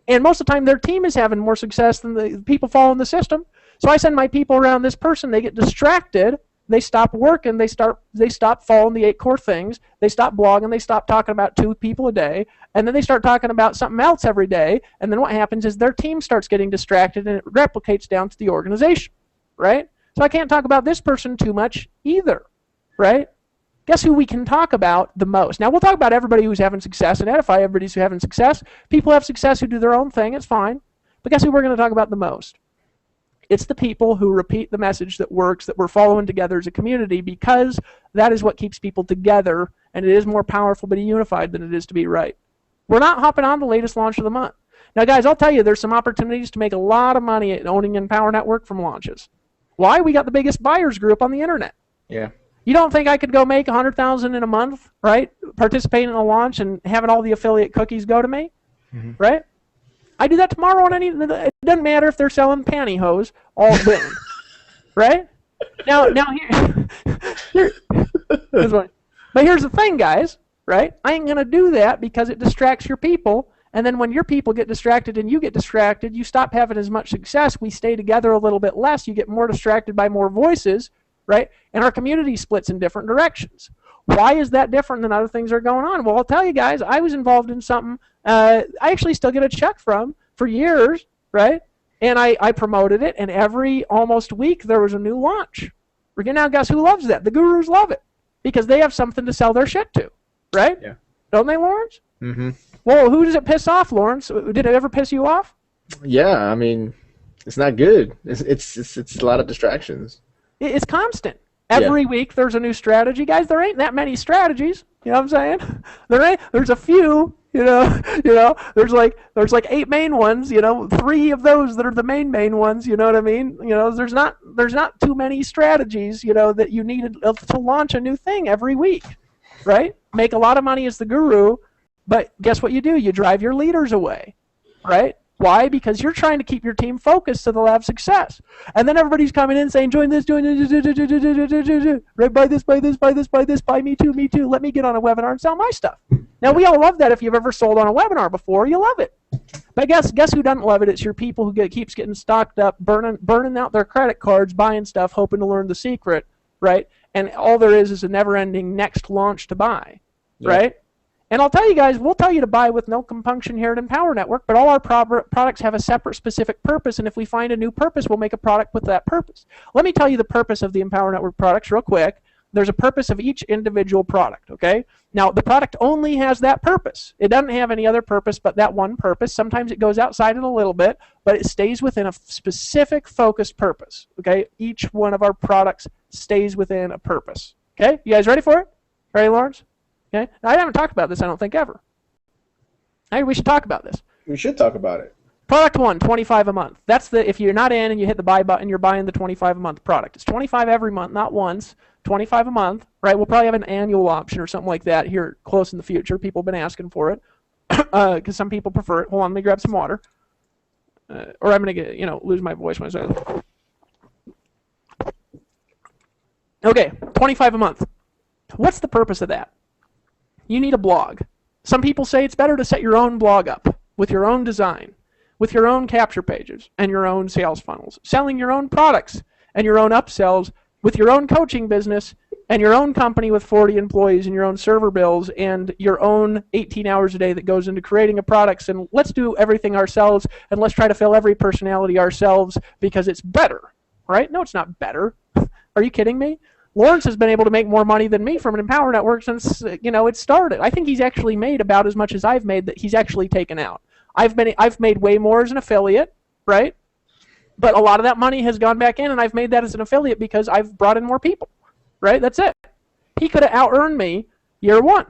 Speaker 1: And most of the time, their team is having more success than the people following the system. So I send my people around this person. They get distracted. They stop working. They stop following the 8 core things. They stop blogging. They stop talking about 2 people a day. And then they start talking about something else every day. And then what happens is their team starts getting distracted, and it replicates down to the organization, right? So I can't talk about this person too much either, right? Guess who we can talk about the most? Now, we'll talk about everybody who's having success and edify everybody who's having success. People have success who do their own thing. It's fine. But guess who we're going to talk about the most? It's the people who repeat the message that works, that we're following together as a community, because that is what keeps people together, and it is more powerful to be unified than it is to be right. We're not hopping on the latest launch of the month. Now, guys, I'll tell you, there's some opportunities to make a lot of money at owning Empower Network from launches. Why? We got the biggest buyers group on the internet.
Speaker 2: Yeah.
Speaker 1: You don't think I could go make $100,000 in a month, right? Participating in a launch and having all the affiliate cookies go to me, right? I do that tomorrow on any. It doesn't matter if they're selling pantyhose, all win, right? Now here, but here's the thing, guys, right? I ain't gonna do that because it distracts your people, and then when your people get distracted and you get distracted, you stop having as much success. We stay together a little bit less. You get more distracted by more voices, right? And our community splits in different directions. Why is that different than other things that are going on? Well, I'll tell you guys, I was involved in something I actually still get a check from for years, right? And I promoted it, and every almost week there was a new launch. Now, guess who loves that? The gurus love it because they have something to sell their shit to, right? Yeah. Don't they, Lawrence? Mm-hmm. Well, who does it piss off, Lawrence? Did it ever piss you off?
Speaker 2: Yeah, I mean, it's not good. It's a lot of distractions.
Speaker 1: It's constant. Every week there's a new strategy. Guys, there ain't that many strategies. You know what I'm saying? There's a few, you know, there's like 8 main ones, 3 of those that are the main ones, you know what I mean? There's not too many strategies, that you need to launch a new thing every week, right? Make a lot of money as the guru, but guess what you do? You drive your leaders away, right? Why? Because you're trying to keep your team focused so they'll have success. And then everybody's coming in saying, join this, join this, right, buy this, buy this, buy this, buy this, buy me too, let me get on a webinar and sell my stuff. Now, we all love that. If you've ever sold on a webinar before, you love it. But guess who doesn't love it? It's your people who keeps getting stocked up, burning out their credit cards, buying stuff, hoping to learn the secret, right? And all there is a never-ending next launch to buy, right? And I'll tell you guys, we'll tell you to buy with no compunction here at Empower Network, but all our products have a separate specific purpose, and if we find a new purpose, we'll make a product with that purpose. Let me tell you the purpose of the Empower Network products real quick. There's a purpose of each individual product, okay? Now, the product only has that purpose. It doesn't have any other purpose but that one purpose. Sometimes it goes outside it a little bit, but it stays within a specific focused purpose, okay? Each one of our products stays within a purpose, okay? You guys ready for it? Ready, Lawrence? Okay. Now, I haven't talked about this, I don't think, ever. Hey, we should talk about this.
Speaker 2: We should talk about it.
Speaker 1: Product 1, $25 a month. That's if you're not in and you hit the buy button, you're buying the $25 a month product. It's $25 every month, not once. $25 a month, right? We'll probably have an annual option or something like that here close in the future. People have been asking for it because some people prefer it. Hold on, let me grab some water. Or I'm going to get, lose my voice when I say it. Okay, $25 a month. What's the purpose of that? You need a blog. Some people say it's better to set your own blog up with your own design, with your own capture pages and your own sales funnels, selling your own products and your own upsells with your own coaching business and your own company with 40 employees and your own server bills and your own 18 hours a day that goes into creating a product. And let's do everything ourselves and let's try to fill every personality ourselves because it's better, right? No, it's not better. Are you kidding me? Lawrence has been able to make more money than me from an Empower Network since it started. I think he's actually made about as much as I've made that he's actually taken out. I've made way more as an affiliate, right? But a lot of that money has gone back in, and I've made that as an affiliate because I've brought in more people, right? That's it. He could have out-earned me year 1.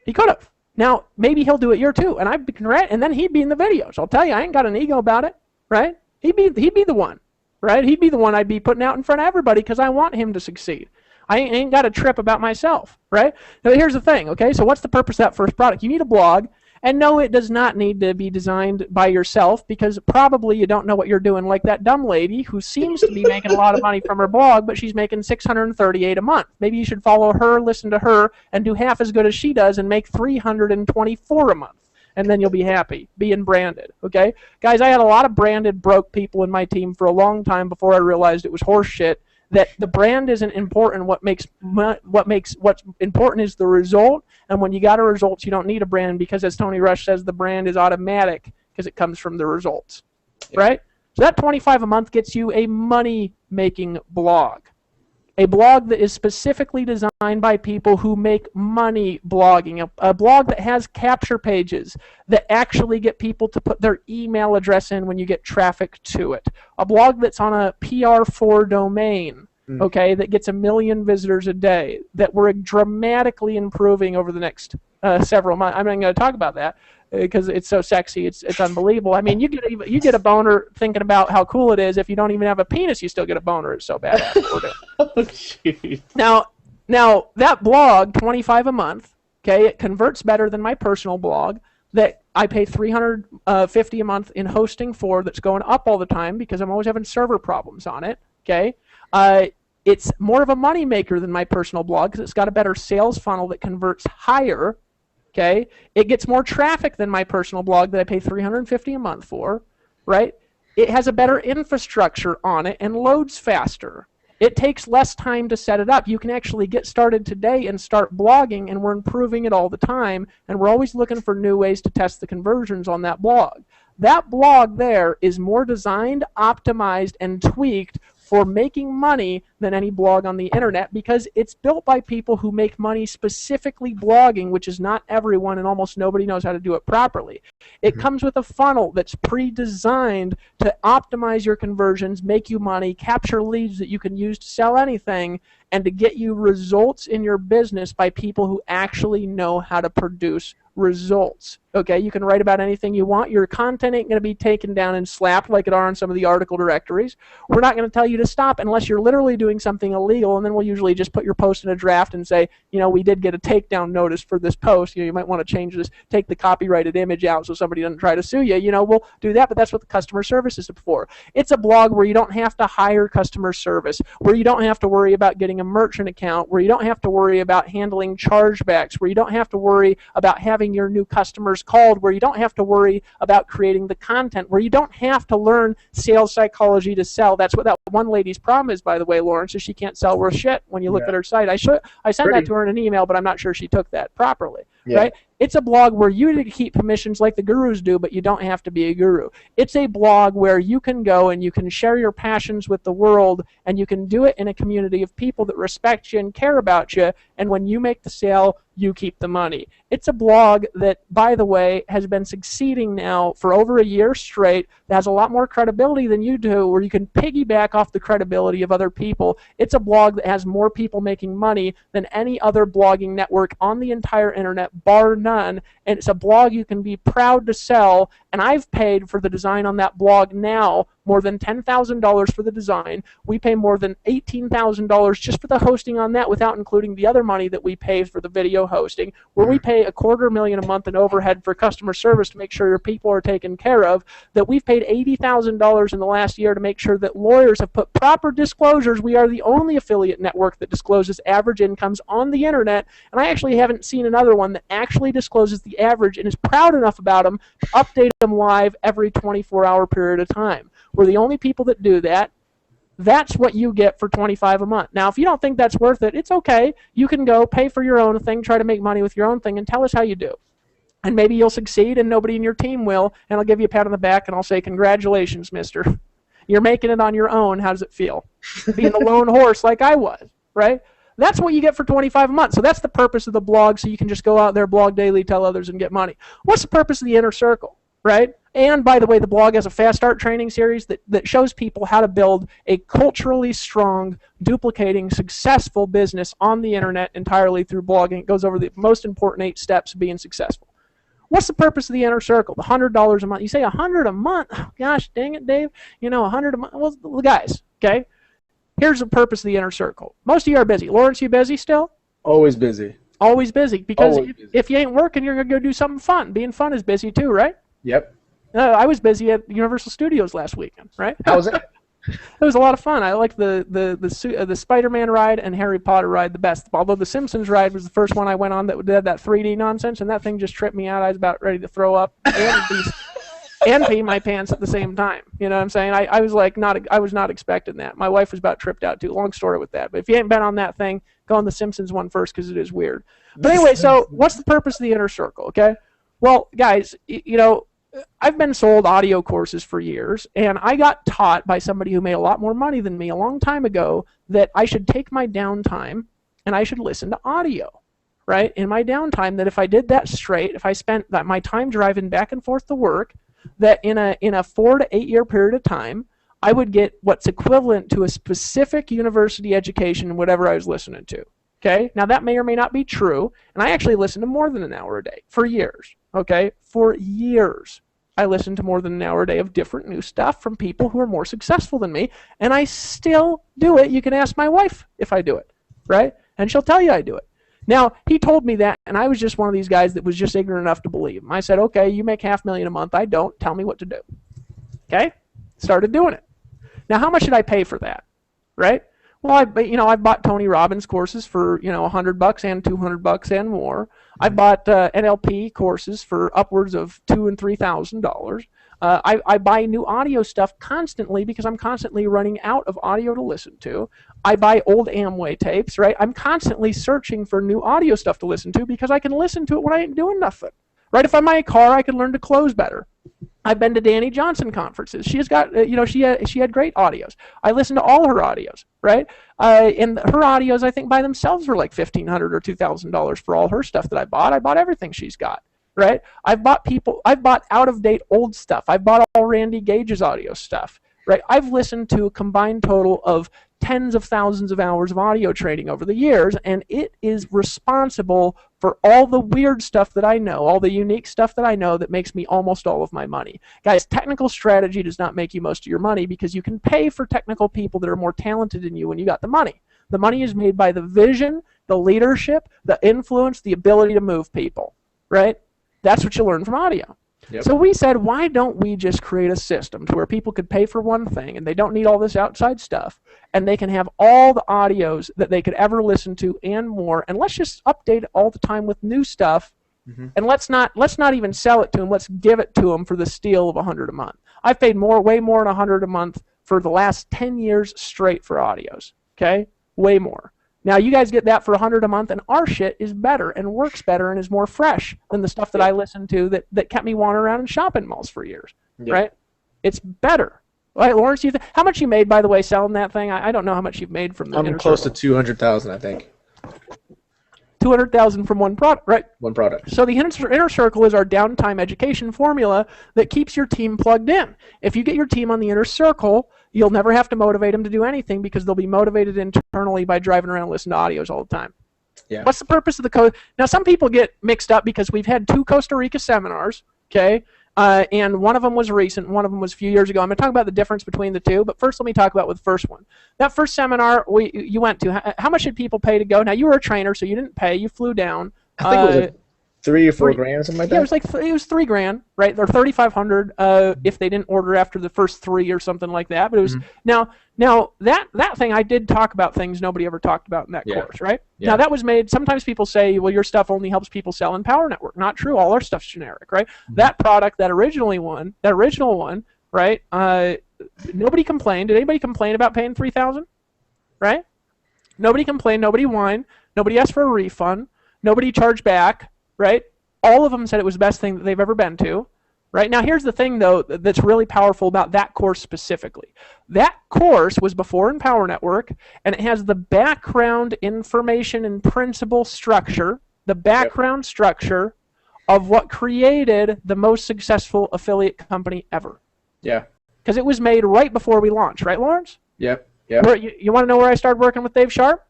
Speaker 1: He could have. Now, maybe he'll do it year 2, and and then he'd be in the videos. I'll tell you, I ain't got an ego about it, right? He'd be the one. Right? He'd be the one I'd be putting out in front of everybody because I want him to succeed. I ain't got a trip about myself, right? Now, here's the thing, okay? So what's the purpose of that first product? You need a blog, and no, it does not need to be designed by yourself because probably you don't know what you're doing, like that dumb lady who seems to be making a lot of money from her blog, but she's making $638 a month. Maybe you should follow her, listen to her, and do half as good as she does and make $324 a month. and then you'll be happy being branded. Okay, guys, I had a lot of branded broke people in my team for a long time before I realized it was horse shit. That the brand isn't important. What's important is the result. And when you got a results, you don't need a brand, because as Tony Rush says, the brand is automatic because it comes from the results, right? So that $25 a month gets you a money-making blog. A blog that is specifically designed by people who make money blogging. A blog that has capture pages that actually get people to put their email address in when you get traffic to it. A blog that's on a PR4 domain, okay, that gets 1 million visitors a day, that we're dramatically improving over the next several months. I'm not going to talk about that because it's so sexy, it's unbelievable. I mean, you get a boner thinking about how cool it is. If you don't even have a penis, you still get a boner. It's so bad.
Speaker 2: Oh, jeez.
Speaker 1: Now that blog, $25 a month, okay, it converts better than my personal blog that I pay $350 a month in hosting for, that's going up all the time because I'm always having server problems on it, okay? It's more of a money maker than my personal blog because it's got a better sales funnel that converts higher. Okay, it gets more traffic than my personal blog that I pay $350 a month for, right? It has a better infrastructure on it and loads faster. It takes less time to set it up. You can actually get started today and start blogging, and we're improving it all the time, and we're always looking for new ways to test the conversions on that blog. That blog there is more designed, optimized, and tweaked for making money than any blog on the internet, because it's built by people who make money specifically blogging, which is not everyone, and almost nobody knows how to do it properly. It comes with a funnel that's pre-designed to optimize your conversions, make you money, capture leads that you can use to sell anything, and to get you results in your business by people who actually know how to produce results. Okay, you can write about anything you want. Your content ain't going to be taken down and slapped like it are on some of the article directories. We're not going to tell you to stop unless you're literally doing something illegal, and then we'll usually just put your post in a draft and say, you know, we did get a takedown notice for this post. You know, you might want to change this, take the copyrighted image out so somebody doesn't try to sue you. You know, we'll do that, but that's what the customer service is for. It's a blog where you don't have to hire customer service, where you don't have to worry about getting a merchant account, where you don't have to worry about handling chargebacks, where you don't have to worry about having your new customers called, where you don't have to worry about creating the content, where you don't have to learn sales psychology to sell. That's what that one lady's problem is, by the way, Lawrence, is she can't sell worth shit when you look at her site. I sent that to her in an email, but I'm not sure she took that properly, right? It's a blog where you keep permissions like the gurus do, but you don't have to be a guru. It's a blog where you can go and you can share your passions with the world, and you can do it in a community of people that respect you and care about you, and when you make the sale, you keep the money. It's a blog that, by the way, has been succeeding now for over a year straight, that has a lot more credibility than you do, where you can piggyback off the credibility of other people. It's a blog that has more people making money than any other blogging network on the entire internet, bar none. And it's a blog you can be proud to sell, and I've paid for the design on that blog now more than $10,000 for the design. We pay more than $18,000 just for the hosting on that, without including the other money that we pay for the video hosting, where we pay $250,000 a month in overhead for customer service to make sure your people are taken care of, that we've paid $80,000 in the last year to make sure that lawyers have put proper disclosures. We are the only affiliate network that discloses average incomes on the internet, and I actually haven't seen another one that actually discloses the average and is proud enough about them to update them live every 24-hour period of time. We're the only people that do that. That's what you get for $25 a month. Now, if you don't think that's worth it, it's okay. You can go pay for your own thing, try to make money with your own thing, and tell us how you do. And maybe you'll succeed and nobody in your team will, and I'll give you a pat on the back and I'll say, congratulations, mister. You're making it on your own. How does it feel? Being the lone horse like I was, right? That's what you get for $25 a month. So that's the purpose of the blog, so you can just go out there, blog daily, tell others, and get money. What's the purpose of the inner circle, right? And by the way, the blog has a fast start training series that shows people how to build a culturally strong, duplicating, successful business on the internet entirely through blogging. It goes over the most important 8 steps of being successful. What's the purpose of the inner circle? The $100 a month. You say $100 a month? Oh, gosh, dang it, Dave. You know, $100 a month. Well, guys, okay? Here's the purpose of the inner circle. Most of you are busy. Lawrence, you busy still?
Speaker 2: Always busy.
Speaker 1: Always busy. Because if you ain't working, you're going to go do something fun. Being fun is busy too, right?
Speaker 2: Yep.
Speaker 1: I was busy at Universal Studios last weekend, right?
Speaker 2: How was it?
Speaker 1: It was a lot of fun. I liked the Spider-Man ride and Harry Potter ride the best. Although the Simpsons ride was the first one I went on that did that 3D nonsense, and that thing just tripped me out. I was about ready to throw up and pee my pants at the same time. You know what I'm saying? I was like I was not expecting that. My wife was about tripped out too. Long story with that. But if you ain't been on that thing, go on the Simpsons one first because it is weird. But anyway, so what's the purpose of the inner circle? Okay. Well, guys, you know, I've been sold audio courses for years, and I got taught by somebody who made a lot more money than me a long time ago that I should take my downtime and I should listen to audio, right? In my downtime, that if I did that straight, if I spent my time driving back and forth to work, that in a 4 to 8 year period of time, I would get what's equivalent to a specific university education in whatever I was listening to. Okay? Now that may or may not be true, and I actually listened to more than an hour a day for years. Okay? For years. I listened to more than an hour a day of different new stuff from people who are more successful than me, and I still do it. You can ask my wife if I do it, right? And she'll tell you I do it. Now, he told me that, and I was just one of these guys that was just ignorant enough to believe him. I said, okay, you make $500,000 a month. I don't. Tell me what to do. Okay? Started doing it. Now, how much did I pay for that, right? Well, I bought Tony Robbins courses for, $100 and $200 and more. I bought NLP courses for upwards of $2,000 and $3,000. I buy new audio stuff constantly because I'm constantly running out of audio to listen to. I buy old Amway tapes, right? I'm constantly searching for new audio stuff to listen to because I can listen to it when I ain't doing nothing. Right? If I'm in my car, I can learn to close better. I've been to Danny Johnson conferences. She's got, she had great audios. I listened to all her audios, right? And her audios, I think, by themselves were like $1,500 or $2,000 for all her stuff that I bought. I bought everything she's got, right? I've bought out-of-date old stuff. I've bought all Randy Gage's audio stuff, right? I've listened to a combined total of tens of thousands of hours of audio training over the years, and it is responsible for all the weird stuff that I know, all the unique stuff that I know that makes me almost all of my money. Guys, technical strategy does not make you most of your money because you can pay for technical people that are more talented than you when you got the money. The money is made by the vision, the leadership, the influence, the ability to move people, right? That's what you learn from audio. Yep. So we said, why don't we just create a system to where people could pay for one thing and they don't need all this outside stuff, and they can have all the audios that they could ever listen to and more, and let's just update it all the time with new stuff, and let's not even sell it to them. Let's give it to them for the steal of $100 a month. I've paid way more than $100 a month for the last 10 years straight for audios. Okay, way more. Now, you guys get that for $100 a month, and our shit is better and works better and is more fresh than the stuff that I listened to that kept me wandering around in shopping malls for years, right? It's better. Right, Lawrence, how much you made, by the way, selling that thing? I don't know how much you've made from the
Speaker 2: I'm close to $200,000, I think.
Speaker 1: $200,000 from one product, right?
Speaker 2: One product.
Speaker 1: So the inner circle is our downtime education formula that keeps your team plugged in. If you get your team on the inner circle, you'll never have to motivate them to do anything because they'll be motivated internally by driving around and listening to audios all the time. Yeah. What's the purpose of the Now, some people get mixed up because we've had 2 Costa Rica seminars, okay? And one of them was recent, one of them was a few years ago. I'm going to talk about the difference between the two, but first let me talk about the first one. That first seminar you went to, how much did people pay to go? Now, you were a trainer, so you didn't pay. You flew down.
Speaker 2: I think it was like $3 or $4 grand or something like that.
Speaker 1: Yeah, it was $3 grand, right? Or $3,500 if they didn't order after the first 3 or something like that. But it was now that thing, I did talk about things nobody ever talked about in that course, right? Yeah. Now that was made. Sometimes people say, well, your stuff only helps people sell in Power Network. Not true. All our stuff's generic, right? That product, that original one, right? Nobody complained. Did anybody complain about paying $3,000? Right? Nobody complained. Nobody whined. Nobody asked for a refund. Nobody charged back. Right? All of them said it was the best thing that they've ever been to. Right? Now, here's the thing, though, that's really powerful about that course specifically. That course was before in Power Network, and it has the background information and principle structure, structure of what created the most successful affiliate company ever. Yeah. Because it was made right before we launched, right, Lawrence?
Speaker 2: Yep.
Speaker 1: You want to know where I started working with Dave Sharp?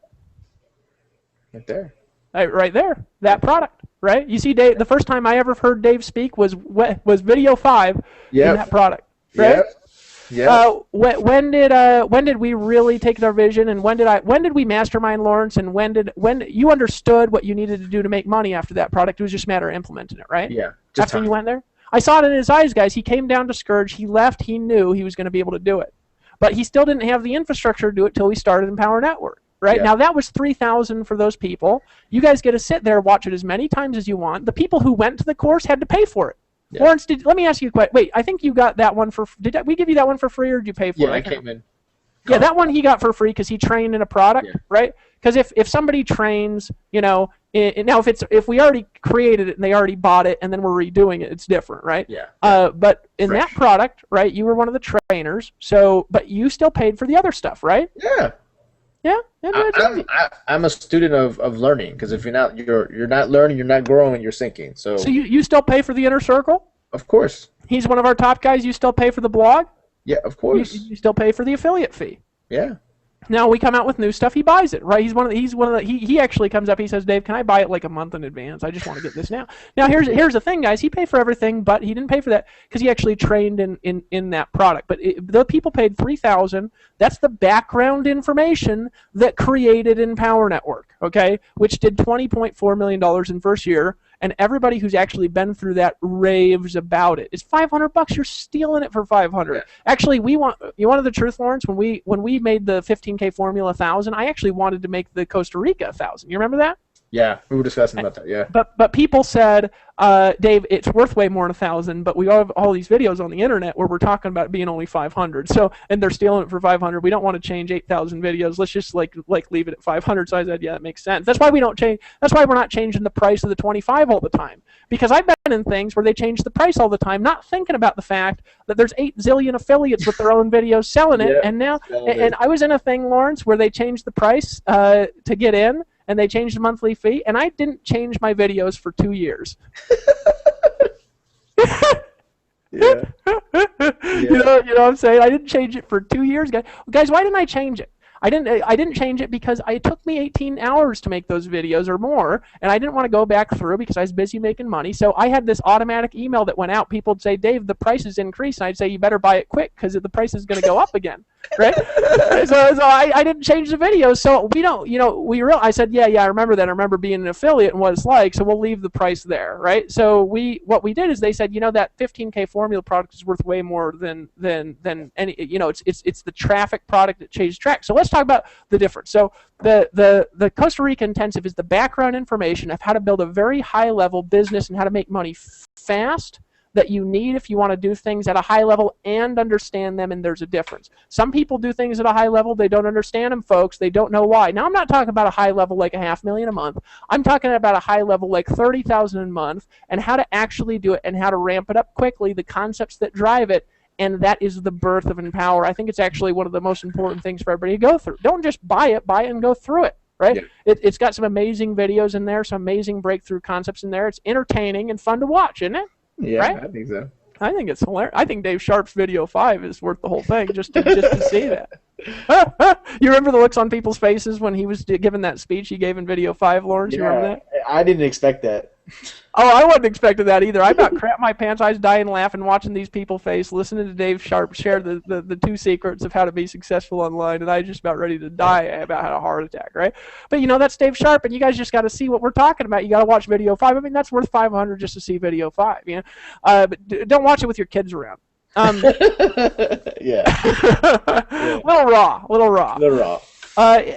Speaker 2: Right there.
Speaker 1: Right there. That product. Right? You see, Dave. The first time I ever heard Dave speak was Video 5 in that product. Right? Yep. When did we really take our vision, and when did we mastermind Lawrence, and when you understood what you needed to do to make money after that product? It was just a matter of implementing it, right?
Speaker 2: Yeah.
Speaker 1: After you went there, I saw it in his eyes, guys. He came down discouraged. He left. He knew he was going to be able to do it. but he still didn't have the infrastructure to do it till we started Empower Network. Right?
Speaker 2: Yeah.
Speaker 1: Now, that was $3,000 for those people. You guys get to sit there, watch it as many times as you want. The people who went to the course had to pay for it.
Speaker 2: Yeah.
Speaker 1: Lawrence, let me ask you a question. Wait, I think you got that one for. Did we give you that one for free, or did you pay for it?
Speaker 2: Yeah, I came in.
Speaker 1: Yeah, that one he got for free because he trained in a product, right? Because if somebody trains, now if we already created it and they already bought it and then we're redoing it, it's different, right?
Speaker 2: Yeah.
Speaker 1: But in that product, right, you were one of the trainers, but you still paid for the other stuff, right?
Speaker 2: Yeah.
Speaker 1: Yeah.
Speaker 2: I'm a student of learning, because if you're not learning, you're not growing, you're sinking. So
Speaker 1: you still pay for the inner circle?
Speaker 2: Of course.
Speaker 1: He's one of our top guys. You still pay for the blog?
Speaker 2: Yeah, of course.
Speaker 1: You still pay for the affiliate fee.
Speaker 2: Yeah.
Speaker 1: Now we come out with new stuff, he buys it, right? He actually comes up, he says, Dave, can I buy it like a month in advance? I just want to get this now. Now here's the thing, guys. He paid for everything, but he didn't pay for that because he actually trained in that product. But the people paid $3,000. That's the background information that created Empower Network, okay? Which did $20.4 million in first year. And everybody who's actually been through that raves about it. It's $500. You're stealing it for $500.
Speaker 2: Yeah.
Speaker 1: Actually, you wanted the truth, Lawrence. When we made the 15K formula 1,000, I actually wanted to make the Costa Rica 1,000. You remember that?
Speaker 2: Yeah, we were discussing about that. Yeah.
Speaker 1: But people said, Dave, it's worth way more than 1,000. But we have all these videos on the internet where we're talking about it being only 500. So and they're stealing it for 500. We don't want to change 8,000 videos. Let's just like leave it at 500. So I said, yeah, that makes sense. That's why we don't change. That's why we're not changing the price of the 25 all the time. Because I've been in things where they change the price all the time, not thinking about the fact that there's 8 zillion affiliates with their own videos selling it. And now, and I was in a thing, Lawrence, where they changed the price to get in. And they changed the monthly fee, and I didn't change my videos for 2 years.
Speaker 2: Yeah.
Speaker 1: You know what I'm saying? I didn't change it for 2 years, guys. Guys, why didn't I change it? I didn't change it because it took me 18 hours to make those videos or more, and I didn't want to go back through because I was busy making money. So I had this automatic email that went out. People would say, Dave, the price is increased. And I'd say, you better buy it quick because the price is going to go up again, right? so I didn't change the videos. So we don't, I said, yeah, I remember that. I remember being an affiliate and what it's like, so we'll leave the price there, right? So what we did is they said, that 15K formula product is worth way more than any, it's the traffic product that changes track. So let's talk about the difference. So the Costa Rica Intensive is the background information of how to build a very high level business and how to make money fast that you need if you want to do things at a high level and understand them, and there's a difference. Some people do things at a high level, they don't understand them, folks, they don't know why. Now I'm not talking about a high level like $500,000 a month. I'm talking about a high level like $30,000 a month and how to actually do it and how to ramp it up quickly, the concepts that drive it. And that is the birth of Empower. I think it's actually one of the most important things for everybody to go through. Don't just buy it and go through it, right? Yeah. It's got some amazing videos in there, some amazing breakthrough concepts in there. It's entertaining and fun to watch, isn't it?
Speaker 2: Yeah,
Speaker 1: right?
Speaker 2: I think so.
Speaker 1: I think it's hilarious. I think Dave Sharp's video 5 is worth the whole thing just to see that. You remember the looks on people's faces when he was giving that speech he gave in video 5, Lawrence?
Speaker 2: Yeah,
Speaker 1: you remember that?
Speaker 2: I didn't expect that.
Speaker 1: Oh, I wasn't expecting that either. I about crap my pants. I was dying laughing watching these people face, listening to Dave Sharp share the 2 secrets of how to be successful online, and I was just about ready to die about had a heart attack, right? But that's Dave Sharp, and you guys just got to see what we're talking about. You got to watch video 5. I mean, that's worth $500 just to see video 5. But don't watch it with your kids around.
Speaker 2: Yeah.
Speaker 1: Little raw.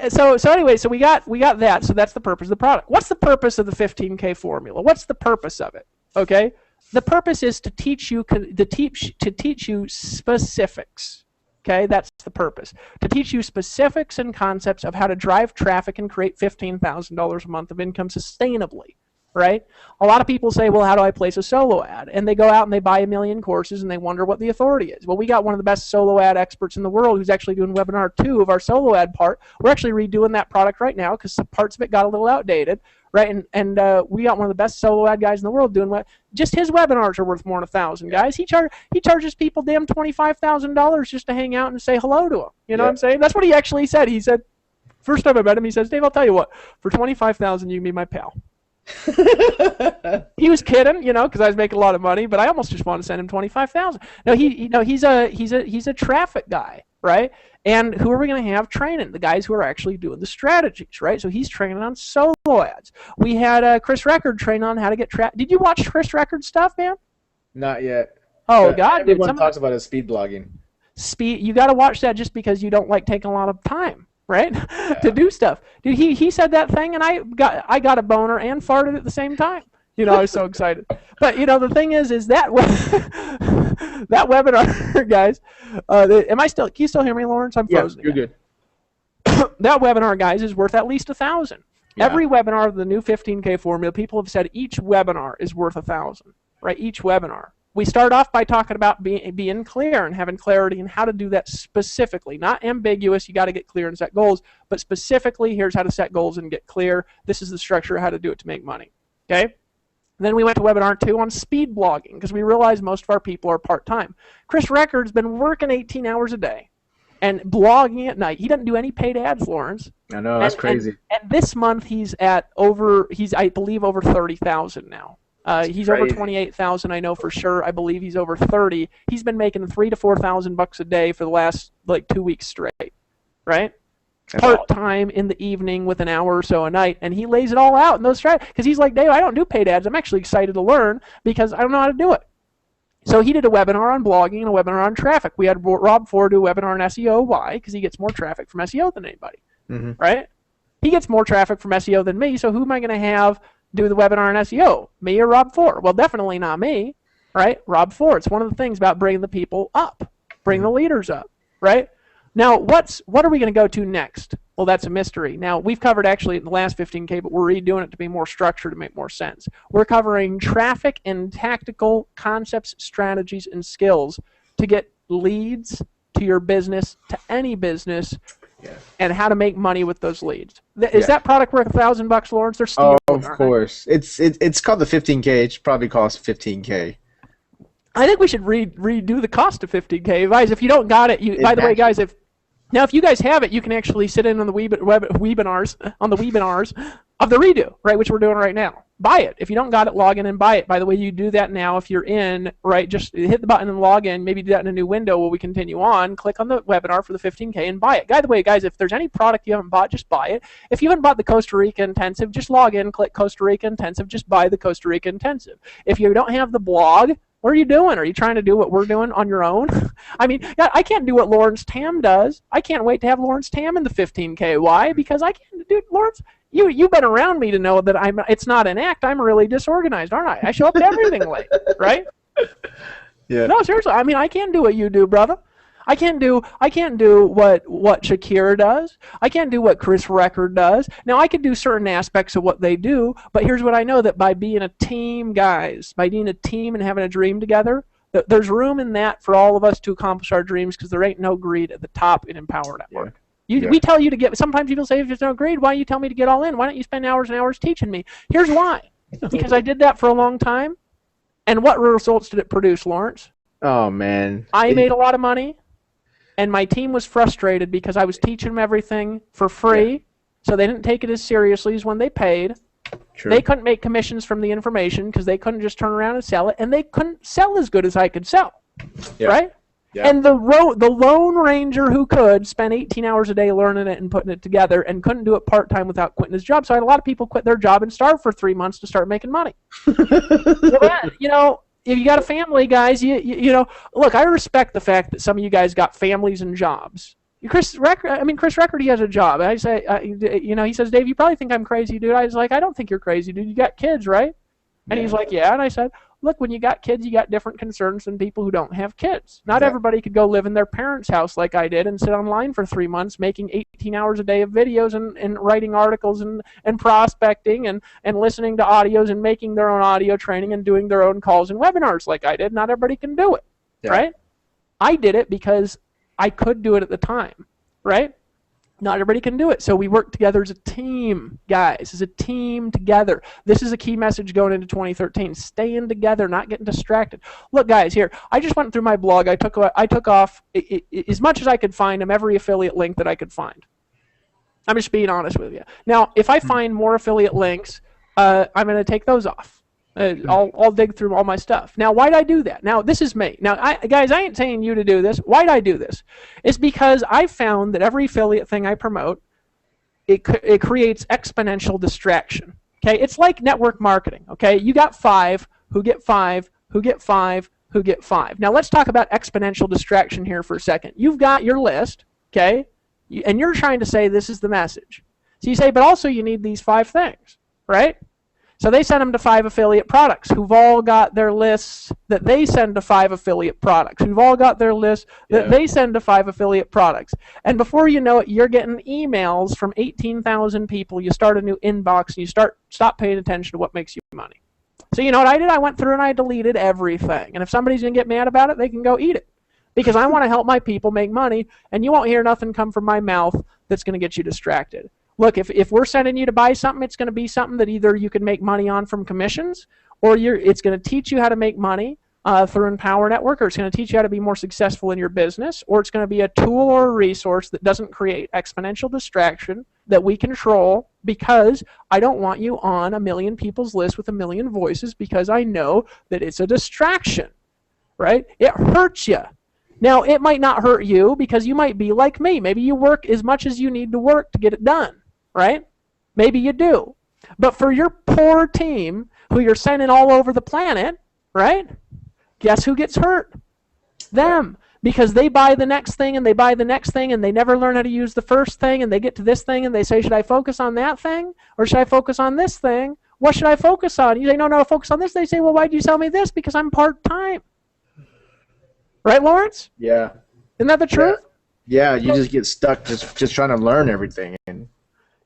Speaker 1: So anyway, so we got that. So that's the purpose of the product. What's the purpose of the 15K formula? What's the purpose of it? Okay, the purpose is to teach you specifics. Okay, that's the purpose. To teach you specifics and concepts of how to drive traffic and create $15,000 a month of income sustainably. Right? A lot of people say, well, how do I place a solo ad? And they go out and they buy 1 million courses and they wonder what the authority is. Well, we got one of the best solo ad experts in the world who's actually doing webinar 2 of our solo ad part. We're actually redoing that product right now because some parts of it got a little outdated, right? And we got one of the best solo ad guys in the world doing what? Just his webinars are worth more than 1,000 guys. He charges people damn $25,000 just to hang out and say hello to him. You know what I'm saying? That's what he actually said. He said, first time I met him, he says, Dave, I'll tell you what, for $25,000 you can be my pal. He was kidding, because I was making a lot of money, but I almost just wanted to send him $25,000. No, he's a traffic guy, right? And who are we going to have training? The guys who are actually doing the strategies, right? So he's training on solo ads. We had Chris Record train on how to get traffic. Did you watch Chris Record stuff, man?
Speaker 2: Not yet.
Speaker 1: Oh God,
Speaker 2: everyone talks about his speed blogging.
Speaker 1: speed. You got to watch that just because you don't like taking a lot of time, right? To do stuff. Dude, he said that thing, and I got a boner and farted at the same time. I was so excited. But the thing is that that webinar, guys. Am I still? Can you still hear me, Lawrence? I'm frozen.
Speaker 2: Yeah, you're good.
Speaker 1: That webinar, guys, is worth at least 1,000. Yeah. Every webinar of the new 15K formula, people have said each webinar is worth 1,000. Right? Each webinar. We start off by talking about being clear and having clarity and how to do that specifically. Not ambiguous, you got to get clear and set goals, but specifically, here's how to set goals and get clear. This is the structure of how to do it to make money. Okay? Then we went to webinar 2 on speed blogging because we realized most of our people are part-time. Chris Reckard's been working 18 hours a day and blogging at night. He doesn't do any paid ads, Lawrence.
Speaker 2: I know, that's crazy.
Speaker 1: And this month he's I believe over 30,000 now. He's over 28,000, I know for sure. I believe he's over 30. He's been making $3,000 to $4,000 a day for the last 2 weeks straight, right? Part-time in the evening with an hour or so a night, and he lays it all out in those strategies because he's like, Dave, I don't do paid ads. I'm actually excited to learn because I don't know how to do it. So he did a webinar on blogging and a webinar on traffic. We had Rob Ford do a webinar on SEO. Why? Because he gets more traffic from SEO than anybody, right? He gets more traffic from SEO than me, so who am I going to have do the webinar on SEO? Me or Rob Ford? Well, definitely not me, right? Rob Ford. It's one of the things about bringing the people up, bring the leaders up, right? Now, what are we going to go to next? Well, that's a mystery. Now, we've covered actually in the last 15K, but we're redoing it to be more structured to make more sense. We're covering traffic and tactical concepts, strategies, and skills to get leads to your business, to any business, and how to make money with those leads. Is that product worth $1,000, Lawrence? They're stealing,
Speaker 2: of course. It's called the 15K. It should probably cost 15K.
Speaker 1: I think we should redo the cost of 15K. Guys, if you don't got it, by the way, guys, if you guys have it, you can actually sit in on the webinars of the redo, right, which we're doing right now. Buy it. If you don't got it, log in and buy it. By the way, you do that now if you're in, right, just hit the button and log in. Maybe do that in a new window while we continue on. Click on the webinar for the 15K and buy it. By the way, guys, if there's any product you haven't bought, just buy it. If you haven't bought the Costa Rica Intensive, just log in, click Costa Rica Intensive, just buy the Costa Rica Intensive. If you don't have the blog, what are you doing? Are you trying to do what we're doing on your own? I mean, I can't do what Lawrence Tam does. I can't wait to have Lawrence Tam in the 15K. Why? Because I can't, dude, Lawrence, you've been around me to know that it's not an act. I'm really disorganized, aren't I? I show up to everything late, right?
Speaker 2: Yeah.
Speaker 1: No, seriously. I mean, I can't do what you do, brother. I can't do what Shakira does. I can't do what Chris Reckard does. Now, I could do certain aspects of what they do, but here's what I know, that by being a team, guys, by being a team and having a dream together, there's room in that for all of us to accomplish our dreams because there ain't no greed at the top in Empower Network. Yeah. We tell you to get, sometimes people say, if there's no greed, why don't you tell me to get all in? Why don't you spend hours and hours teaching me? Here's why. Because I did that for a long time. And what results did it produce, Lawrence?
Speaker 2: Oh, man.
Speaker 1: I made a lot of money. And my team was frustrated because I was teaching them everything for free, so they didn't take it as seriously as when they paid. True. They couldn't make commissions from the information because they couldn't just turn around and sell it, and they couldn't sell as good as I could sell, right? Yeah. And the Lone Ranger who could spend 18 hours a day learning it and putting it together and couldn't do it part-time without quitting his job. So I had a lot of people quit their job and starve for 3 months to start making money. If you got a family, guys, you know, look, I respect the fact that some of you guys got families and jobs. Chris Reckard, he has a job. And I say, he says, Dave, you probably think I'm crazy, dude. I was like, I don't think you're crazy, dude. You got kids, right? And he's like, yeah. And I said, look, when you got kids, you got different concerns than people who don't have kids. Not everybody could go live in their parents' house like I did and sit online for 3 months making 18 hours a day of videos and writing articles and prospecting and listening to audios and making their own audio training and doing their own calls and webinars like I did. Not everybody can do it, right? I did it because I could do it at the time, right? Not everybody can do it. So we work together as a team, guys, as a team together. This is a key message going into 2013. Staying together, not getting distracted. Look, guys, here, I just went through my blog. I took off as much as I could find of every affiliate link that I could find. I'm just being honest with you. Now, if I find more affiliate links, I'm going to take those off. I'll dig through all my stuff. Now, why'd I do that? Now, this is me. Now, guys, I ain't saying you to do this. Why'd I do this? It's because I found that every affiliate thing I promote, it creates exponential distraction. Okay, it's like network marketing. Okay, you got 5 who get 5 who get 5 who get 5. Now let's talk about exponential distraction here for a second. You've got your list, okay? And you're trying to say this is the message. So you say, but also you need these 5 things, right? So they send them to 5 affiliate products who've all got their lists that they send to 5 affiliate products, who've all got their lists that they send to 5 affiliate products. And before you know it, you're getting emails from 18,000 people. You start a new inbox and you stop paying attention to what makes you money. So you know what I did? I went through and I deleted everything. And if somebody's going to get mad about it, they can go eat it. Because I want to help my people make money, and you won't hear nothing come from my mouth that's going to get you distracted. Look, if we're sending you to buy something, it's going to be something that either you can make money on from commissions, or it's going to teach you how to make money through Empower Network, or it's going to teach you how to be more successful in your business, or it's going to be a tool or a resource that doesn't create exponential distraction that we control, because I don't want you on a million people's list with a million voices, because I know that it's a distraction, right? It hurts you. Now, it might not hurt you because you might be like me. Maybe you work as much as you need to work to get it done, right? Maybe you do. But for your poor team who you're sending all over the planet, right? Guess who gets hurt? Them. Because they buy the next thing and they buy the next thing and they never learn how to use the first thing, and they get to this thing and they say, should I focus on that thing or should I focus on this thing? What should I focus on? You say, no, focus on this. They say, well, why'd you sell me this? Because I'm part-time. Right, Lawrence?
Speaker 2: Yeah.
Speaker 1: Isn't that the truth?
Speaker 2: Yeah, you just get stuck just trying to learn everything.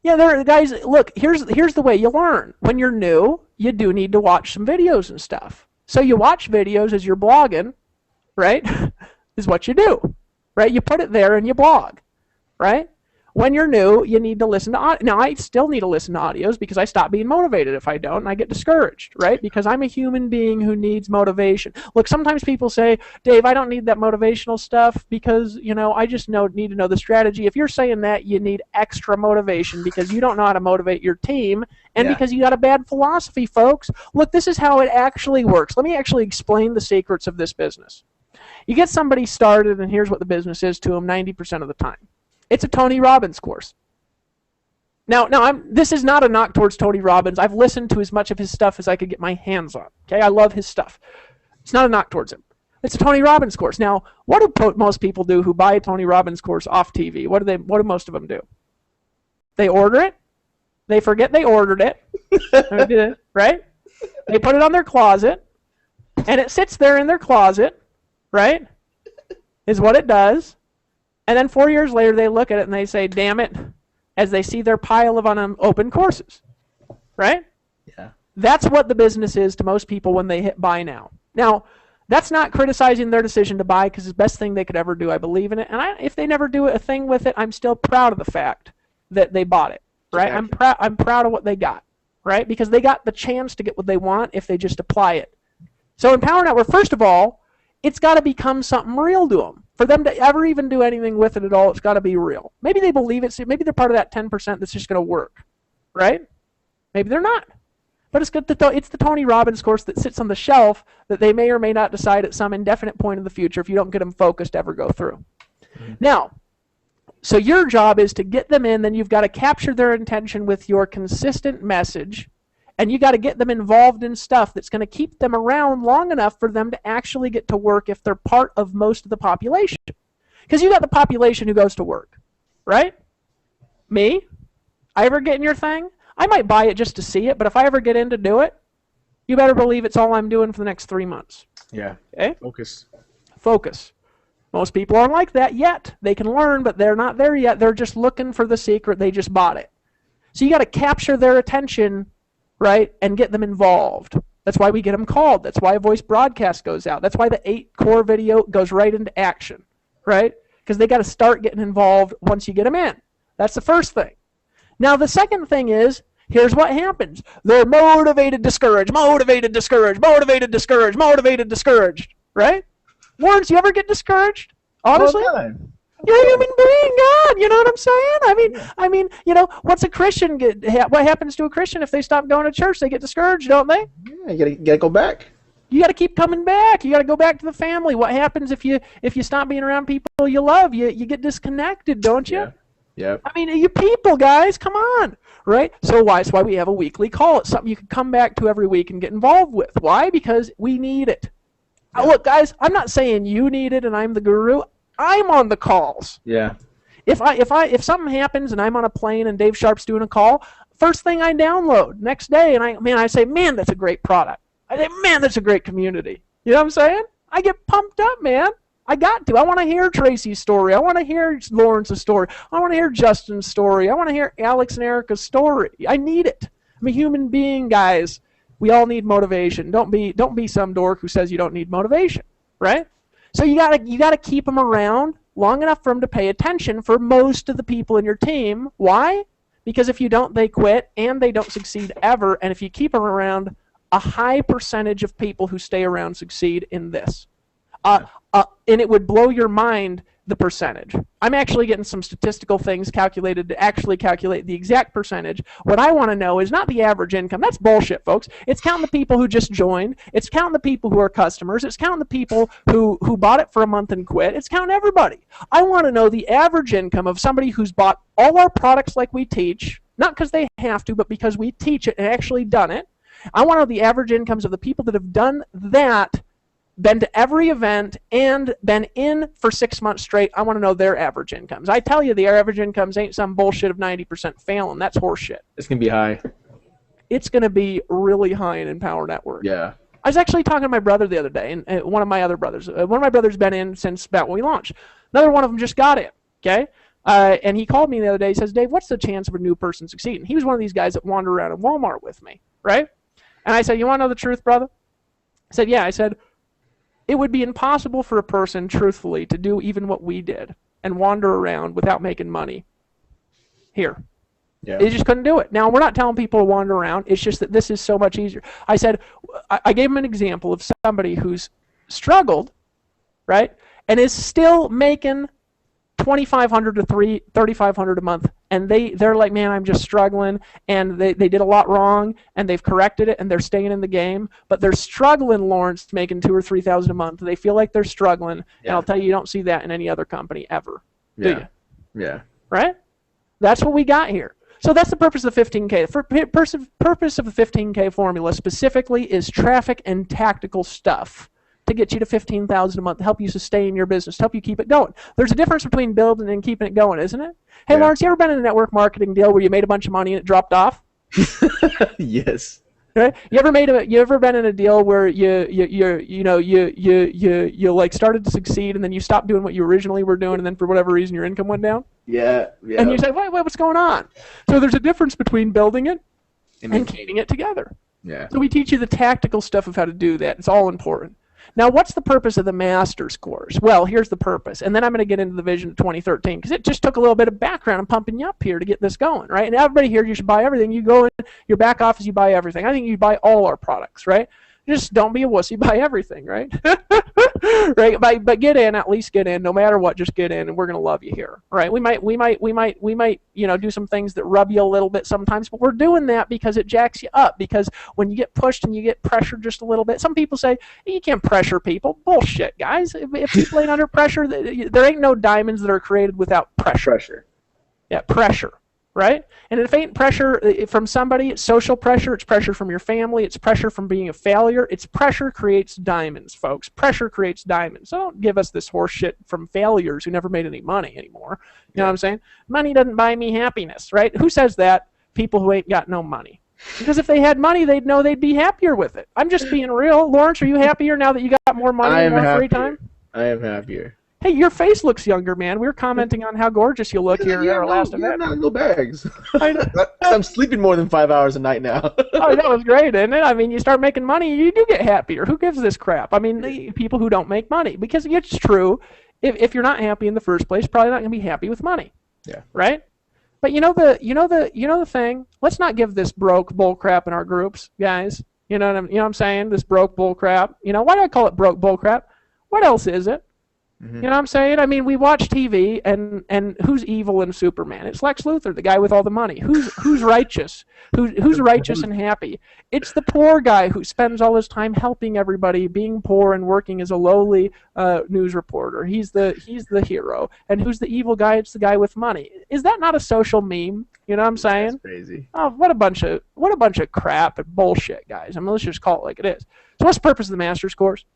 Speaker 1: Yeah, guys, look, here's the way you learn. When you're new, you do need to watch some videos and stuff. So you watch videos as you're blogging, right, is what you do, right? You put it there and you blog, right? When you're new, you need to listen to audio. Now, I still need to listen to audios because I stop being motivated if I don't, and I get discouraged, right? Because I'm a human being who needs motivation. Look, sometimes people say, Dave, I don't need that motivational stuff because, I just need to know the strategy. If you're saying that, you need extra motivation because you don't know how to motivate your team, and because you got a bad philosophy, folks. Look, this is how it actually works. Let me actually explain the secrets of this business. You get somebody started, and here's what the business is to them 90% of the time. It's a Tony Robbins course. Now, this is not a knock towards Tony Robbins. I've listened to as much of his stuff as I could get my hands on. Okay, I love his stuff. It's not a knock towards him. It's a Tony Robbins course. Now, what do most people do who buy a Tony Robbins course off TV? What do most of them do? They order it. They forget they ordered it. Right? They put it on their closet, and it sits there in their closet, right? Is what it does. And then 4 years later, they look at it and they say, damn it, as they see their pile of unopened courses, right?
Speaker 2: Yeah.
Speaker 1: That's what the business is to most people when they hit buy now. Now, that's not criticizing their decision to buy because it's the best thing they could ever do. I believe in it. And if they never do a thing with it, I'm still proud of the fact that they bought it, right?
Speaker 2: Exactly.
Speaker 1: I'm proud of what they got, right? Because they got the chance to get what they want if they just apply it. So in Power Network, first of all, it's got to become something real to them. For them to ever even do anything with it at all, it's got to be real. Maybe they believe it. Maybe they're part of that 10% that's just going to work, right? Maybe they're not. But it's the Tony Robbins course that sits on the shelf that they may or may not decide at some indefinite point in the future, if you don't get them focused, ever go through. Mm-hmm. Now, so your job is to get them in, then you've got to capture their attention with your consistent message, and you got to get them involved in stuff that's going to keep them around long enough for them to actually get to work if they're part of most of the population. Because you got the population who goes to work, right? Me? I ever get in your thing? I might buy it just to see it, but if I ever get in to do it, you better believe it's all I'm doing for the next 3 months.
Speaker 2: Yeah.
Speaker 1: Okay?
Speaker 2: Focus.
Speaker 1: Most people aren't like that yet. They can learn, but they're not there yet. They're just looking for the secret. They just bought it. So you got to capture their attention, right, and get them involved. That's why we get them called. That's why a voice broadcast goes out. That's why the 8-core video goes right into action, right? Because they got to start getting involved once you get them in. That's the first thing. Now, the second thing is, here's what happens. They're motivated, discouraged, motivated, discouraged, motivated, discouraged, motivated, discouraged, right? Lawrence, you ever get discouraged? Honestly? You're a human being, God. You know what I'm saying? I mean, what's a Christian what happens to a Christian if they stop going to church? They get discouraged, don't they?
Speaker 2: Yeah, you gotta go back.
Speaker 1: You got to keep coming back. You got to go back to the family. What happens if you stop being around people you love? You get disconnected, don't you?
Speaker 2: Yeah. Yep.
Speaker 1: I mean, you people, guys, come on, right? So that's why we have a weekly call. It's something you can come back to every week and get involved with. Why? Because we need it.
Speaker 2: Yeah.
Speaker 1: Look, guys, I'm not saying you need it and I'm the guru. I'm on the calls.
Speaker 2: Yeah.
Speaker 1: If something happens and I'm on a plane and Dave Sharp's doing a call, first thing I download next day, and I say, man, that's a great product. I say, man, that's a great community. You know what I'm saying? I get pumped up, man. I got to. I want to hear Tracy's story. I want to hear Lawrence's story. I want to hear Justin's story. I want to hear Alex and Erica's story. I need it. I'm a human being, guys. We all need motivation. Don't be some dork who says you don't need motivation, right? So you gotta keep them around long enough for them to pay attention for most of the people in your team. Why? Because if you don't, they quit and they don't succeed ever. And if you keep them around, a high percentage of people who stay around succeed in this. And it would blow your mind, the percentage. I'm actually getting some statistical things calculated to actually calculate the exact percentage. What I want to know is not the average income. That's bullshit, folks. It's counting the people who just joined. It's counting the people who are customers. It's counting the people who bought it for a month and quit. It's counting everybody. I want to know the average income of somebody who's bought all our products like we teach, not because they have to, but because we teach it and actually done it. I want to know the average incomes of the people that have done that, been to every event, and been in for 6 months straight. I want to know their average incomes. I tell you, the average incomes ain't some bullshit of 90% failing. That's horseshit.
Speaker 2: It's going to be high.
Speaker 1: It's going to be really high in Empower Network.
Speaker 2: Yeah.
Speaker 1: I was actually talking to my brother the other day, and one of my other brothers. One of my brothers been in since about when we launched. Another one of them just got in, okay? And he called me the other day. He says, Dave, what's the chance of a new person succeeding? He was one of these guys that wander around in Walmart with me, right? And I said, you want to know the truth, brother? I said, yeah. I said, it would be impossible for a person, truthfully, to do even what we did and wander around without making money here.
Speaker 2: Yeah.
Speaker 1: They just couldn't do it. Now, we're not telling people to wander around. It's just that this is so much easier. I said, I gave him an example of somebody who's struggled, right, and is still making $2,500 to $3,500 a month, and they're like, man, I'm just struggling, and they did a lot wrong, and they've corrected it, and they're staying in the game, but they're struggling, Lawrence, making $2,000 or $3,000 a month. They feel like they're struggling, and I'll tell you, you don't see that in any other company ever, do you?
Speaker 2: Yeah.
Speaker 1: Right? That's what we got here. So that's the purpose of the 15K. The purpose of the 15K formula specifically is traffic and tactical stuff to get you to $15,000 a month, to help you sustain your business, to help you keep it going. There's a difference between building and keeping it going, isn't it? Hey, Lawrence, you ever been in a network marketing deal where you made a bunch of money and it dropped off?
Speaker 2: Yes.
Speaker 1: Right? You ever been in a deal where you like started to succeed and then you stopped doing what you originally were doing and then for whatever reason your income went down?
Speaker 2: Yeah.
Speaker 1: And you say, wait, what's going on? So there's a difference between building it and keeping it together.
Speaker 2: Yeah.
Speaker 1: So we teach you the tactical stuff of how to do that. It's all important. Now, what's the purpose of the master's course? Well, here's the purpose. And then I'm going to get into the vision of 2013 because it just took a little bit of background and pumping you up here to get this going, right? And everybody here, you should buy everything. You go in your back office, you buy everything. I think you buy all our products, right? Just don't be a wussy, buy everything, right? Right? But get in, at least get in, no matter what, just get in, and we're gonna love you here, right? We might, do some things that rub you a little bit sometimes, but we're doing that because it jacks you up. Because when you get pushed and you get pressured just a little bit, some people say you can't pressure people. Bullshit, guys. If people ain't under pressure, there ain't no diamonds that are created without pressure. Yeah, pressure. Right? And if it ain't pressure from somebody, it's social pressure, it's pressure from your family, it's pressure from being a failure. It's pressure creates diamonds, folks. Pressure creates diamonds. So don't give us this horse shit from failures who never made any money anymore. You know what I'm saying? Money doesn't buy me happiness, right? Who says that? People who ain't got no money. Because if they had money, they'd know they'd be happier with it. I'm just being real. Lawrence, are you happier now that you got more money and more free time?
Speaker 2: I am happier.
Speaker 1: Hey, your face looks younger, man. We were commenting on how gorgeous you look here at our last event.
Speaker 2: No bags. I'm sleeping more than 5 hours a night now.
Speaker 1: Oh, that was great, isn't it? I mean, you start making money, you do get happier. Who gives this crap? I mean, the people who don't make money. Because it's true, if you're not happy in the first place, probably not going to be happy with money.
Speaker 2: Yeah.
Speaker 1: Right? But you know the thing? Let's not give this broke bull crap in our groups, guys. You know what I'm saying? This broke bull crap. You know, why do I call it broke bull crap? What else is it? Mm-hmm. You know what I'm saying? I mean, we watch TV, and who's evil in Superman? It's Lex Luthor, the guy with all the money. Who's righteous? Who's righteous and happy? It's the poor guy who spends all his time helping everybody, being poor and working as a lowly news reporter. He's the hero. And who's the evil guy? It's the guy with money. Is that not a social meme? You know what I'm saying?
Speaker 2: That's crazy.
Speaker 1: Oh, what a bunch of crap and bullshit, guys. I mean, let's just call it like it is. So what's the purpose of the master's course?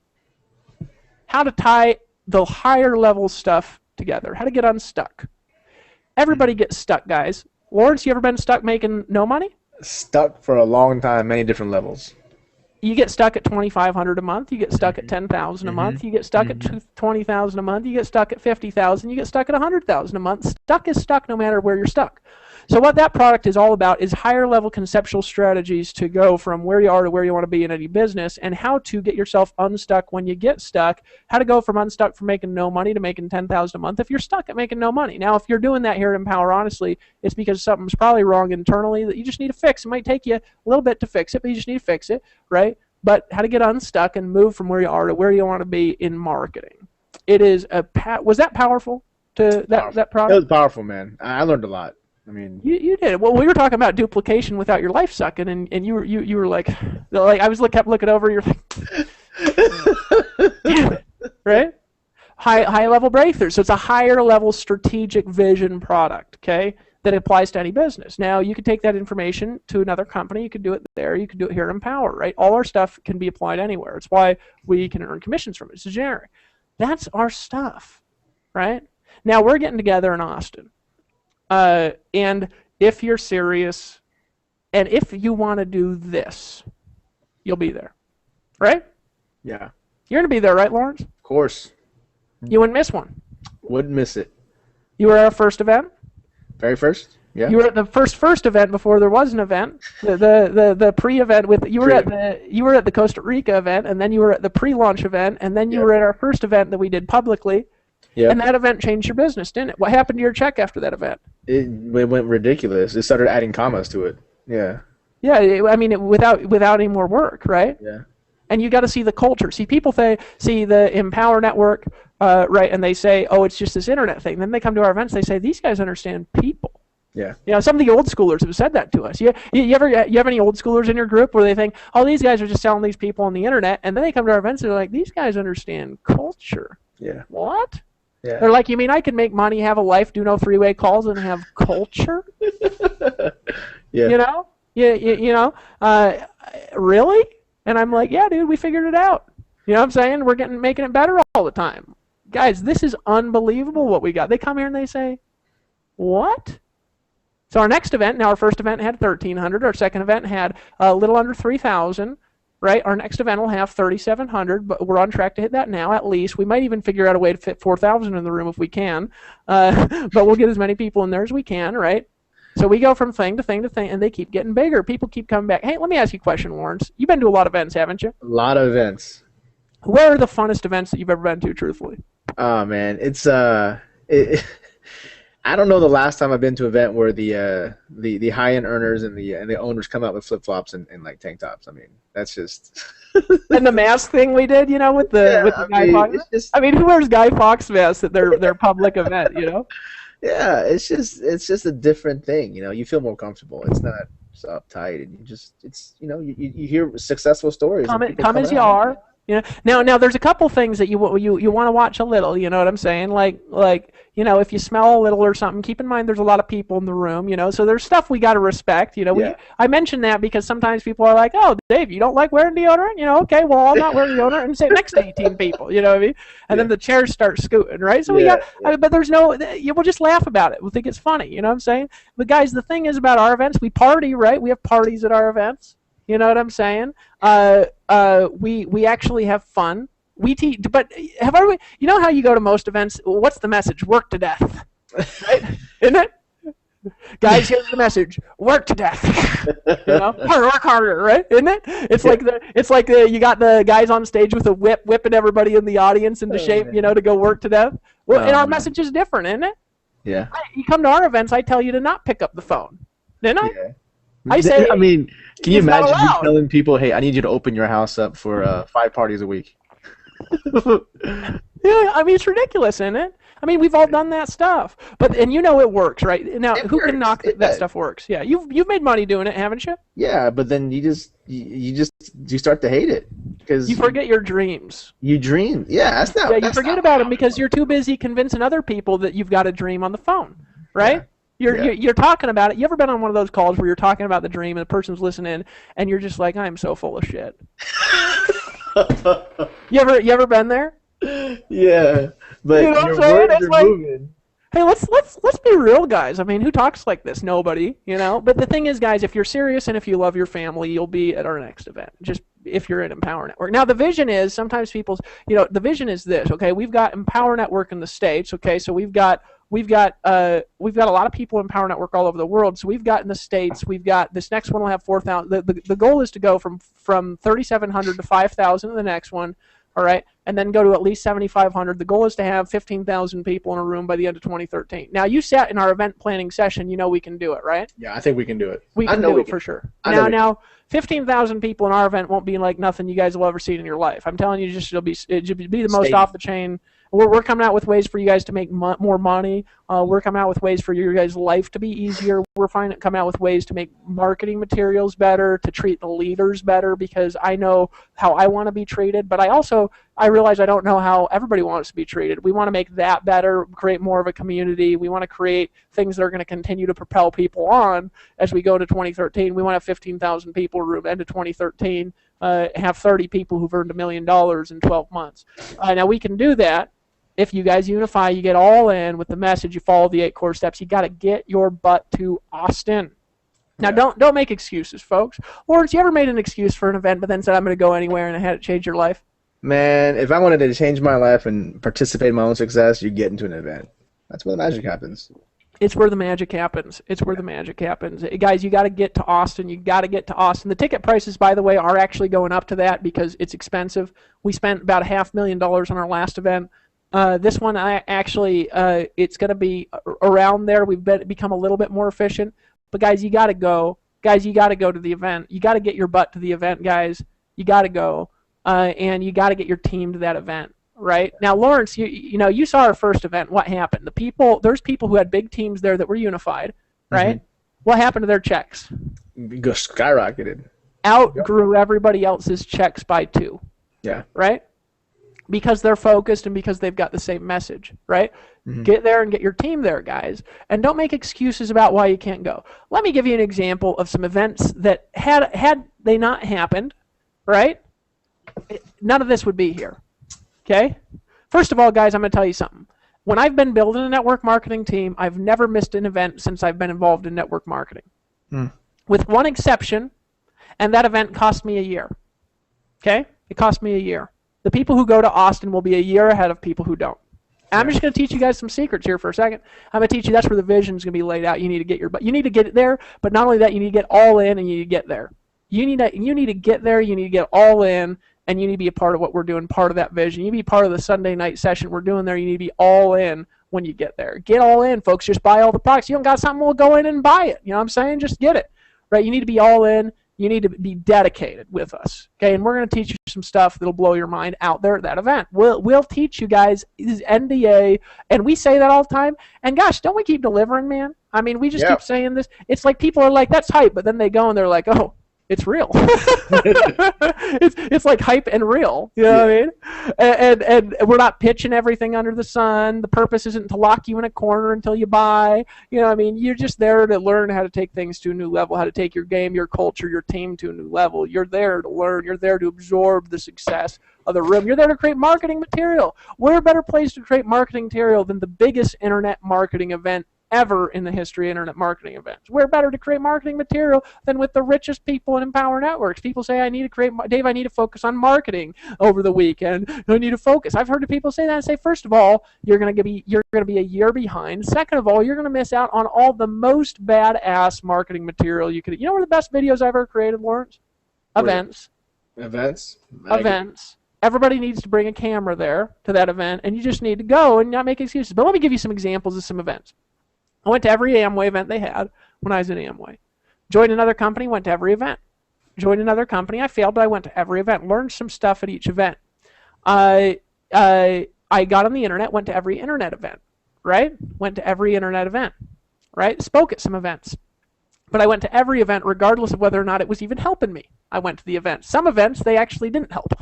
Speaker 1: how to tie the higher level stuff together, how to get unstuck. Everybody gets stuck, guys. Lawrence, you ever been stuck making no money?
Speaker 2: Stuck for a long time, many different levels.
Speaker 1: You get stuck at $2,500 a month. You get stuck at $10,000 a month. You get stuck at $20,000 a month. You get stuck at $50,000. You get stuck at $100,000 a month. Stuck is stuck no matter where you're stuck. So what that product is all about is higher level conceptual strategies to go from where you are to where you want to be in any business, and how to get yourself unstuck when you get stuck, how to go from unstuck from making no money to making $10,000 a month if you're stuck at making no money. Now, if you're doing that here at Empower Honestly, it's because something's probably wrong internally that you just need to fix. It might take you a little bit to fix it, but you just need to fix it, right? But how to get unstuck and move from where you are to where you want to be in marketing. It is was that powerful to that product?
Speaker 2: It was powerful, man. I learned a lot. I mean,
Speaker 1: you did. Well, we were talking about duplication without your life sucking, and you were like I kept looking over. You're like, damn it, right? High level breakthrough. So it's a higher level strategic vision product, okay, that applies to any business. Now you could take that information to another company. You could do it there. You could do it here at Empower, right? All our stuff can be applied anywhere. It's why we can earn commissions from it. It's generic. That's our stuff, right? Now we're getting together in Austin. And if you're serious, and if you want to do this, you'll be there, right?
Speaker 2: Yeah.
Speaker 1: You're going to be there, right, Lawrence?
Speaker 2: Of course.
Speaker 1: You wouldn't miss one.
Speaker 2: Wouldn't miss it.
Speaker 1: You were at our first event?
Speaker 2: Very first? Yeah.
Speaker 1: You were at the first event before there was an event. The pre-event with you were at the Costa Rica event, and then you were at the pre-launch event, and then you were at our first event that we did publicly. Yeah. And that event changed your business, didn't it? What happened to your check after that event?
Speaker 2: It went ridiculous. It started adding commas to it. Yeah.
Speaker 1: Yeah, without any more work, right?
Speaker 2: Yeah.
Speaker 1: And you got to see the culture. See, people see the Empower Network, right, and they say, oh, it's just this internet thing. Then they come to our events, they say, these guys understand people.
Speaker 2: Yeah.
Speaker 1: You know, some of the old schoolers have said that to us. You have any old schoolers in your group where they think, oh, these guys are just selling these people on the internet, and then they come to our events and they're like, these guys understand culture.
Speaker 2: Yeah.
Speaker 1: What?
Speaker 2: Yeah.
Speaker 1: They're like, you mean I can make money, have a life, do no three-way calls, and have culture?
Speaker 2: Yeah.
Speaker 1: You know? Really? And I'm like, yeah, dude, we figured it out. You know what I'm saying? We're making it better all the time. Guys, this is unbelievable what we got. They come here and they say, what? So our next event, now our first event had 1,300. Our second event had a little under 3,000. Right, our next event will have 3,700, but we're on track to hit that now at least. We might even figure out a way to fit 4,000 in the room if we can, but we'll get as many people in there as we can, right? So we go from thing to thing to thing, and they keep getting bigger. People keep coming back. Hey, let me ask you a question, Lawrence. You've been to a lot of events, haven't you?
Speaker 2: A lot of events.
Speaker 1: Where are the funnest events that you've ever been to, truthfully?
Speaker 2: Oh man, it's I don't know the last time I've been to an event where the high end earners and the owners come out with flip flops and like tank tops. I mean, that's just
Speaker 1: and the mask thing we did, you know, with the Guy Fawkes. I mean, who wears Guy Fawkes masks at their public event, you know?
Speaker 2: Yeah, it's just a different thing, you know. You feel more comfortable. It's not so uptight, and you hear successful stories.
Speaker 1: Come as you are. You know, now there's a couple things that you want to watch a little. You know what I'm saying? Like you know, if you smell a little or something, keep in mind there's a lot of people in the room. You know, so there's stuff we got to respect. You know, I mention that because sometimes people are like, oh, Dave, you don't like wearing deodorant? You know, okay, well, I'm not wearing deodorant and sit next to 18 people. You know what I mean? And then the chairs start scooting, right? So but there's no. We'll just laugh about it. We'll think it's funny. You know what I'm saying? But guys, the thing is about our events, we party, right? We have parties at our events. You know what I'm saying? We actually have fun. We teach, but you know how you go to most events? What's the message? Work to death, right? Isn't it? Guys, here's the message: work to death. You know, work harder, right? Isn't it? It's like you got the guys on stage with a whip, whipping everybody in the audience into shape, you know, to go work to death. Well, and our message is different, isn't it?
Speaker 2: Yeah.
Speaker 1: You come to our events, I tell you to not pick up the phone, didn't I?
Speaker 2: Yeah.
Speaker 1: I
Speaker 2: mean, can you imagine you telling people, "Hey, I need you to open your house up for 5 parties a week"?
Speaker 1: Yeah, I mean, it's ridiculous, isn't it? I mean, we've all done that stuff, and you know it works, right? Now, who can knock that stuff works? Yeah, you've made money doing it, haven't you?
Speaker 2: Yeah, but then you start to hate it because
Speaker 1: you forget your dreams.
Speaker 2: You dream, yeah. That's not.
Speaker 1: Yeah, you forget about them because you're too busy convincing other people that you've got a dream on the phone, right? Yeah. You're talking about it. You ever been on one of those calls where you're talking about the dream and the person's listening and you're just like, I'm so full of shit. You ever been there?
Speaker 2: Yeah,
Speaker 1: You
Speaker 2: but
Speaker 1: know what I'm
Speaker 2: your
Speaker 1: saying?
Speaker 2: words
Speaker 1: It's
Speaker 2: are
Speaker 1: like,
Speaker 2: moving.
Speaker 1: hey, let's be real, guys. I mean, who talks like this? Nobody, you know. But the thing is, guys, if you're serious and if you love your family, you'll be at our next event. Just if you're in Empower Network. Now, the vision is sometimes people's, the vision is this. Okay, we've got Empower Network in the States. Okay, so we've got a lot of people in Empower Network all over the world. So we've got in the States, we've got this next one will have 4,000. The goal is to go from 3,700 to 5,000 in the next one. All right, and then go to at least 7,500. The goal is to have 15,000 people in a room by the end of 2013. Now, you sat in our event planning session. You know we can do it, right?
Speaker 2: Yeah, I think we can do it.
Speaker 1: We can do it for sure. Now, 15,000 people in our event won't be like nothing you guys will ever see in your life. I'm telling you, it'll be the most off the chain. We're coming out with ways for you guys to make more money. We're coming out with ways for your guys' life to be easier. We're coming out with ways to make marketing materials better, to treat the leaders better, because I know how I want to be treated, but I realize I don't know how everybody wants to be treated. We want to make that better, create more of a community. We want to create things that are going to continue to propel people on as we go to 2013. We want to have 15,000 people room end of 2013, have 30 people who've earned $1 million in 12 months. Now, we can do that if you guys unify, you get all in with the message, you follow the 8 core steps. You got to get your butt to Austin. Now, don't make excuses, folks. Lawrence, you ever made an excuse for an event but then said, I'm going to go anywhere, and it had it change your life?
Speaker 2: Man, if I wanted to change my life and participate in my own success, you get into an event. That's where the magic happens.
Speaker 1: It's where the magic happens. It's where the magic happens. Guys, you got to get to Austin. You got to get to Austin. The ticket prices, by the way, are actually going up to that because it's expensive. We spent about $500,000 on our last event. This one, it's going to be around there. We've become a little bit more efficient. But, guys, you got to go. Guys, you got to go to the event. You got to get your butt to the event, guys. You got to go. And you got to get your team to that event, right? Now, Lawrence, you saw our first event. What happened? There's people who had big teams there that were unified, right? Mm-hmm. What happened to their checks?
Speaker 2: Skyrocketed.
Speaker 1: Outgrew everybody else's checks by 2.
Speaker 2: Yeah.
Speaker 1: Right? Because they're focused and because they've got the same message, right? Mm-hmm. Get there and get your team there, guys. And don't make excuses about why you can't go. Let me give you an example of some events that had they not happened, right? None of this would be here, okay? First of all, guys, I'm going to tell you something. When I've been building a network marketing team, I've never missed an event since I've been involved in network marketing. With one exception, and that event cost me a year, okay? It cost me a year. The people who go to Austin will be a year ahead of people who don't. I'm just going to teach you guys some secrets here for a second. I'm going to teach you that's where the vision is going to be laid out. You need to get you need to get it there, but not only that, you need to get all in and you need to get there. You need to get there, you need to get all in, and you need to be a part of what we're doing, part of that vision. You need to be part of the Sunday night session we're doing there. You need to be all in when you get there. Get all in, folks. Just buy all the products. You don't got something, we'll go in and buy it. You know what I'm saying? Just get it. Right? You need to be all in. You need to be dedicated with us, okay? And we're going to teach you some stuff that'll blow your mind out there at that event. We'll teach you guys this NDA, and we say that all the time. And gosh, don't we keep delivering, man? I mean, we just keep saying this. It's like people are like, that's hype, but then they go and they're like, oh, it's real. it's like hype and real. You know what I mean? And we're not pitching everything under the sun. The purpose isn't to lock you in a corner until you buy. You know what I mean? You're just there to learn how to take things to a new level, how to take your game, your culture, your team to a new level. You're there to learn. You're there to absorb the success of the room. You're there to create marketing material. Where a better place to create marketing material than the biggest internet marketing event ever in the history of internet marketing events? We're better to create marketing material than with the richest people in Empower Networks. People say, Dave, I need to focus on marketing over the weekend. I need to focus. I've heard people say that and say, first of all, you're going to be a year behind. Second of all, you're going to miss out on all the most badass marketing material you could. You know where the best videos I've ever created, Lawrence? Events. Everybody needs to bring a camera there to that event, and you just need to go and not make excuses. But let me give you some examples of some events. I went to every Amway event they had when I was in Amway. Joined another company, went to every event. Joined another company, I failed, but I went to every event. Learned some stuff at each event. I got on the internet, went to every internet event, right? Went to every internet event, right? Spoke at some events. But I went to every event regardless of whether or not it was even helping me. I went to the event. Some events, they actually didn't help.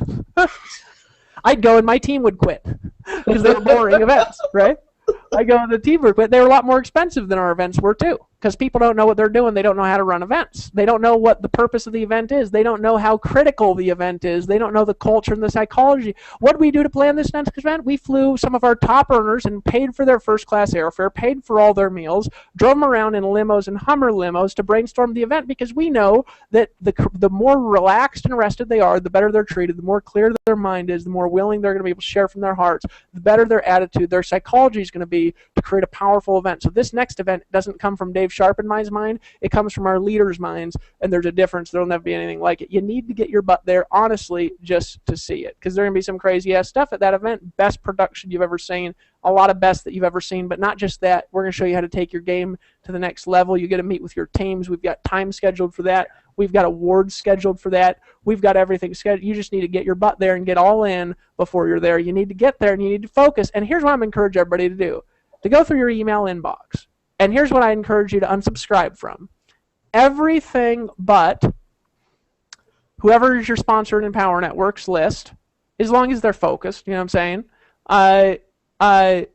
Speaker 1: I'd go and my team would quit because they were boring events, right? I go to the team work, but they were a lot more expensive than our events were too. because people don't know what they're doing. They don't know how to run events. They don't know what the purpose of the event is. They don't know how critical the event is. They don't know the culture and the psychology. What did we do to plan this next event? We flew some of our top earners and paid for their first-class airfare, paid for all their meals, drove them around in limos and Hummer limos to brainstorm the event, because we know that the more relaxed and rested they are, the better they're treated, the more clear their mind is, the more willing they're going to be able to share from their hearts, the better their attitude, their psychology is going to be to create a powerful event. So this next event doesn't come from Dave Sharp and my mind. It comes from our leaders' minds, and there's a difference. There'll never be anything like it. You need to get your butt there, honestly, just to see it, because there's going to be some crazy-ass stuff at that event. Best production you've ever seen, a lot of best that you've ever seen, but not just that. We're going to show you how to take your game to the next level. You get to meet with your teams. We've got time scheduled for that. We've got awards scheduled for that. We've got everything scheduled. You just need to get your butt there and get all in before you're there. You need to get there, and you need to focus. And here's what I'm encouraging everybody to do: to go through your email inbox. And here's what I encourage you to unsubscribe from. Everything but whoever is your sponsor in Empower Networks list, as long as they're focused, you know what I'm saying?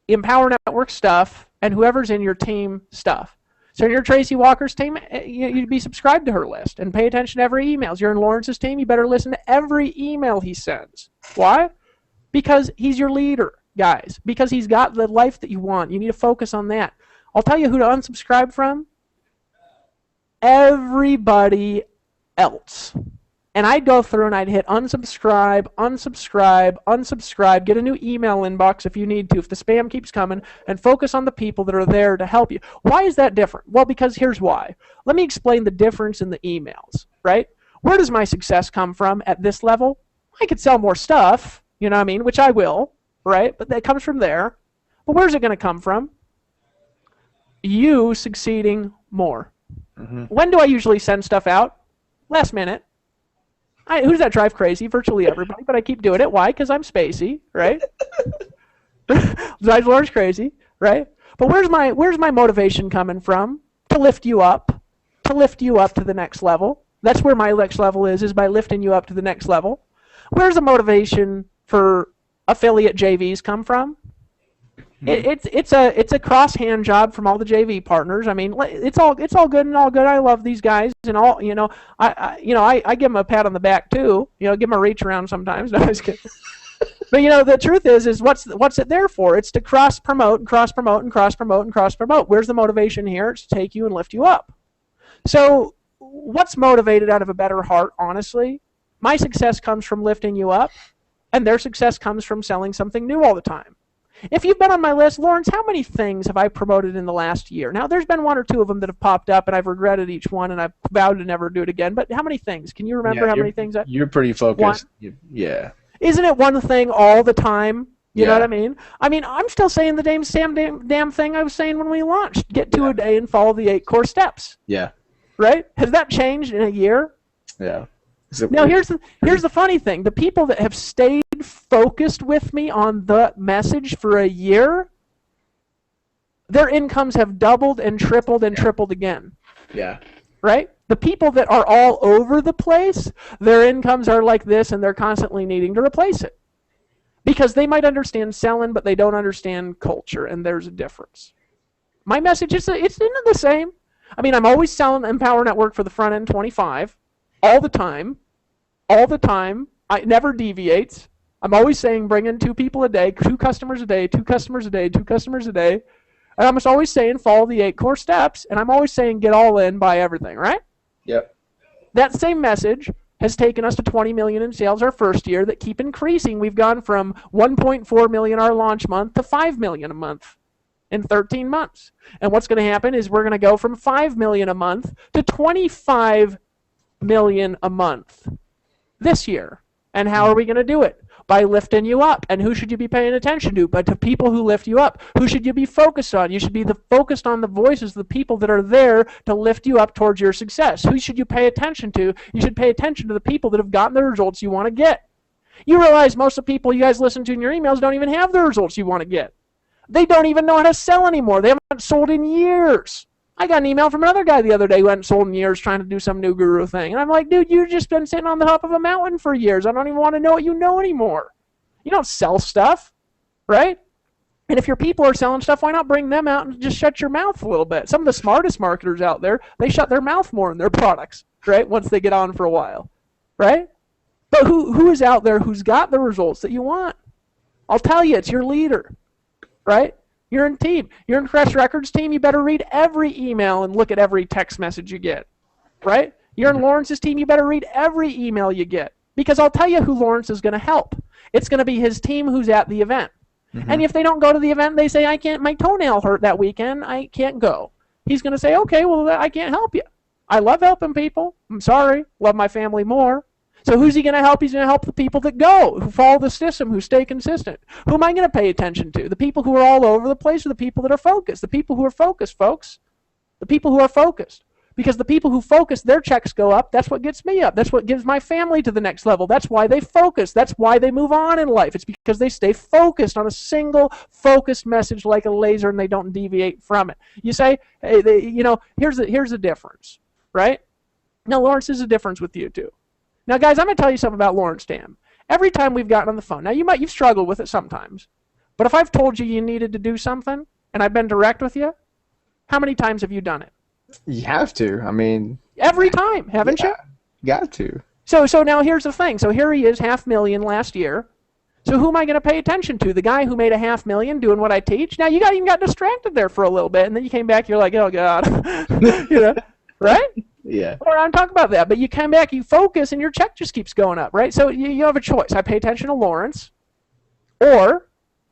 Speaker 1: Empower Network stuff, and whoever's in your team stuff. So in your Tracy Walker's team, you'd be subscribed to her list and pay attention to every email. If you're in Lawrence's team, you better listen to every email he sends. Why? Because he's your leader, guys. Because he's got the life that you want. You need to focus on that. I'll tell you who to unsubscribe from. Everybody else. And I'd go through and I'd hit unsubscribe, unsubscribe, unsubscribe, get a new email inbox if you need to, if the spam keeps coming, and focus on the people that are there to help you. Why is that different? Well, because here's why. Let me explain the difference in the emails, right? Where does my success come from at this level? I could sell more stuff, you know what I mean, which I will, right? But that comes from there. But where's it going to come from? You succeeding more. Mm-hmm. When do I usually send stuff out? Last minute. Who's that drive crazy? Virtually everybody, but I keep doing it. Why? Because I'm spacey, right? Drives Lawrence crazy, right? But where's my motivation coming from? To lift you up. To lift you up to the next level. That's where my next level is by lifting you up to the next level. Where's the motivation for affiliate JVs come from? It's a cross hand job from all the JV partners. I mean, it's all good and all good. I love these guys and all. I give them a pat on the back too. Give them a reach around sometimes. No, I was kidding. But the truth is what's it there for? It's to cross promote and cross promote and cross promote and cross promote. Where's the motivation here? It's to take you and lift you up. So what's motivated out of a better heart? Honestly, my success comes from lifting you up, and their success comes from selling something new all the time. If you've been on my list, Lawrence, how many things have I promoted in the last year? Now, there's been one or two of them that have popped up, and I've regretted each one, and I've vowed to never do it again. But how many things? Can you remember how many things?
Speaker 2: You're pretty focused. Yeah.
Speaker 1: Isn't it one thing all the time? You know what I mean? I'm still saying the damn thing I was saying when we launched. Get 2 a day and follow the 8 core steps.
Speaker 2: Yeah.
Speaker 1: Right? Has that changed in a year?
Speaker 2: Yeah.
Speaker 1: Now, here's the funny thing. The people that have stayed focused with me on the message for a year, their incomes have doubled and tripled and tripled again.
Speaker 2: Yeah.
Speaker 1: Right? The people that are all over the place, their incomes are like this, and they're constantly needing to replace it. Because they might understand selling, but they don't understand culture, and there's a difference. My message is it's the same. I'm always selling Empower Network for the front end 25, all the time. It never deviates. I'm always saying bring in 2 people a day, 2 customers a day, 2 customers a day, 2 customers a day. And I'm always saying follow the 8 core steps, and I'm always saying get all in, buy everything, right?
Speaker 2: Yep.
Speaker 1: That same message has taken us to 20 million in sales our first year that keep increasing. We've gone from 1.4 million our launch month to 5 million a month in 13 months. And what's going to happen is we're going to go from 5 million a month to 25 million a month this year. And how are we going to do it? By lifting you up. And who should you be paying attention to? But to people who lift you up. Who should you be focused on? You should be focused on the voices of the people that are there to lift you up towards your success. Who should you pay attention to? You should pay attention to the people that have gotten the results you want to get. You realize most of the people you guys listen to in your emails don't even have the results you want to get. They don't even know how to sell anymore. They haven't sold in years. I got an email from another guy the other day who hadn't sold in years trying to do some new guru thing. And I'm like, dude, you've just been sitting on the top of a mountain for years. I don't even want to know what you know anymore. You don't sell stuff, right? And if your people are selling stuff, why not bring them out and just shut your mouth a little bit? Some of the smartest marketers out there, they shut their mouth more in their products, right? Once they get on for a while, right? But who is out there who's got the results that you want? I'll tell you, it's your leader, right? You're in team. You're in Fresh Records team. You better read every email and look at every text message you get, right? You're in Lawrence's team. You better read every email you get, because I'll tell you who Lawrence is going to help. It's going to be his team who's at the event. And if they don't go to the event, they say, I can't, my toenail hurt that weekend, I can't go. He's going to say, okay, well, I can't help you. I love helping people. I'm sorry. Love my family more. So who's he going to help? He's going to help the people that go, who follow the system, who stay consistent. Who am I going to pay attention to? The people who are all over the place, or the people that are focused? The people who are focused, folks. The people who are focused. Because the people who focus, their checks go up. That's what gets me up. That's what gives my family to the next level. That's why they focus. That's why they move on in life. It's because they stay focused on a single focused message like a laser, and they don't deviate from it. You say, hey, here's the difference, right? Now, Lawrence, is a difference with you too. Now, guys, I'm going to tell you something about Lawrence Tam. Every time we've gotten on the phone, now you've struggled with it sometimes, but if I've told you needed to do something and I've been direct with you, how many times have you done it?
Speaker 2: You have to. I mean,
Speaker 1: every time, haven't you?
Speaker 2: Got to.
Speaker 1: So now here's the thing. So here he is, $500,000 last year. So who am I going to pay attention to? The guy who made $500,000 doing what I teach? Now you even got distracted there for a little bit, and then you came back. You're like, oh God, right?
Speaker 2: Yeah.
Speaker 1: Or I'm talking about that, but you come back, you focus, and your check just keeps going up, right? So you have a choice. I pay attention to Lawrence, or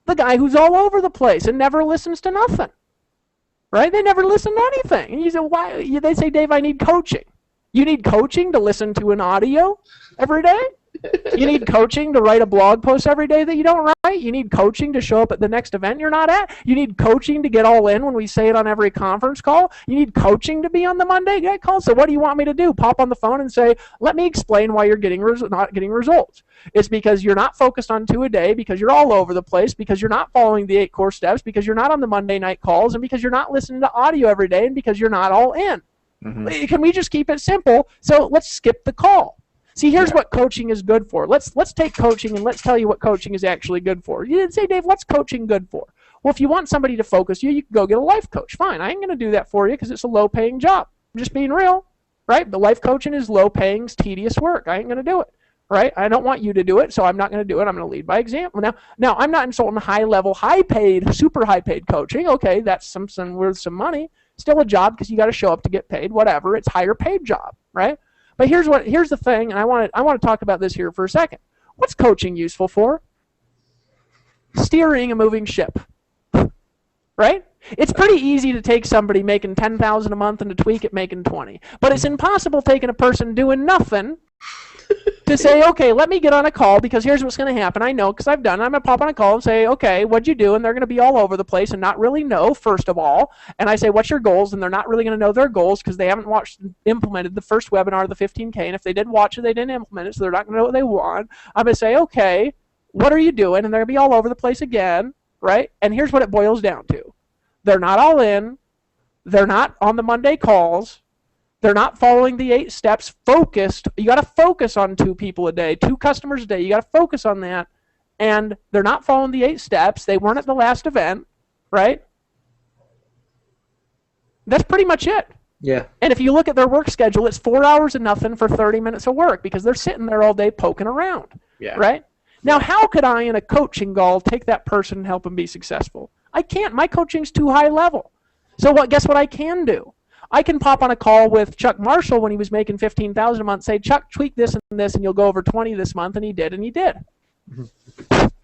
Speaker 1: the guy who's all over the place and never listens to nothing. Right? They never listen to anything. And you say, why? They say, Dave, I need coaching. You need coaching to listen to an audio every day? You need coaching to write a blog post every day that you don't write? You need coaching to show up at the next event you're not at? You need coaching to get all in when we say it on every conference call? You need coaching to be on the Monday Night Call? So what do you want me to do? Pop on the phone and say, let me explain why you're not getting results. It's because you're not focused on 2 a day, because you're all over the place, because you're not following the 8 core steps, because you're not on the Monday night calls, and because you're not listening to audio every day, and because you're not all in. Can we just keep it simple? So let's skip the call. See, here's what coaching is good for. Let's take coaching and let's tell you what coaching is actually good for. You didn't say, Dave, what's coaching good for? Well, if you want somebody to focus you, you can go get a life coach. Fine, I ain't going to do that for you because it's a low-paying job. I'm just being real, right? The life coaching is low-paying, tedious work. I ain't going to do it, right? I don't want you to do it, so I'm not going to do it. I'm going to lead by example. Now, I'm not insulting high-level, high-paid, super high-paid coaching. Okay, that's something worth some money. Still a job because you got to show up to get paid. Whatever, it's higher-paid job, right? But here's the thing, and I want to talk about this here for a second. What's coaching useful for? Steering a moving ship, right? It's pretty easy to take somebody making $10,000 a month and to tweak it making 20. But it's impossible taking a person doing nothing to say, okay, let me get on a call because here's what's going to happen. I know because I've done it. I'm going to pop on a call and say, okay, what'd you do? And they're going to be all over the place and not really know, first of all. And I say, what's your goals? And they're not really going to know their goals because they haven't implemented the first webinar, the 15K. And if they did watch it, they didn't implement it, so they're not going to know what they want. I'm going to say, okay, what are you doing? And they're going to be all over the place again, right? And here's what it boils down to. They're not all in. They're not on the Monday calls. They're not following the 8 steps focused. You got to focus on 2 people a day, 2 customers a day. You got to focus on that. And they're not following the 8 steps. They weren't at the last event, right? That's pretty much it.
Speaker 2: Yeah.
Speaker 1: And if you look at their work schedule, it's 4 hours of nothing for 30 minutes of work because they're sitting there all day poking around, right? Now, how could I, in a coaching goal, take that person and help them be successful? I can't. My coaching's too high level. So guess what I can do? I can pop on a call with Chuck Marshall when he was making $15,000 a month, say, Chuck, tweak this and this, and you'll go over 20 this month, and he did,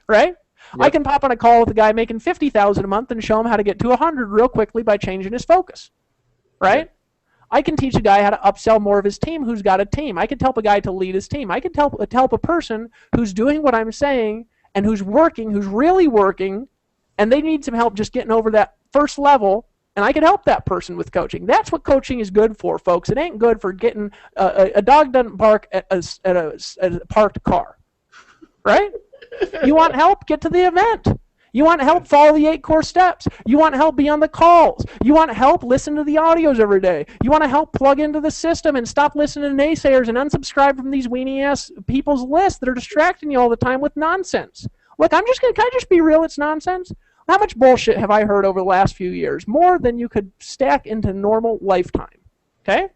Speaker 1: right? Yep. I can pop on a call with a guy making $50,000 a month and show him how to get to 100 real quickly by changing his focus, right? Yep. I can teach a guy how to upsell more of his team who's got a team. I can help a guy to lead his team. I can help a person who's doing what I'm saying and who's working, who's really working, and they need some help just getting over that first level. And I can help that person with coaching. That's what coaching is good for, folks. It ain't good for getting a dog doesn't bark at a parked car, right? You want help? Get to the event. You want help? Follow the 8 core steps. You want help? Be on the calls. You want help? Listen to the audios every day. You want to help? Plug into the system and stop listening to naysayers and unsubscribe from these weenie-ass people's lists that are distracting you all the time with nonsense. Look, can I just be real? It's nonsense. How much bullshit have I heard over the last few years? More than you could stack into normal lifetime. Okay?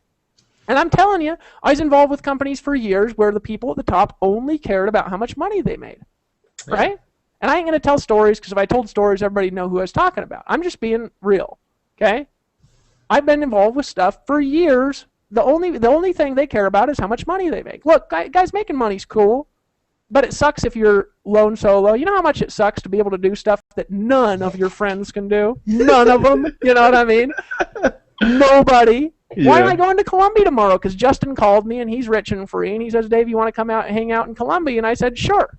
Speaker 1: And I'm telling you, I was involved with companies for years where the people at the top only cared about how much money they made. Yeah. Right? And I ain't going to tell stories, because if I told stories, everybody would know who I was talking about. I'm just being real. Okay? I've been involved with stuff for years. The only thing they care about is how much money they make. Look, guys, making money's cool. But it sucks if you're lone solo. You know how much it sucks to be able to do stuff that none of your friends can do? None of them. You know what I mean? Nobody. Yeah. Why am I going to Columbia tomorrow? Because Justin called me, and he's rich and free, and he says, Dave, you want to come out and hang out in Columbia? And I said, sure.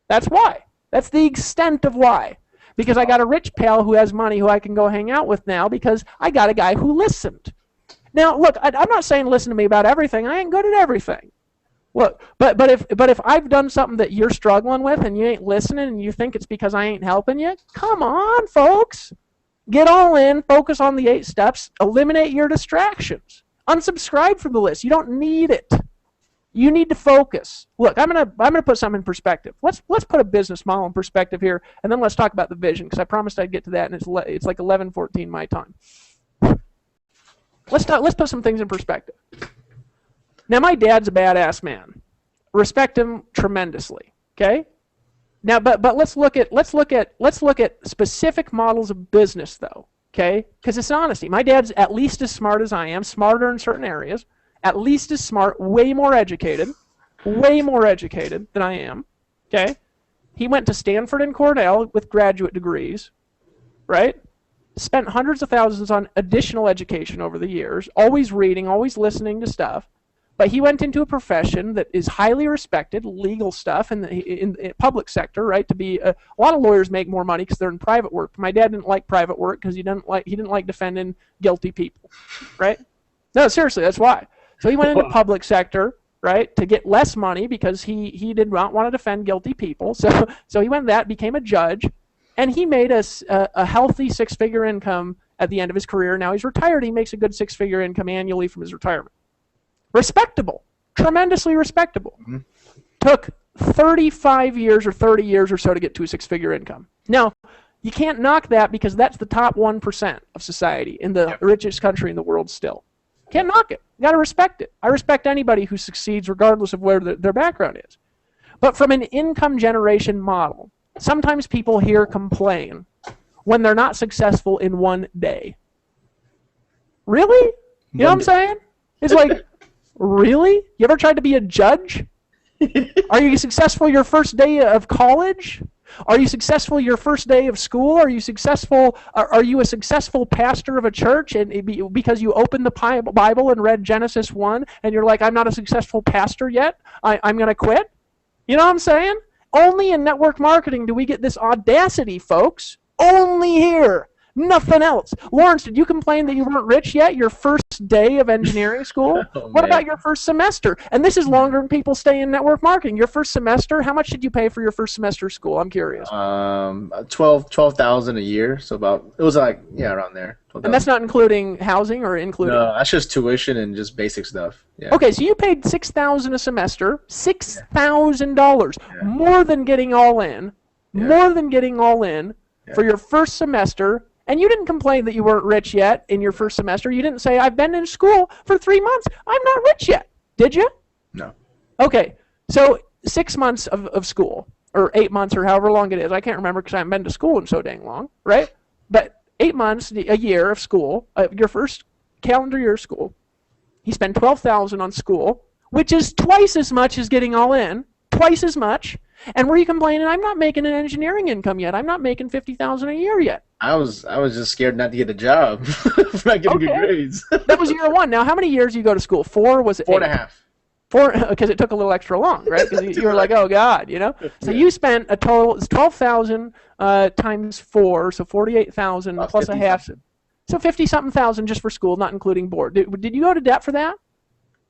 Speaker 1: That's why. That's the extent of why. Because I got a rich pal who has money who I can go hang out with now, because I got a guy who listened. Now, look, I'm not saying listen to me about everything. I ain't good at everything. Look, but if I've done something that you're struggling with and you ain't listening and you think it's because I ain't helping you, come on, folks. Get all in, focus on the 8 steps, eliminate your distractions. Unsubscribe from the list. You don't need it. You need to focus. Look, I'm gonna put something in perspective. Let's put a business model in perspective here, and then let's talk about the vision, because I promised I'd get to that, and it's like 11:14 my time. Let's put some things in perspective. Now, my dad's a badass man. Respect him tremendously. Okay. Now, but let's look at specific models of business, though. Okay, because it's honesty. My dad's at least as smart as I am, smarter in certain areas, at least as smart, way more educated than I am. Okay, he went to Stanford and Cornell with graduate degrees, right? Spent hundreds of thousands on additional education over the years, always reading, always listening to stuff. But he went into a profession that is highly respected, legal stuff, in the public sector, right? To be a lot of lawyers make more money because they're in private work. My dad didn't like private work because he didn't like defending guilty people, right? No, seriously, that's why. So he went into public sector, right, to get less money because he did not want to defend guilty people. So he went that, became a judge, and he made a healthy 6-figure income at the end of his career. Now he's retired. He makes a good 6-figure income annually from his retirement. Respectable, tremendously respectable. Mm-hmm. Took 35 years or 30 years or so to get to a 6-figure income. Now, you can't knock that because that's the top 1% of society in the richest country in the world still. Can't knock it. You got to respect it. I respect anybody who succeeds regardless of where their background is. But from an income generation model, sometimes people here complain when they're not successful in one day. Really? You know what I'm saying? It's like, really? You ever tried to be a judge? Are you successful your first day of college? Are you successful your first day of school? Are you successful? Are you a successful pastor of a church and because you opened the Bible and read Genesis 1 and you're like, I'm not a successful pastor yet. I'm going to quit? You know what I'm saying? Only in network marketing do we get this audacity, folks. Only here. Nothing else. Lawrence, did you complain that you weren't rich yet your first day of engineering school? What about your first semester? And this is longer than people stay in network marketing. Your first semester, how much did you pay for your first semester of school? I'm curious.
Speaker 2: 12,000 a year. So it was like, around there.
Speaker 1: And that's not including housing or including?
Speaker 2: No, that's just tuition and just basic stuff. Yeah.
Speaker 1: Okay, so you paid $6,000 a semester, $6,000, more than getting all in, for your first semester. And you didn't complain that you weren't rich yet in your first semester. You didn't say, I've been in school for 3 months. I'm not rich yet. Did you?
Speaker 2: No.
Speaker 1: Okay. So 6 months of school, or 8 months, or however long it is. I can't remember because I haven't been to school in so dang long, right? But 8 months, a year of school, your first calendar year of school, you spend $12,000 on school, which is twice as much as getting all in, twice as much. And were you complaining, I'm not making an engineering income yet. I'm not making $50,000 a year yet.
Speaker 2: I was just scared not to get a job for not getting good grades.
Speaker 1: That was year 1. Now, how many years do you go to school? 4? Was it
Speaker 2: 4.5?
Speaker 1: 4, because it took a little extra long, right? Because you were like, oh God, you know. So you spent a total, it's 12,000 times 4, so 48,000 plus a half. So 50-something thousand just for school, not including board. Did you go to debt for that?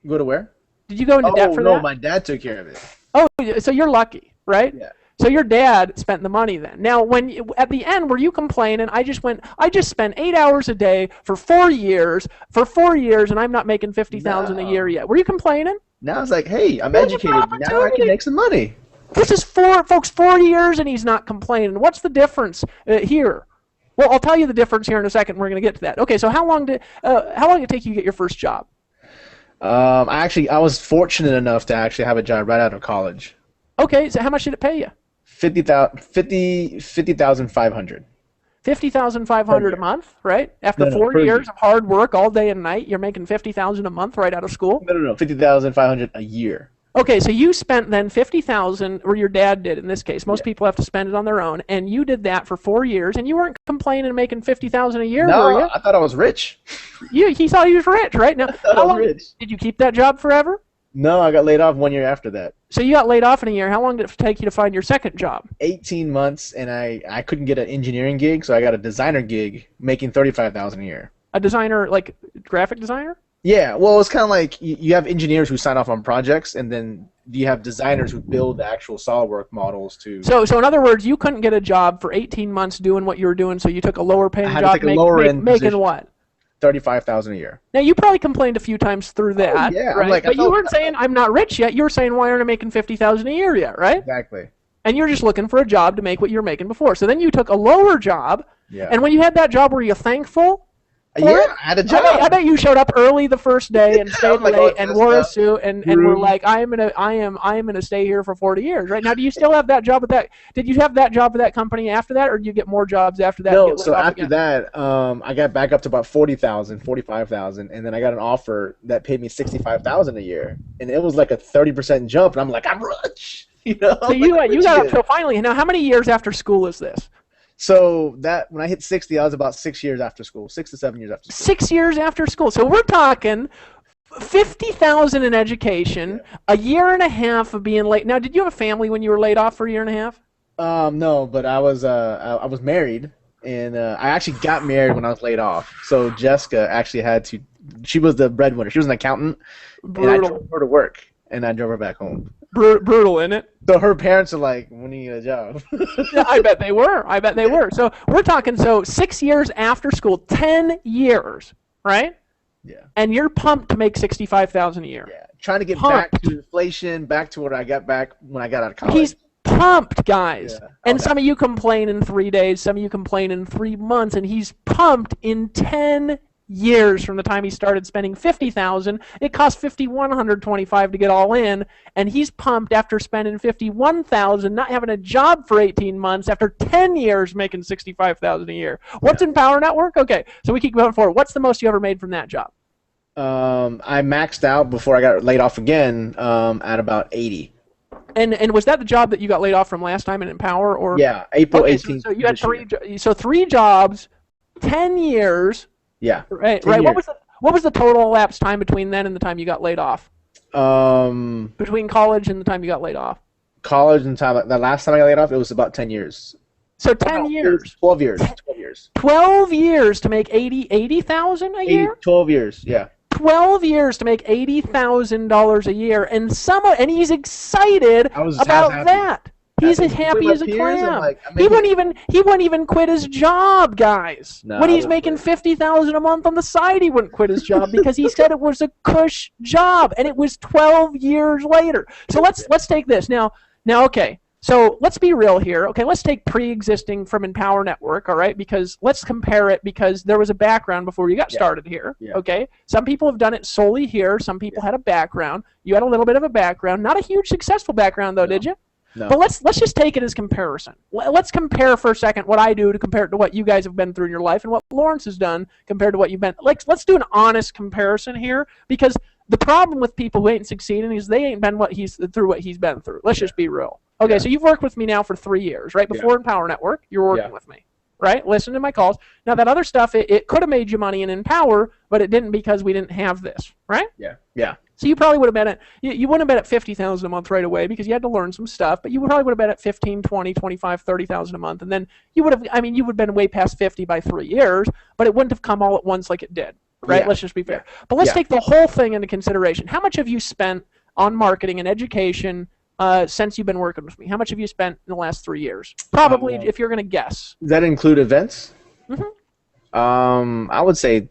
Speaker 2: Go to where?
Speaker 1: Did you go into debt for that?
Speaker 2: Oh no, my dad took care of it.
Speaker 1: Oh, so you're lucky, right?
Speaker 2: Yeah.
Speaker 1: So your dad spent the money then. Now, at the end, were you complaining? I just spent 8 hours a day for 4 years, and I'm not making $50,000 a year yet. Were you complaining?
Speaker 2: Now it's like, hey, I'm educated. Now I can make some money.
Speaker 1: This is folks, 4 years, and he's not complaining. What's the difference here? Well, I'll tell you the difference here in a second. We're going to get to that. Okay, so how long did it take you to get your first job?
Speaker 2: I was fortunate enough to actually have a job right out of college.
Speaker 1: Okay, so how much did it pay you?
Speaker 2: 50,500.
Speaker 1: 50,500 a month, right? After 4 years of hard work all day and night, you're making 50,000 a month right out of school.
Speaker 2: No, 50,500 a year.
Speaker 1: Okay, so you spent then 50,000, or your dad did in this case. Most people have to spend it on their own, and you did that for 4 years, and you weren't complaining and making 50,000 a year, were you?
Speaker 2: No, I thought I was rich.
Speaker 1: He thought he was rich, right? Now, how long did you keep that job forever?
Speaker 2: No, I got laid off 1 year after that.
Speaker 1: So you got laid off in a year. How long did it take you to find your second job?
Speaker 2: 18 months, and I couldn't get an engineering gig, so I got a designer gig making 35,000 a year.
Speaker 1: A designer, like graphic designer?
Speaker 2: Yeah, well, it's kind of like you have engineers who sign off on projects, and then you have designers who build the actual SolidWorks models to.
Speaker 1: So in other words, you couldn't get a job for 18 months doing what you were doing, so you took a lower paying job.
Speaker 2: I had to take a lower end
Speaker 1: making
Speaker 2: position.
Speaker 1: What?
Speaker 2: 35,000 a year.
Speaker 1: Now you probably complained a few times through that,
Speaker 2: yeah,
Speaker 1: right? But you weren't saying I'm not rich yet. You were saying why aren't I making 50,000 a year yet, right?
Speaker 2: Exactly.
Speaker 1: And you're just looking for a job to make what you were making before. So then you took a lower job.
Speaker 2: Yeah.
Speaker 1: And when you had that job, were you thankful?
Speaker 2: Yeah, I had a job.
Speaker 1: I bet you showed up early the first day and stayed late and wore a suit and were like, I am gonna stay here for 40 years. Right now, do you still have that job with that? Did you have that job with that company after that, or did you get more jobs after that?
Speaker 2: No, so after that, I got back up to about 40,000, 45,000, and then I got an offer that paid me 65,000 a year, and it was like a 30% jump, and I'm like, I'm rich. You know.
Speaker 1: So you got up till finally. Now, how many years after school is this?
Speaker 2: So that when I hit 60, I was about 6 years after school, 6 to 7 years after school.
Speaker 1: 6 years after school. So we're talking 50,000 in education, a year and a half of being late. Now, did you have a family when you were laid off for a year and a half?
Speaker 2: No, but I was married, and I actually got married when I was laid off. So Jessica actually had to. She was the breadwinner. She was an accountant.
Speaker 1: Brutal.
Speaker 2: And I drove her to work, and I drove her back home.
Speaker 1: Brutal, isn't it?
Speaker 2: So her parents are like, when do you get a job?
Speaker 1: Yeah, I bet they were. So we're talking 6 years after school, 10 years, right?
Speaker 2: Yeah.
Speaker 1: And you're pumped to make 65,000 a year.
Speaker 2: Yeah. Trying to get back to inflation, back to what I got back when I got out of college.
Speaker 1: He's pumped, guys.
Speaker 2: Yeah.
Speaker 1: And some of you complain in 3 days, some of you complain in 3 months, and he's pumped in 10 years from the time he started spending 50,000. It cost 5,125 to get all in, and he's pumped after spending 51,000, not having a job for 18 months after 10 years making 65,000 a year. What's in Power Network? Okay, so we keep going forward. What's the most you ever made from that job?
Speaker 2: I maxed out before I got laid off again at about 80.
Speaker 1: And was that the job that you got laid off from last time in Empower? Or
Speaker 2: yeah, April 18th.
Speaker 1: So you had three jobs, 10 years.
Speaker 2: Yeah.
Speaker 1: Right. What was the total elapsed time between then and the time you got laid off? Between college and the time you got laid off.
Speaker 2: College and time. The last time I got laid off, it was about 10 years.
Speaker 1: So 10 years.
Speaker 2: 12 years. 12 years.
Speaker 1: 12 years to make 80,000 a year.
Speaker 2: 12 years. Yeah.
Speaker 1: 12 years to make $80,000 a year, and he's excited about that. He's as happy as a clam. Like, he wouldn't even quit his job, guys. No, when he's making 50,000 a month on the side, he wouldn't quit his job because he said it was a cush job, and it was 12 years later. So let's take this now. Okay. So let's be real here. Okay, let's take pre-existing from Empower Network, all right? Because let's compare it because there was a background before you got started here, okay? Some people have done it solely here. Some people had a background. You had a little bit of a background. Not a huge successful background, though, did you?
Speaker 2: No.
Speaker 1: But let's just take it as comparison. Let's compare for a second what I do to compare it to what you guys have been through in your life and what Lawrence has done compared to what you've been. Let's do an honest comparison here because the problem with people who ain't succeeding is they ain't been what he's been through. Let's just be real. Okay, so you've worked with me now for 3 years, right? Before Empower Network, you're working with me, right? Listen to my calls. Now, that other stuff, it could have made you money in Empower, but it didn't because we didn't have this, right?
Speaker 2: Yeah.
Speaker 1: So you probably would have been at, you wouldn't have been at 50,000 a month right away because you had to learn some stuff, but you probably would have been at 15, 20, 25, 30,000 a month, and then you would have been way past 50 by 3 years, but it wouldn't have come all at once like it did, right? Yeah. Let's just be fair. But let's take the whole thing into consideration. How much have you spent on marketing and education since you've been working with me? How much have you spent in the last 3 years? Probably, if you're going to guess.
Speaker 2: Does that include events?
Speaker 1: Mm-hmm.
Speaker 2: I would say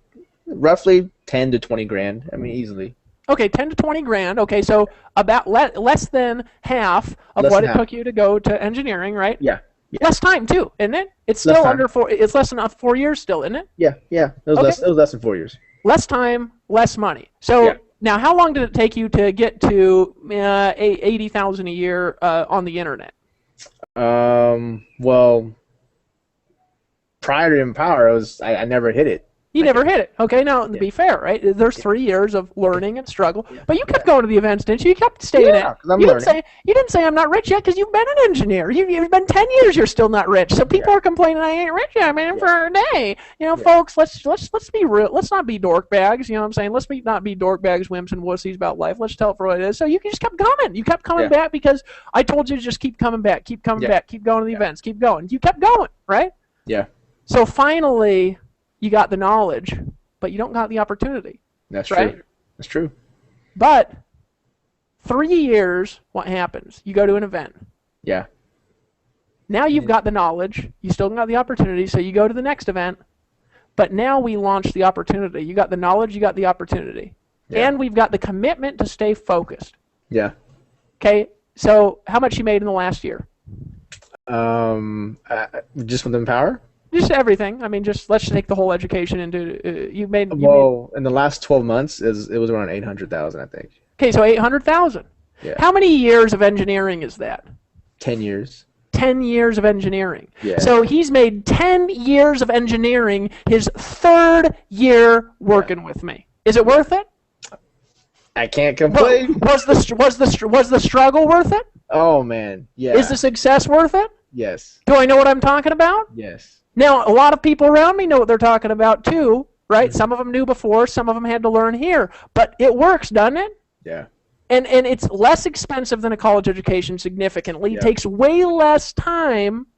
Speaker 2: roughly 10 to 20 grand. I mean, easily.
Speaker 1: Okay, 10 to 20 grand. Okay, so about less than half of
Speaker 2: Less
Speaker 1: what
Speaker 2: than
Speaker 1: it
Speaker 2: half.
Speaker 1: took you to go to engineering, right?
Speaker 2: Yeah. Yeah.
Speaker 1: Less time too, isn't it? It's
Speaker 2: Less
Speaker 1: still
Speaker 2: time.
Speaker 1: under 4. It's less than 4 years still, isn't it?
Speaker 2: Yeah. Yeah. It was
Speaker 1: Okay,
Speaker 2: less. It was less than 4 years.
Speaker 1: less time, less money.
Speaker 2: Yeah.
Speaker 1: So now, how long did it take you to get to 80,000 a year on the internet?
Speaker 2: Well, prior to Empower, I never hit it.
Speaker 1: You
Speaker 2: Like,
Speaker 1: never hit it. Okay, now to
Speaker 2: yeah.
Speaker 1: be fair, right? There's
Speaker 2: Yeah.
Speaker 1: 3 years of learning and struggle,
Speaker 2: Yeah.
Speaker 1: but you kept
Speaker 2: Yeah.
Speaker 1: going to the events, didn't you? You kept staying
Speaker 2: Yeah.
Speaker 1: at.
Speaker 2: Because I'm
Speaker 1: You didn't
Speaker 2: learning.
Speaker 1: say you didn't say I'm not rich yet because you've been an engineer. You've been 10 years. You're still not rich. So people
Speaker 2: Yeah.
Speaker 1: are complaining I ain't rich yet, man,
Speaker 2: Yeah.
Speaker 1: for a day.
Speaker 2: Yeah.
Speaker 1: Folks, let's be real. Let's not be dork bags. You know what I'm saying? Not be dork bags, wimps, and wussies about life. Let's tell it for what it is. So you just kept coming. You kept coming
Speaker 2: Yeah.
Speaker 1: back because I told you to just keep coming back, keep coming
Speaker 2: Yeah.
Speaker 1: back, keep going to the
Speaker 2: Yeah.
Speaker 1: events, keep going. You kept going, right?
Speaker 2: Yeah.
Speaker 1: So finally, you got the knowledge, but you don't got the opportunity.
Speaker 2: That's
Speaker 1: Right?
Speaker 2: true. That's true.
Speaker 1: But 3 years, what happens? You go to an event.
Speaker 2: Yeah.
Speaker 1: Now you've got the knowledge. You still got the opportunity, so you go to the next event. But now we launch the opportunity. You got the knowledge, you got the opportunity.
Speaker 2: Yeah.
Speaker 1: And we've got the commitment to stay focused.
Speaker 2: Yeah.
Speaker 1: Okay, so how much you made in the last year?
Speaker 2: Just with Empower?
Speaker 1: Just everything. I mean, just let's take the whole education into. You made.
Speaker 2: Well, in the last 12 months, it was around 800,000, I think.
Speaker 1: Okay, so 800,000.
Speaker 2: Yeah.
Speaker 1: How many years of engineering is that?
Speaker 2: 10 years.
Speaker 1: 10 years of engineering.
Speaker 2: Yeah.
Speaker 1: So he's made 10 years of engineering his third year working with me. Is it worth it?
Speaker 2: I can't complain.
Speaker 1: Was the struggle worth it?
Speaker 2: Oh man, yeah.
Speaker 1: Is the success worth it?
Speaker 2: Yes.
Speaker 1: Do I know what I'm talking about?
Speaker 2: Yes.
Speaker 1: Now, a lot of people around me know what they're talking about too, right? Some of them knew before, some of them had to learn here. But it works, doesn't it?
Speaker 2: Yeah.
Speaker 1: And it's less expensive than a college education significantly.
Speaker 2: Yeah.
Speaker 1: It takes way less time,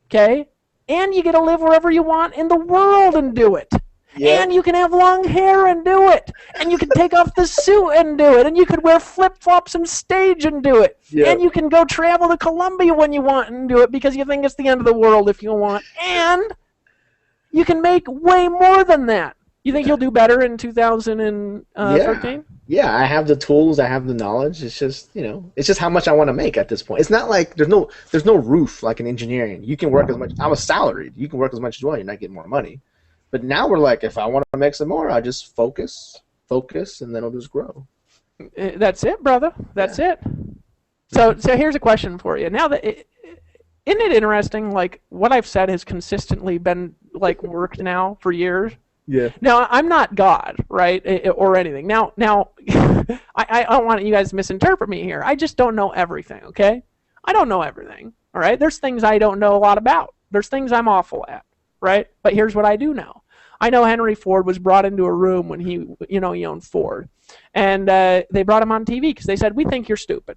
Speaker 1: okay? And you get to live wherever you want in the world and do it.
Speaker 2: Yeah.
Speaker 1: And you can have long hair and do it. And you can take off the suit and do it. And you could wear flip-flops on stage and do it.
Speaker 2: Yeah.
Speaker 1: And you can go travel to Colombia when you want and do it because you think it's the end of the world if you want. And you can make way more than that. You think you'll do better in 2013?
Speaker 2: Yeah, I have the tools, I have the knowledge. It's just, it's just how much I want to make at this point. It's not like there's no roof like in engineering. You can work as much. I was salaried. You can work as much as you want. You're not getting more money. But now we're like, if I want to make some more, I just focus, and then it'll just grow.
Speaker 1: That's it, brother. That's it. So here's a question for you. Now that isn't it interesting? Like what I've said has consistently been like worked now for years.
Speaker 2: Yeah.
Speaker 1: Now I'm not God, right, or anything. Now I don't want you guys to misinterpret me here. I just don't know everything. Okay, I don't know everything. All right. There's things I don't know a lot about. There's things I'm awful at. Right. But here's what I do know. I know Henry Ford was brought into a room when he owned Ford, and they brought him on TV because they said we think you're stupid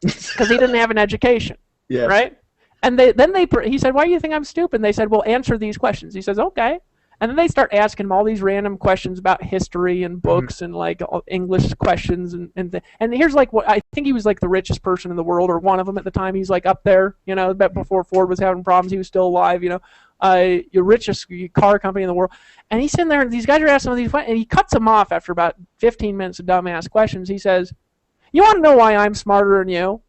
Speaker 1: because he didn't have an education.
Speaker 2: Yeah.
Speaker 1: Right. And he said, why do you think I'm stupid? And they said, well, answer these questions. He says, okay. And then they start asking him all these random questions about history and books and like English questions and here's like what I think he was like the richest person in the world or one of them at the time. He's like up there, but before Ford was having problems, he was still alive. Your richest car company in the world. And he's sitting there and these guys are asking him these questions and he cuts them off after about 15 minutes of dumbass questions. He says, you want to know why I'm smarter than you?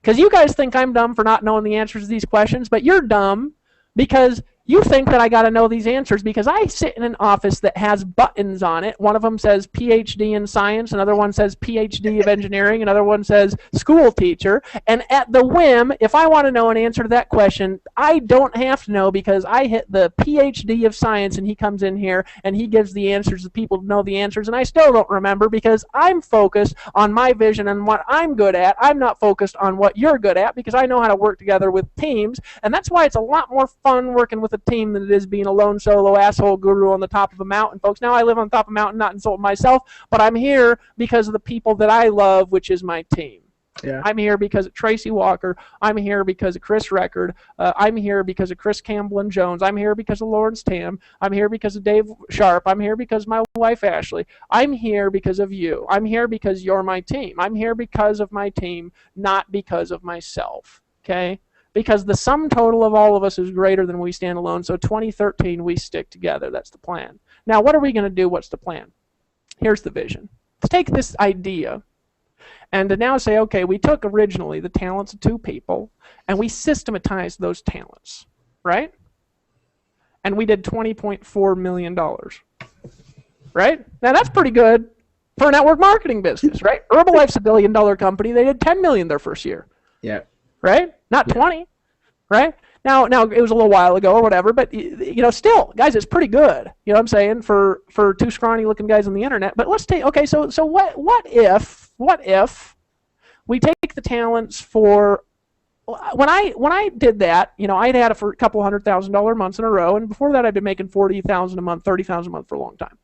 Speaker 1: Because you guys think I'm dumb for not knowing the answers to these questions, but you're dumb because you think that I got to know these answers because I sit in an office that has buttons on it. One of them says PhD in science, another one says PhD of engineering, another one says school teacher. And at the whim, if I want to know an answer to that question, I don't have to know because I hit the PhD of science and he comes in here and he gives the answers to people to know the answers. And I still don't remember because I'm focused on my vision and what I'm good at. I'm not focused on what you're good at because I know how to work together with teams. And that's why it's a lot more fun working with a team than it is being a lone solo asshole guru on the top of a mountain, folks. Now I live on top of a mountain, not insulting myself, but I'm here because of the people that I love, which is my team.
Speaker 2: Yeah.
Speaker 1: I'm here because of Tracy Walker. I'm here because of Chris Record. I'm here because of Chris Campbell and Jones. I'm here because of Lawrence Tam. I'm here because of Dave Sharp. I'm here because of my wife, Ashley. I'm here because of you. I'm here because you're my team. I'm here because of my team, not because of myself. Okay? Because the sum total of all of us is greater than we stand alone. So 2013, we stick together. That's the plan. Now, what are we going to do? What's the plan? Here's the vision. to take this idea and to now say, okay, we took originally the talents of two people and we systematized those talents, right? And we did $20.4 million, right? Now that's pretty good for a network marketing business, right? Herbalife's $1 billion company. They did 10 million their first year.
Speaker 2: Yeah.
Speaker 1: Right? Not 20, right? Now it was a little while ago or whatever, but still, guys, it's pretty good. You know what I'm saying, for two scrawny looking guys on the internet. But let's take, okay, so what if we take the talents for, when I did that, I'd had it for a couple $100,000 months in a row, and before that I'd been making $40,000 a month, $30,000 a month for a long time.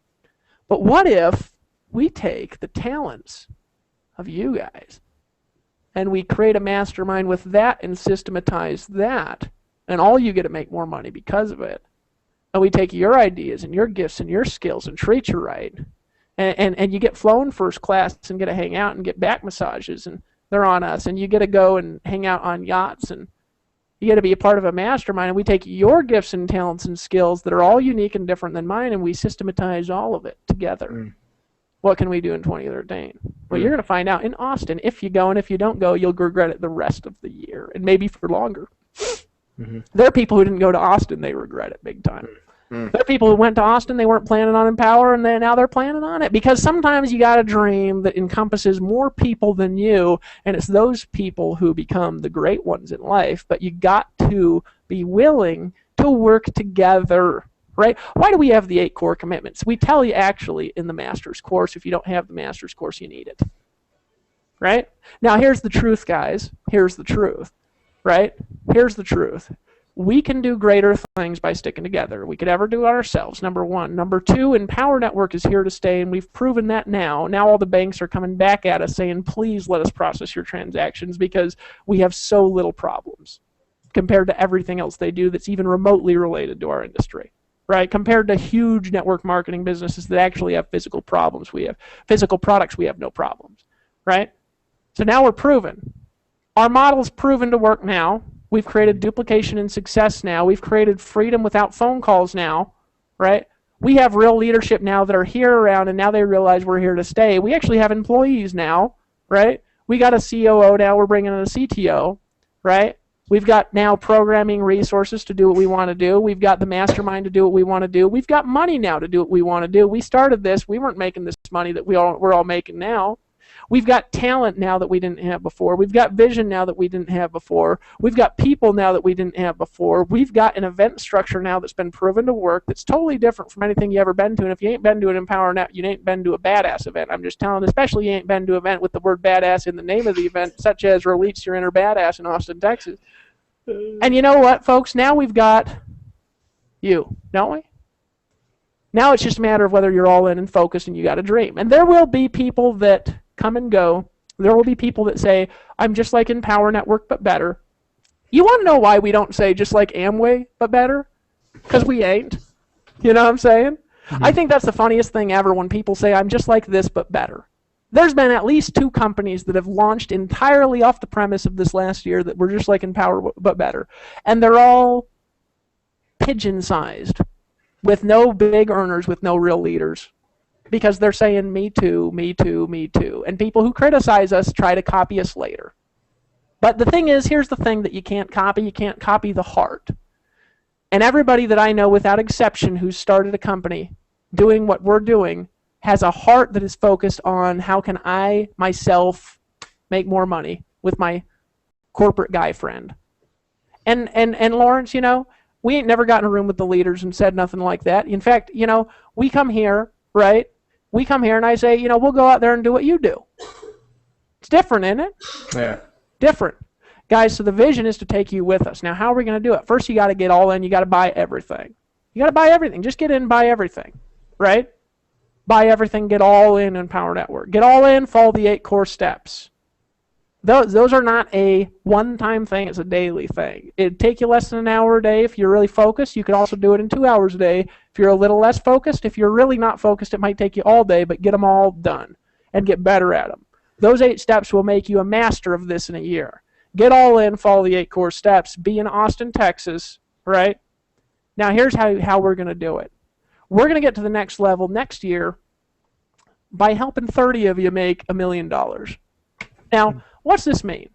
Speaker 1: But what if we take the talents of you guys and we create a mastermind with that and systematize that, and all you get to make more money because of it. And we take your ideas and your gifts and your skills and treat you right. And you get flown first class and get to hang out and get back massages, and they're on us. And you get to go and hang out on yachts, and you get to be a part of a mastermind. And we take your gifts and talents and skills that are all unique and different than mine, and we systematize all of it together. Mm. What can we do in 2013? Well, you're going to find out in Austin. If you go, and if you don't go, you'll regret it the rest of the year, and maybe for longer. Mm-hmm. There are people who didn't go to Austin, they regret it big time. Mm-hmm. There are people who went to Austin, they weren't planning on Empower, and now they're planning on it. Because sometimes you got a dream that encompasses more people than you, and it's those people who become the great ones in life. But you got to be willing to work together, right? Why do we have the 8 core commitments? We tell you actually in the master's course. If you don't have the master's course, you need it, right? Now here's the truth, guys. Here's the truth. Right? Here's the truth. We can do greater things by sticking together. We could ever do it ourselves, number one. Number two, Empower Network is here to stay, and we've proven that now. Now all the banks are coming back at us saying, please let us process your transactions because we have so little problems compared to everything else they do that's even remotely related to our industry. Right? Compared to huge network marketing businesses that actually have physical problems. We have physical products, we have no problems. Right? So now we're proven. Our model's proven to work now. We've created duplication and success now. We've created freedom without phone calls now, right? We have real leadership now that are here around, and now they realize we're here to stay. We actually have employees now, right? We got a COO now. We're bringing in a CTO, right? We've got now programming resources to do what we want to do. We've got the mastermind to do what we want to do. We've got money now to do what we want to do. We started this. We weren't making this money that we're all making now. We've got talent now that we didn't have before. We've got vision now that we didn't have before. We've got people now that we didn't have before. We've got an event structure now that's been proven to work that's totally different from anything you ever been to. And if you ain't been to an Empower Net, you ain't been to a badass event. I'm just telling, especially you ain't been to an event with the word badass in the name of the event, such as Release Your Inner Badass in Austin, Texas. And you know what, folks? Now we've got you, don't we? Now it's just a matter of whether you're all in and focused and you got a dream. And there will be people that come and go. There will be people that say, I'm just like Empower Network, but better. You want to know why we don't say just like Amway, but better? Because we ain't. You know what I'm saying? Mm-hmm. I think that's the funniest thing ever when people say, I'm just like this, but better. There's been at least 2 companies that have launched entirely off the premise of this last year that were just like Empower, but better. And they're all pigeon-sized, with no big earners, with no real leaders. Because they're saying, me too, me too, me too. And people who criticize us try to copy us later. But the thing is, here's the thing that you can't copy. You can't copy the heart. And everybody that I know, without exception, who's started a company doing what we're doing, has a heart that is focused on how can I, myself, make more money with my corporate guy friend. And Lawrence, we ain't never got in a room with the leaders and said nothing like that. In fact, we come here, right? We come here and I say, we'll go out there and do what you do. It's different, isn't it?
Speaker 2: Yeah.
Speaker 1: Different. Guys, so the vision is to take you with us. Now, how are we going to do it? First, you got to get all in. You got to buy everything. You got to buy everything. Just get in and buy everything, right? Buy everything, get all in Empower Network. Get all in, follow the 8 core steps. Those are not a one-time thing. It's a daily thing. It'd take you less than an hour a day if you're really focused. You could also do it in 2 hours a day if you're a little less focused. If you're really not focused, it might take you all day, but get them all done and get better at them. Those 8 steps will make you a master of this in a year. Get all in, follow the 8 core steps, be in Austin, Texas, right? Now here's how we're going to do it. We're going to get to the next level next year by helping 30 of you make $1 million. Now, what's this mean?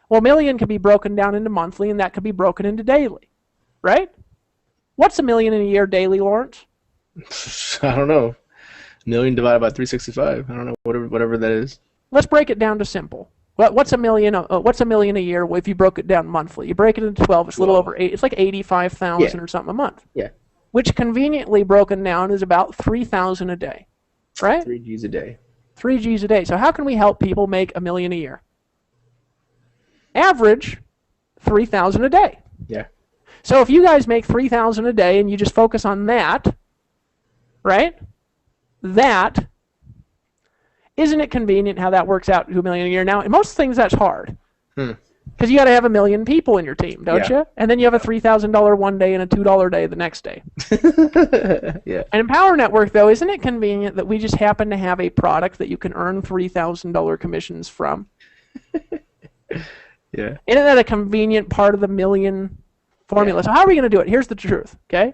Speaker 1: Well, million can be broken down into monthly, and that could be broken into daily, right? What's $1 million in a year daily, Lawrence?
Speaker 2: I don't know. 1 million divided by 365. I don't know, whatever that is.
Speaker 1: Let's break it down to simple. What's $1 million? What's $1 million a year if you broke it down monthly? You break it into 12. It's a little over 8. It's like 85,000 or something a month.
Speaker 2: Yeah.
Speaker 1: Which conveniently broken down is about 3,000 a day, right?
Speaker 2: 3 G's a day.
Speaker 1: 3 G's a day. So how can we help people make $1 million a year? Average 3,000 a day.
Speaker 2: Yeah.
Speaker 1: So if you guys make 3,000 a day and you just focus on that, right? That, isn't it convenient how that works out to $1 million a year? Now, in most things that's hard. Because you got to have 1 million people in your team, don't you? And then you have a $3,000 one day and a $2 day the next day.
Speaker 2: Yeah.
Speaker 1: And in Power Network, though, isn't it convenient that we just happen to have a product that you can earn $3,000 commissions from?
Speaker 2: Yeah.
Speaker 1: Isn't that a convenient part of the million formula? So how are we going to do it? Here's the truth, okay?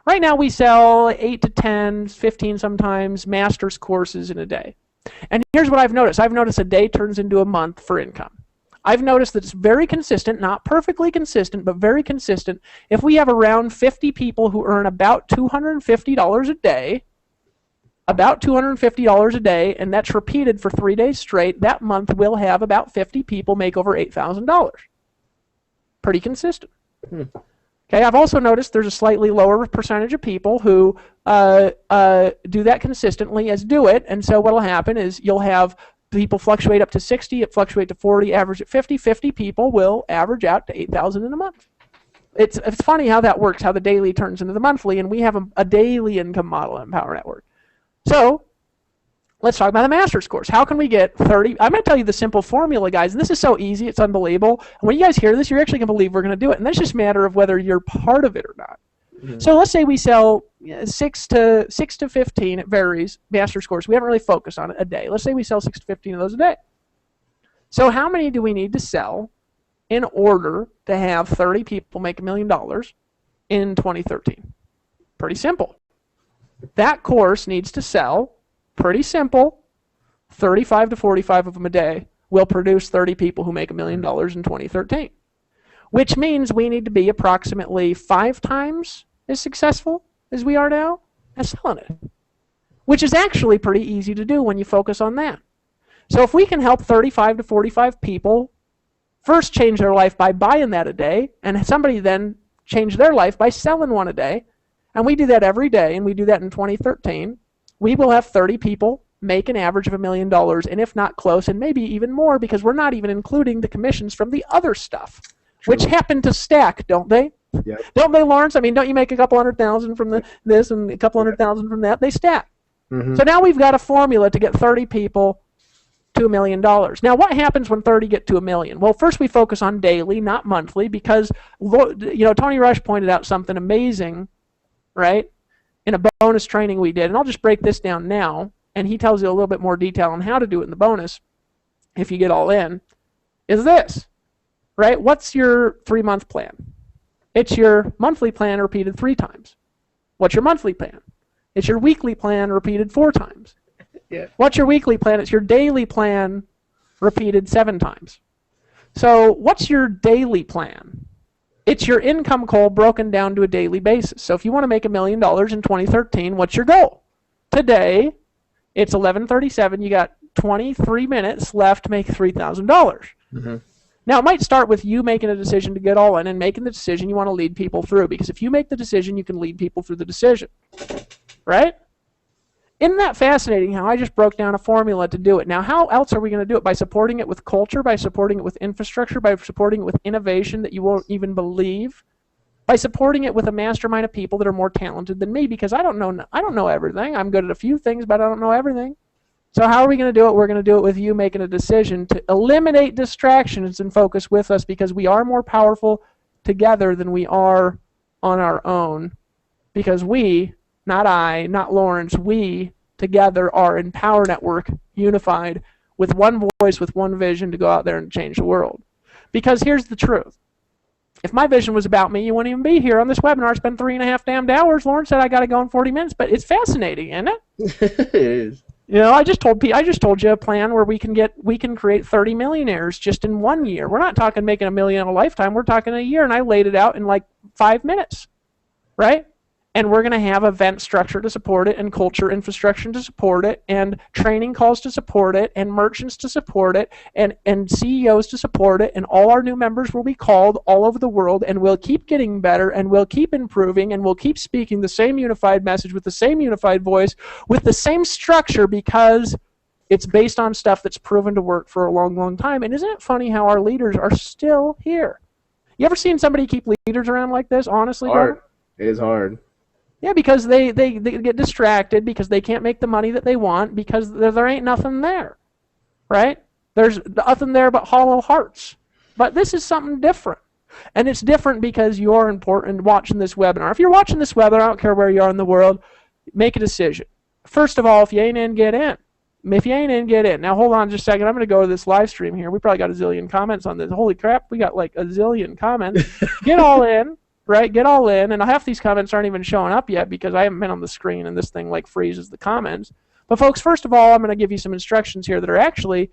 Speaker 1: Right now we sell 8 to 10, 15 sometimes master's courses in a day. And here's what I've noticed. I've noticed a day turns into a month for income. I've noticed that it's very consistent, not perfectly consistent, but very consistent. If we have around 50 people who earn about $250 a day, and that's repeated for 3 days straight, that month we'll have about 50 people make over $8,000. Pretty consistent. Okay, I've also noticed there's a slightly lower percentage of people who do that consistently as do it, and so what will happen is you'll have people fluctuate up to 60, it fluctuate to 40, average at 50. 50 people will average out to 8,000 in a month. It's funny how that works, how the daily turns into the monthly, and we have a daily income model in Power Network. So let's talk about the master's course. How can we get 30? I'm going to tell you the simple formula, guys, and this is so easy, it's unbelievable. And when you guys hear this, you're actually going to believe we're going to do it, and that's just a matter of whether you're part of it or not. So let's say we sell 6 to 15, it varies, master's course. We haven't really focused on it a day. Let's say we sell 6 to 15 of those a day. So how many do we need to sell in order to have 30 people make $1 million in 2013? Pretty simple. That course needs to sell, pretty simple, 35 to 45 of them a day will produce 30 people who make $1 million in 2013. Which means we need to be approximately 5 times as successful as we are now at selling it. Which is actually pretty easy to do when you focus on that. So if we can help 35 to 45 people first change their life by buying that a day, and somebody then change their life by selling one a day, and we do that every day, and we do that in 2013, we will have 30 people make an average of $1 million, and if not close, and maybe even more, because we're not even including the commissions from the other stuff, which happen to stack, don't they?
Speaker 2: Yep.
Speaker 1: Don't they, Lawrence? I mean, don't you make a couple $100,000 from this and a couple $100,000 from that? They stack. So now we've got a formula to get 30 people to $1 million. Now, what happens when 30 get to $1 million? Well, first we focus on daily, not monthly, because Tony Rush pointed out something amazing, right, in a bonus training we did. And I'll just break this down now, and he tells you a little bit more detail on how to do it in the bonus, if you get all in, is this, right? What's your 3-month plan? It's your monthly plan repeated 3 times. What's your monthly plan? It's your weekly plan repeated 4 times.
Speaker 2: Yeah.
Speaker 1: What's your weekly plan? It's your daily plan repeated 7 times. So what's your daily plan? It's your income goal broken down to a daily basis. So if you want to make $1 million in 2013, what's your goal? Today, it's 11:37. You got 23 minutes left to make $3,000. Now, it might start with you making a decision to get all in and making the decision you want to lead people through, because if you make the decision, you can lead people through the decision, right? Isn't that fascinating how I just broke down a formula to do it? Now, how else are we going to do it? By supporting it with culture, by supporting it with infrastructure, by supporting it with innovation that you won't even believe, by supporting it with a mastermind of people that are more talented than me, because I don't know everything. I'm good at a few things, but I don't know everything. So how are we going to do it? We're going to do it with you making a decision to eliminate distractions and focus with us, because we are more powerful together than we are on our own. Because we, not I, not Lawrence, we together are in Power Network, unified, with one voice, with one vision to go out there and change the world. Because here's the truth. If my vision was about me, you wouldn't even be here on this webinar. Spend 3.5 damned hours. Lawrence said I got to go in 40 minutes, but it's fascinating, isn't it?
Speaker 2: It is.
Speaker 1: You know, I just told you a plan where we can create 30 millionaires just in 1 year. We're not talking making $1 million in a lifetime. We're talking a year, and I laid it out in like 5 minutes, right? And we're going to have event structure to support it, and culture infrastructure to support it, and training calls to support it, and merchants to support it, and CEOs to support it, and all our new members will be called all over the world, and we'll keep getting better, and we'll keep improving, and we'll keep speaking the same unified message with the same unified voice, with the same structure, because it's based on stuff that's proven to work for a long, long time. And isn't it funny how our leaders are still here? You ever seen somebody keep leaders around like this, honestly?
Speaker 2: Hard. It is hard.
Speaker 1: Yeah, because they get distracted, because they can't make the money that they want, because there ain't nothing there, right? There's nothing there but hollow hearts. But this is something different. And it's different because you're important watching this webinar. If you're watching this webinar, I don't care where you are in the world, make a decision. First of all, if you ain't in, get in. If you ain't in, get in. Now, hold on just a second. I'm going to go to this live stream here. We probably got a zillion comments on this. Holy crap, we got like a zillion comments. Get all in. Right, get all in, and half these comments aren't even showing up yet because I haven't been on the screen and this thing like freezes the comments. But folks, first of all, I'm going to give you some instructions here that are actually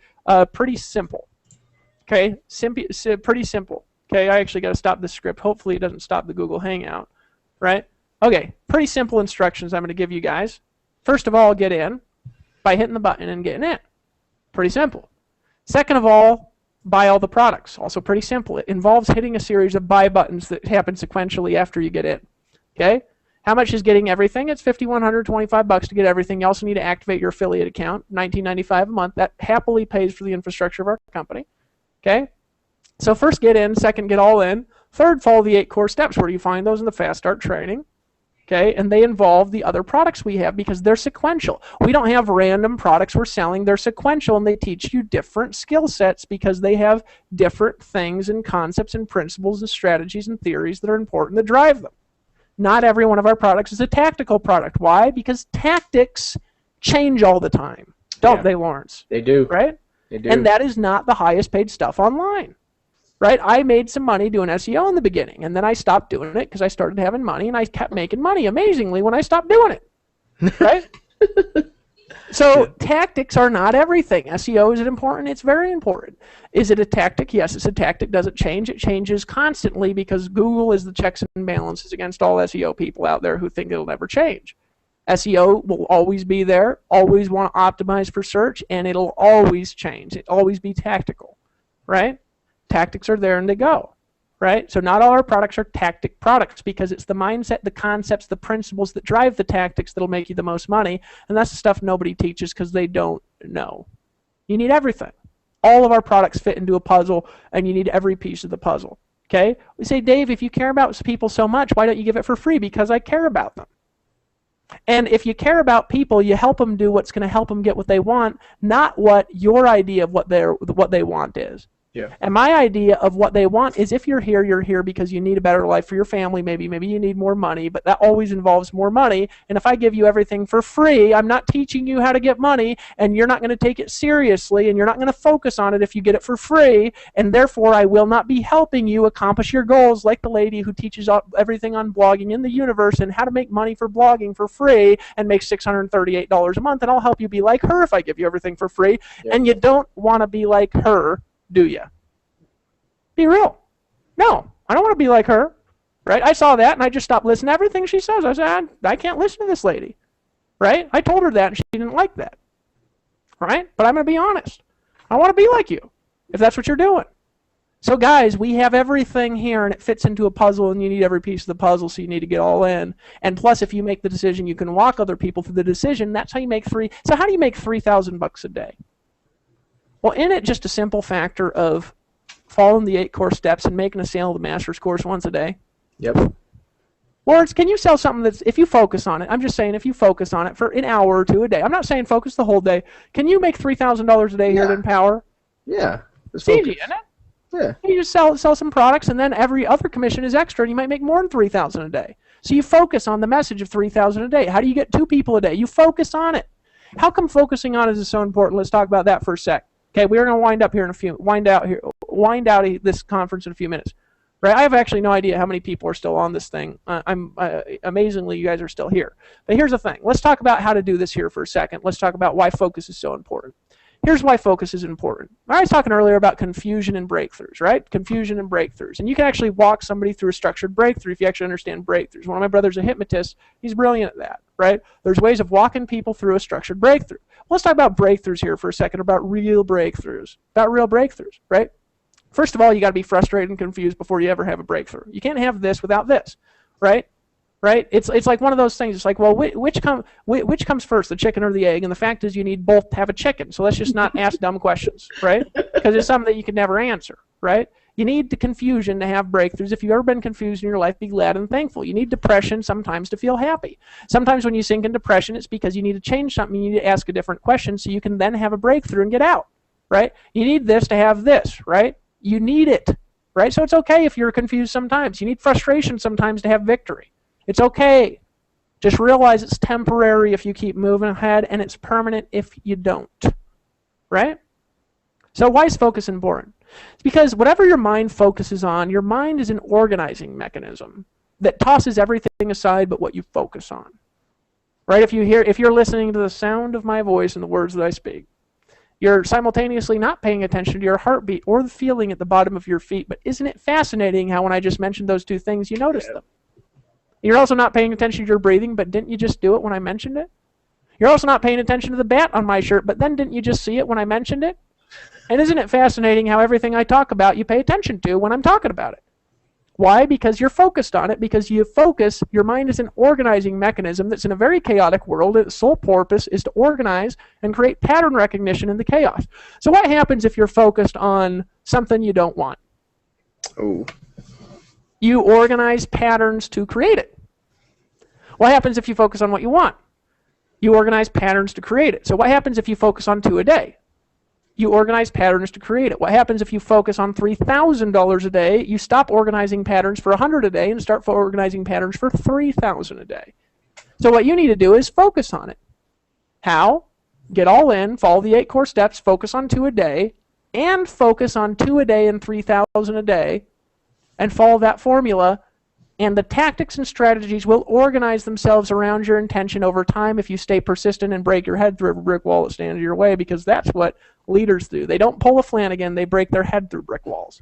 Speaker 1: pretty simple. Okay, pretty simple. Okay, I actually got to stop this script. Hopefully it doesn't stop the Google Hangout. Right? Okay, pretty simple instructions I'm going to give you guys. First of all, get in by hitting the button and getting in. Pretty simple. Second of all, buy all the products. Also pretty simple. It involves hitting a series of buy buttons that happen sequentially after you get in. Okay? How much is getting everything? It's $5,125 to get everything. You also need to activate your affiliate account, $19.95 a month. That happily pays for the infrastructure of our company. Okay? So first, get in. Second, get all in. Third, follow the 8 core steps. Where do you find those? In the Fast Start training. Okay, and they involve the other products we have because they're sequential. We don't have random products we're selling. They're sequential, and they teach you different skill sets because they have different things and concepts and principles and strategies and theories that are important to drive them. Not every one of our products is a tactical product. Why? Because tactics change all the time, don't they, Lawrence?
Speaker 2: They do.
Speaker 1: Right?
Speaker 2: They do.
Speaker 1: And that is not the highest paid stuff online. Right? I made some money doing SEO in the beginning, and then I stopped doing it because I started having money, and I kept making money amazingly when I stopped doing it. Right? So tactics are not everything. SEO, is it important? It's very important. Is it a tactic? Yes, it's a tactic. Does it change? It changes constantly because Google is the checks and balances against all SEO people out there who think it'll never change. SEO will always be there, always want to optimize for search, and it'll always change. It'll always be tactical. Right? Tactics are there and they go, right? So not all our products are tactic products because it's the mindset, the concepts, the principles that drive the tactics that'll make you the most money, and that's the stuff nobody teaches because they don't know. You need everything. All of our products fit into a puzzle, and you need every piece of the puzzle, okay? We say, Dave, if you care about people so much, why don't you give it for free? Because I care about them. And if you care about people, you help them do what's going to help them get what they want, not what your idea of what they want is.
Speaker 2: Yeah.
Speaker 1: And my idea of what they want is if you're here because you need a better life for your family, maybe you need more money, but that always involves more money. And if I give you everything for free, I'm not teaching you how to get money, and you're not going to take it seriously, and you're not going to focus on it if you get it for free, and therefore I will not be helping you accomplish your goals like the lady who teaches everything on blogging in the universe and how to make money for blogging for free and make $638 a month, and I'll help you be like her if I give you everything for free. Yeah. And you don't want to be like her, do you? Be real. No, I don't want to be like her. Right? I saw that and I just stopped listening to everything she says. I said, I can't listen to this lady. Right? I told her that and she didn't like that. Right? But I'm going to be honest. I want to be like you if that's what you're doing. So guys, we have everything here and it fits into a puzzle, and you need every piece of the puzzle, so you need to get all in. And plus, if you make the decision, you can walk other people through the decision. That's how you make So how do you make $3,000 a day? Well, in it, just a simple factor of following the 8 core steps and making a sale of the master's course once a day.
Speaker 2: Yep.
Speaker 1: Lawrence, can you sell something that's, if you focus on it, I'm just saying if you focus on it for an hour or two a day, I'm not saying focus the whole day, can you make $3,000 a day here at Empower?
Speaker 2: Yeah.
Speaker 1: It's easy, isn't it?
Speaker 2: Yeah.
Speaker 1: You just sell some products, and then every other commission is extra, and you might make more than $3,000 a day. So you focus on the message of $3,000 a day. How do you get 2 people a day? You focus on it. How come focusing on it is so important? Let's talk about that for a sec. Okay, we're going to wind out this conference in a few minutes. right? I have actually no idea how many people are still on this thing. Amazingly, you guys are still here. But here's the thing. Let's talk about how to do this here for a second. Let's talk about why focus is so important. Here's why focus is important. I was talking earlier about confusion and breakthroughs, right? Confusion and breakthroughs. And you can actually walk somebody through a structured breakthrough if you actually understand breakthroughs. One of my brothers is a hypnotist. He's brilliant at that, right? There's ways of walking people through a structured breakthrough. Let's talk about breakthroughs here for a second, about real breakthroughs, right? First of all, you got to be frustrated and confused before you ever have a breakthrough. You can't have this without this, right? Right? It's like one of those things. It's like, well, which comes first, the chicken or the egg? And the fact is, you need both to have a chicken. So let's just not ask dumb questions, right? Because it's something that you can never answer, right? You need the confusion to have breakthroughs. If you've ever been confused in your life, be glad and thankful. You need depression sometimes to feel happy. Sometimes when you sink in depression, it's because you need to change something. You need to ask a different question so you can then have a breakthrough and get out, right? You need this to have this, right? You need it, right? So it's okay if you're confused sometimes. You need frustration sometimes to have victory. It's okay. Just realize it's temporary if you keep moving ahead, and it's permanent if you don't, right? So why is focus important? It's because whatever your mind focuses on, your mind is an organizing mechanism that tosses everything aside but what you focus on, right? If you're listening to the sound of my voice and the words that I speak, you're simultaneously not paying attention to your heartbeat or the feeling at the bottom of your feet. But isn't it fascinating how when I just mentioned those two things, you notice them? You're also not paying attention to your breathing, but didn't you just do it when I mentioned it? You're also not paying attention to the bat on my shirt, but then didn't you just see it when I mentioned it? And isn't it fascinating how everything I talk about you pay attention to when I'm talking about it? Why? Because you're focused on it, because you focus, your mind is an organizing mechanism that's in a very chaotic world. Its sole purpose is to organize and create pattern recognition in the chaos. So what happens if you're focused on something you don't want?
Speaker 2: Oh.
Speaker 1: You organize patterns to create it. What happens if you focus on what you want? You organize patterns to create it. So what happens if you focus on 2 a day? You organize patterns to create it. What happens if you focus on $3,000 a day? You stop organizing patterns for 100 a day and start organizing patterns for 3,000 a day. So what you need to do is focus on it. How? Get all in, follow the 8 core steps, focus on 2 a day, and focus on 2 a day and 3,000 a day, and follow that formula, and the tactics and strategies will organize themselves around your intention over time if you stay persistent and break your head through a brick wall that stands in your way, because that's what leaders do. They don't pull a Flanagan, they break their head through brick walls.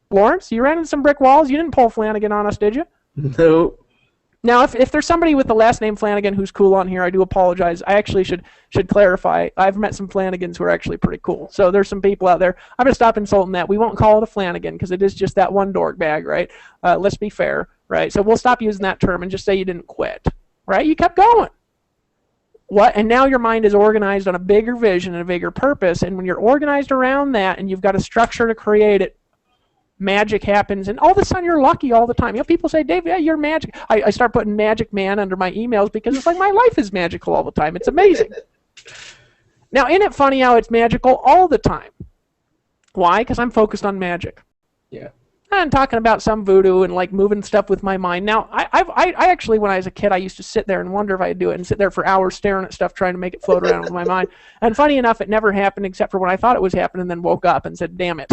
Speaker 1: Lawrence, you ran into some brick walls? You didn't pull Flanagan on us, did you?
Speaker 2: No.
Speaker 1: Now, if there's somebody with the last name Flanagan who's cool on here, I do apologize. I actually should clarify. I've met some Flanagans who are actually pretty cool. So there's some people out there. I'm going to stop insulting that. We won't call it a Flanagan because it is just that one dork bag, right? Let's be fair, right? So we'll stop using that term and just say you didn't quit, right? You kept going. What? And now your mind is organized on a bigger vision and a bigger purpose. And when you're organized around that and you've got a structure to create it, magic happens, and all of a sudden you're lucky all the time. You know, people say, Dave, yeah, you're magic. I start putting Magic Man under my emails because it's like my life is magical all the time. It's amazing. Now, isn't it funny how it's magical all the time? Why? Because I'm focused on magic.
Speaker 2: Yeah.
Speaker 1: I'm talking about some voodoo and like moving stuff with my mind. Now, I actually, when I was a kid, I used to sit there and wonder if I'd do it and sit there for hours staring at stuff trying to make it float around with my mind. And funny enough, it never happened except for when I thought it was happening and then woke up and said, damn it.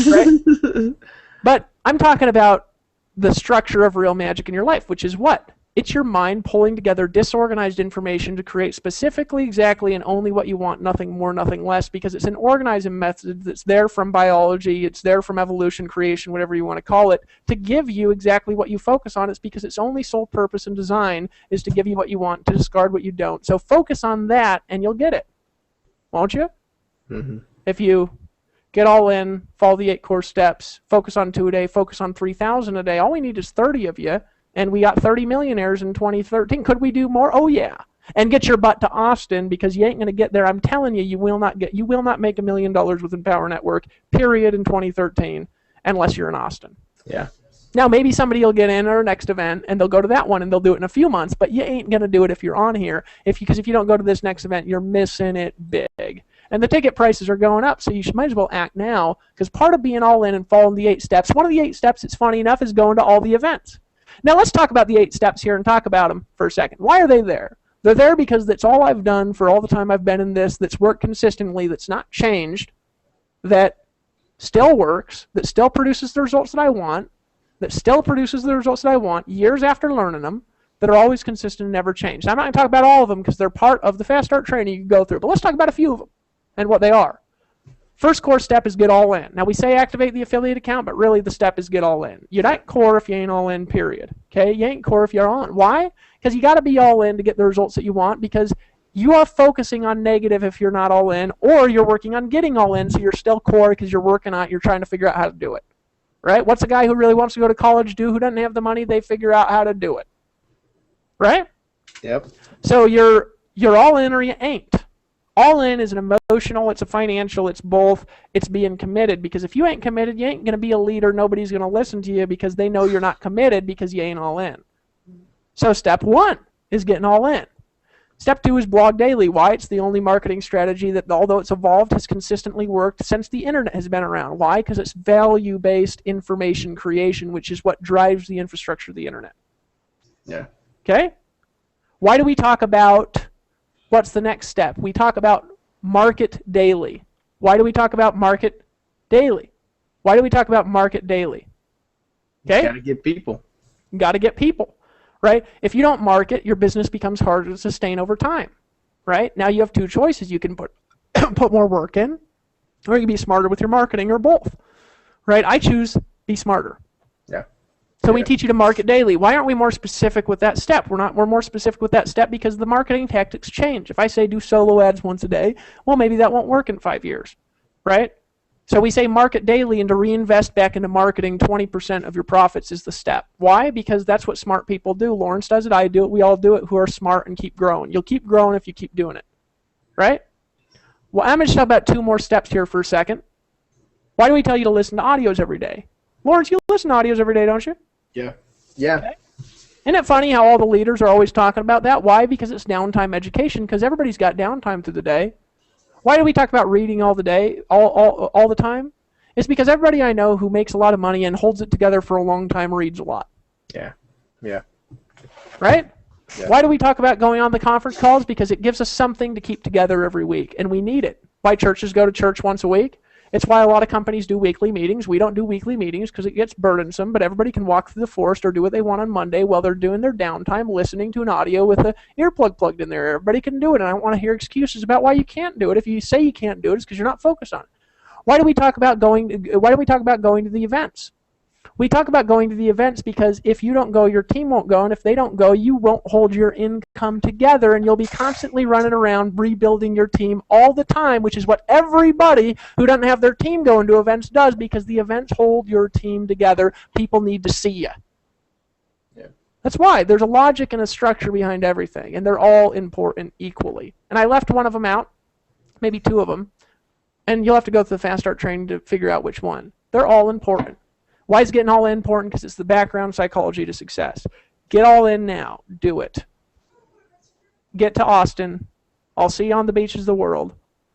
Speaker 1: Right? But I'm talking about the structure of real magic in your life, which is what? It's your mind pulling together disorganized information to create specifically, exactly, and only what you want, nothing more, nothing less, because it's an organizing method that's there from biology, it's there from evolution, creation, whatever you want to call it, to give you exactly what you focus on. It's because its only sole purpose and design is to give you what you want, to discard what you don't. So focus on that, and you'll get it. Won't you?
Speaker 2: Mm-hmm.
Speaker 1: If you get all in, follow the 8 core steps, focus on 2 a day, focus on 3,000 a day. All we need is 30 of you, and we got 30 millionaires in 2013. Could we do more? Oh, yeah. And get your butt to Austin, because you ain't going to get there. I'm telling you, you will not make $1 million with Empower Network, period, in 2013, unless you're in Austin.
Speaker 2: Yeah.
Speaker 1: Now, maybe somebody will get in our next event, and they'll go to that one, and they'll do it in a few months, but you ain't going to do it if you're on here, because if you don't go to this next event, you're missing it big. And the ticket prices are going up, so you might as well act now, because part of being all in and following the 8 steps, one of the 8 steps, it's funny enough, is going to all the events. Now let's talk about the 8 steps here and talk about them for a second. Why are they there? They're there because that's all I've done for all the time I've been in this, that's worked consistently, that's not changed, that still works, that still produces the results that I want, years after learning them, that are always consistent and never change. Now, I'm not going to talk about all of them because they're part of the Fast Start training you can go through, but let's talk about a few of them and what they are. First core step is get all in. Now, we say activate the affiliate account, but really the step is get all in. You're not core if you ain't all in, period. Okay? You ain't core if you're on. Why? Because you got to be all in to get the results that you want, because you are focusing on negative if you're not all in, or you're working on getting all in, so you're still core because you're working on it, you're trying to figure out how to do it. Right? What's a guy who really wants to go to college do who doesn't have the money? They figure out how to do it. Right?
Speaker 2: Yep.
Speaker 1: So you're all in or you ain't. All in is an emotional, it's a financial, it's both. It's being committed, because if you ain't committed, you ain't going to be a leader. Nobody's going to listen to you because they know you're not committed because you ain't all in. So step 1 is getting all in. Step 2 is blog daily. Why? It's the only marketing strategy that, although it's evolved, has consistently worked since the internet has been around. Why? Because it's value-based information creation, which is what drives the infrastructure of the internet.
Speaker 2: Yeah.
Speaker 1: Okay? Why do we talk about, what's the next step? We talk about market daily. Why do we talk about market daily? Why do we talk about market daily? Okay?
Speaker 2: You gotta get people.
Speaker 1: You gotta get people. Right? If you don't market, your business becomes harder to sustain over time. Right? Now you have 2 choices. You can put more work in, or you can be smarter with your marketing, or both. Right? I choose be smarter.
Speaker 2: Yeah.
Speaker 1: So we teach you to market daily. Why aren't we more specific with that step? We're more specific with that step because the marketing tactics change. If I say do solo ads once a day, well, maybe that won't work in 5 years. Right? So we say market daily, and to reinvest back into marketing 20% of your profits is the step. Why? Because that's what smart people do. Lawrence does it, I do it, we all do it who are smart and keep growing. You'll keep growing if you keep doing it. Right? Well, I'm going to talk about 2 more steps here for a second. Why do we tell you to listen to audios every day? Lawrence, you listen to audios every day, don't you?
Speaker 2: Yeah. Yeah.
Speaker 1: Okay. Isn't it funny how all the leaders are always talking about that? Why? Because it's downtime education, because everybody's got downtime through the day. Why do we talk about reading all the day, all the time? It's because everybody I know who makes a lot of money and holds it together for a long time reads a lot.
Speaker 2: Yeah. Yeah.
Speaker 1: Right?
Speaker 2: Yeah.
Speaker 1: Why do we talk about going on the conference calls? Because it gives us something to keep together every week, and we need it. Why churches go to church once a week? It's why a lot of companies do weekly meetings. We don't do weekly meetings because it gets burdensome, but everybody can walk through the forest or do what they want on Monday while they're doing their downtime listening to an audio with an earplug plugged in there. Everybody can do it, and I don't want to hear excuses about why you can't do it. If you say you can't do it, it's because you're not focused on it. Why do we talk about going to the events? We talk about going to the events because if you don't go, your team won't go, and if they don't go, you won't hold your income together, and you'll be constantly running around rebuilding your team all the time, which is what everybody who doesn't have their team going to events does, because the events hold your team together. People need to see you.
Speaker 2: Yeah.
Speaker 1: That's why. There's a logic and a structure behind everything, and they're all important equally. And I left one of them out, maybe 2 of them, and you'll have to go through the Fast Start training to figure out which one. They're all important. Why is getting all in important? Because it's the background psychology to success. Get all in now. Do it. Get to Austin. I'll see you on the beaches of the world.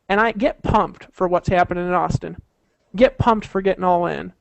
Speaker 1: And I get pumped for what's happening in Austin. Get pumped for getting all in.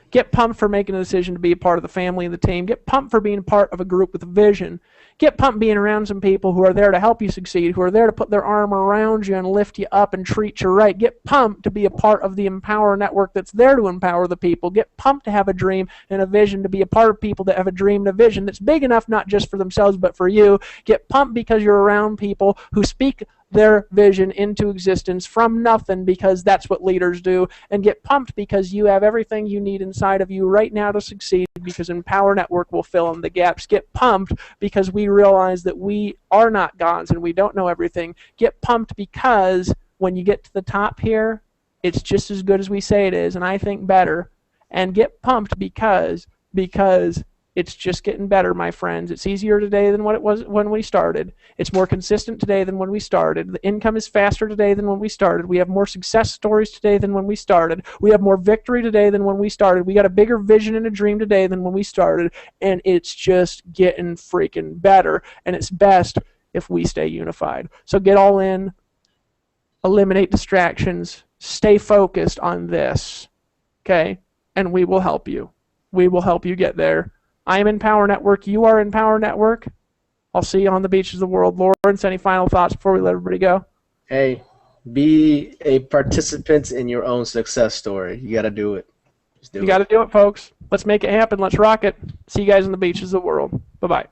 Speaker 1: Get pumped for making a decision to be a part of the family and the team. Get pumped for being part of a group with a vision. Get pumped being around some people who are there to help you succeed, who are there to put their arm around you and lift you up and treat you right. Get pumped to be a part of the Empower Network that's there to empower the people. Get pumped to have a dream and a vision, to be a part of people that have a dream and a vision that's big enough not just for themselves but for you. Get pumped because you're around people who speak their vision into existence from nothing, because that's what leaders do. And get pumped because you have everything you need inside of you right now to succeed, because Empower Network will fill in the gaps. Get pumped because we realize that we are not gods and we don't know everything. Get pumped because when you get to the top here, it's just as good as we say it is, and I think better. And get pumped because it's just getting better, my friends. It's easier today than what it was when we started. It's more consistent today than when we started. The income is faster today than when we started. We have more success stories today than when we started. We have more victory today than when we started. We got a bigger vision and a dream today than when we started. And it's just getting freaking better. And it's best if we stay unified. So get all in. Eliminate distractions. Stay focused on this. Okay? And we will help you. We will help you get there. I am in Power Network. You are in Power Network. I'll see you on the beaches of the world. Lawrence, any final thoughts before we let everybody go?
Speaker 2: Hey, Be a participant in your own success story. You got to do it. Just do
Speaker 1: You
Speaker 2: it.
Speaker 1: got to do it, folks. Let's make it happen. Let's rock it. See you guys on the beaches of the world. Bye-bye.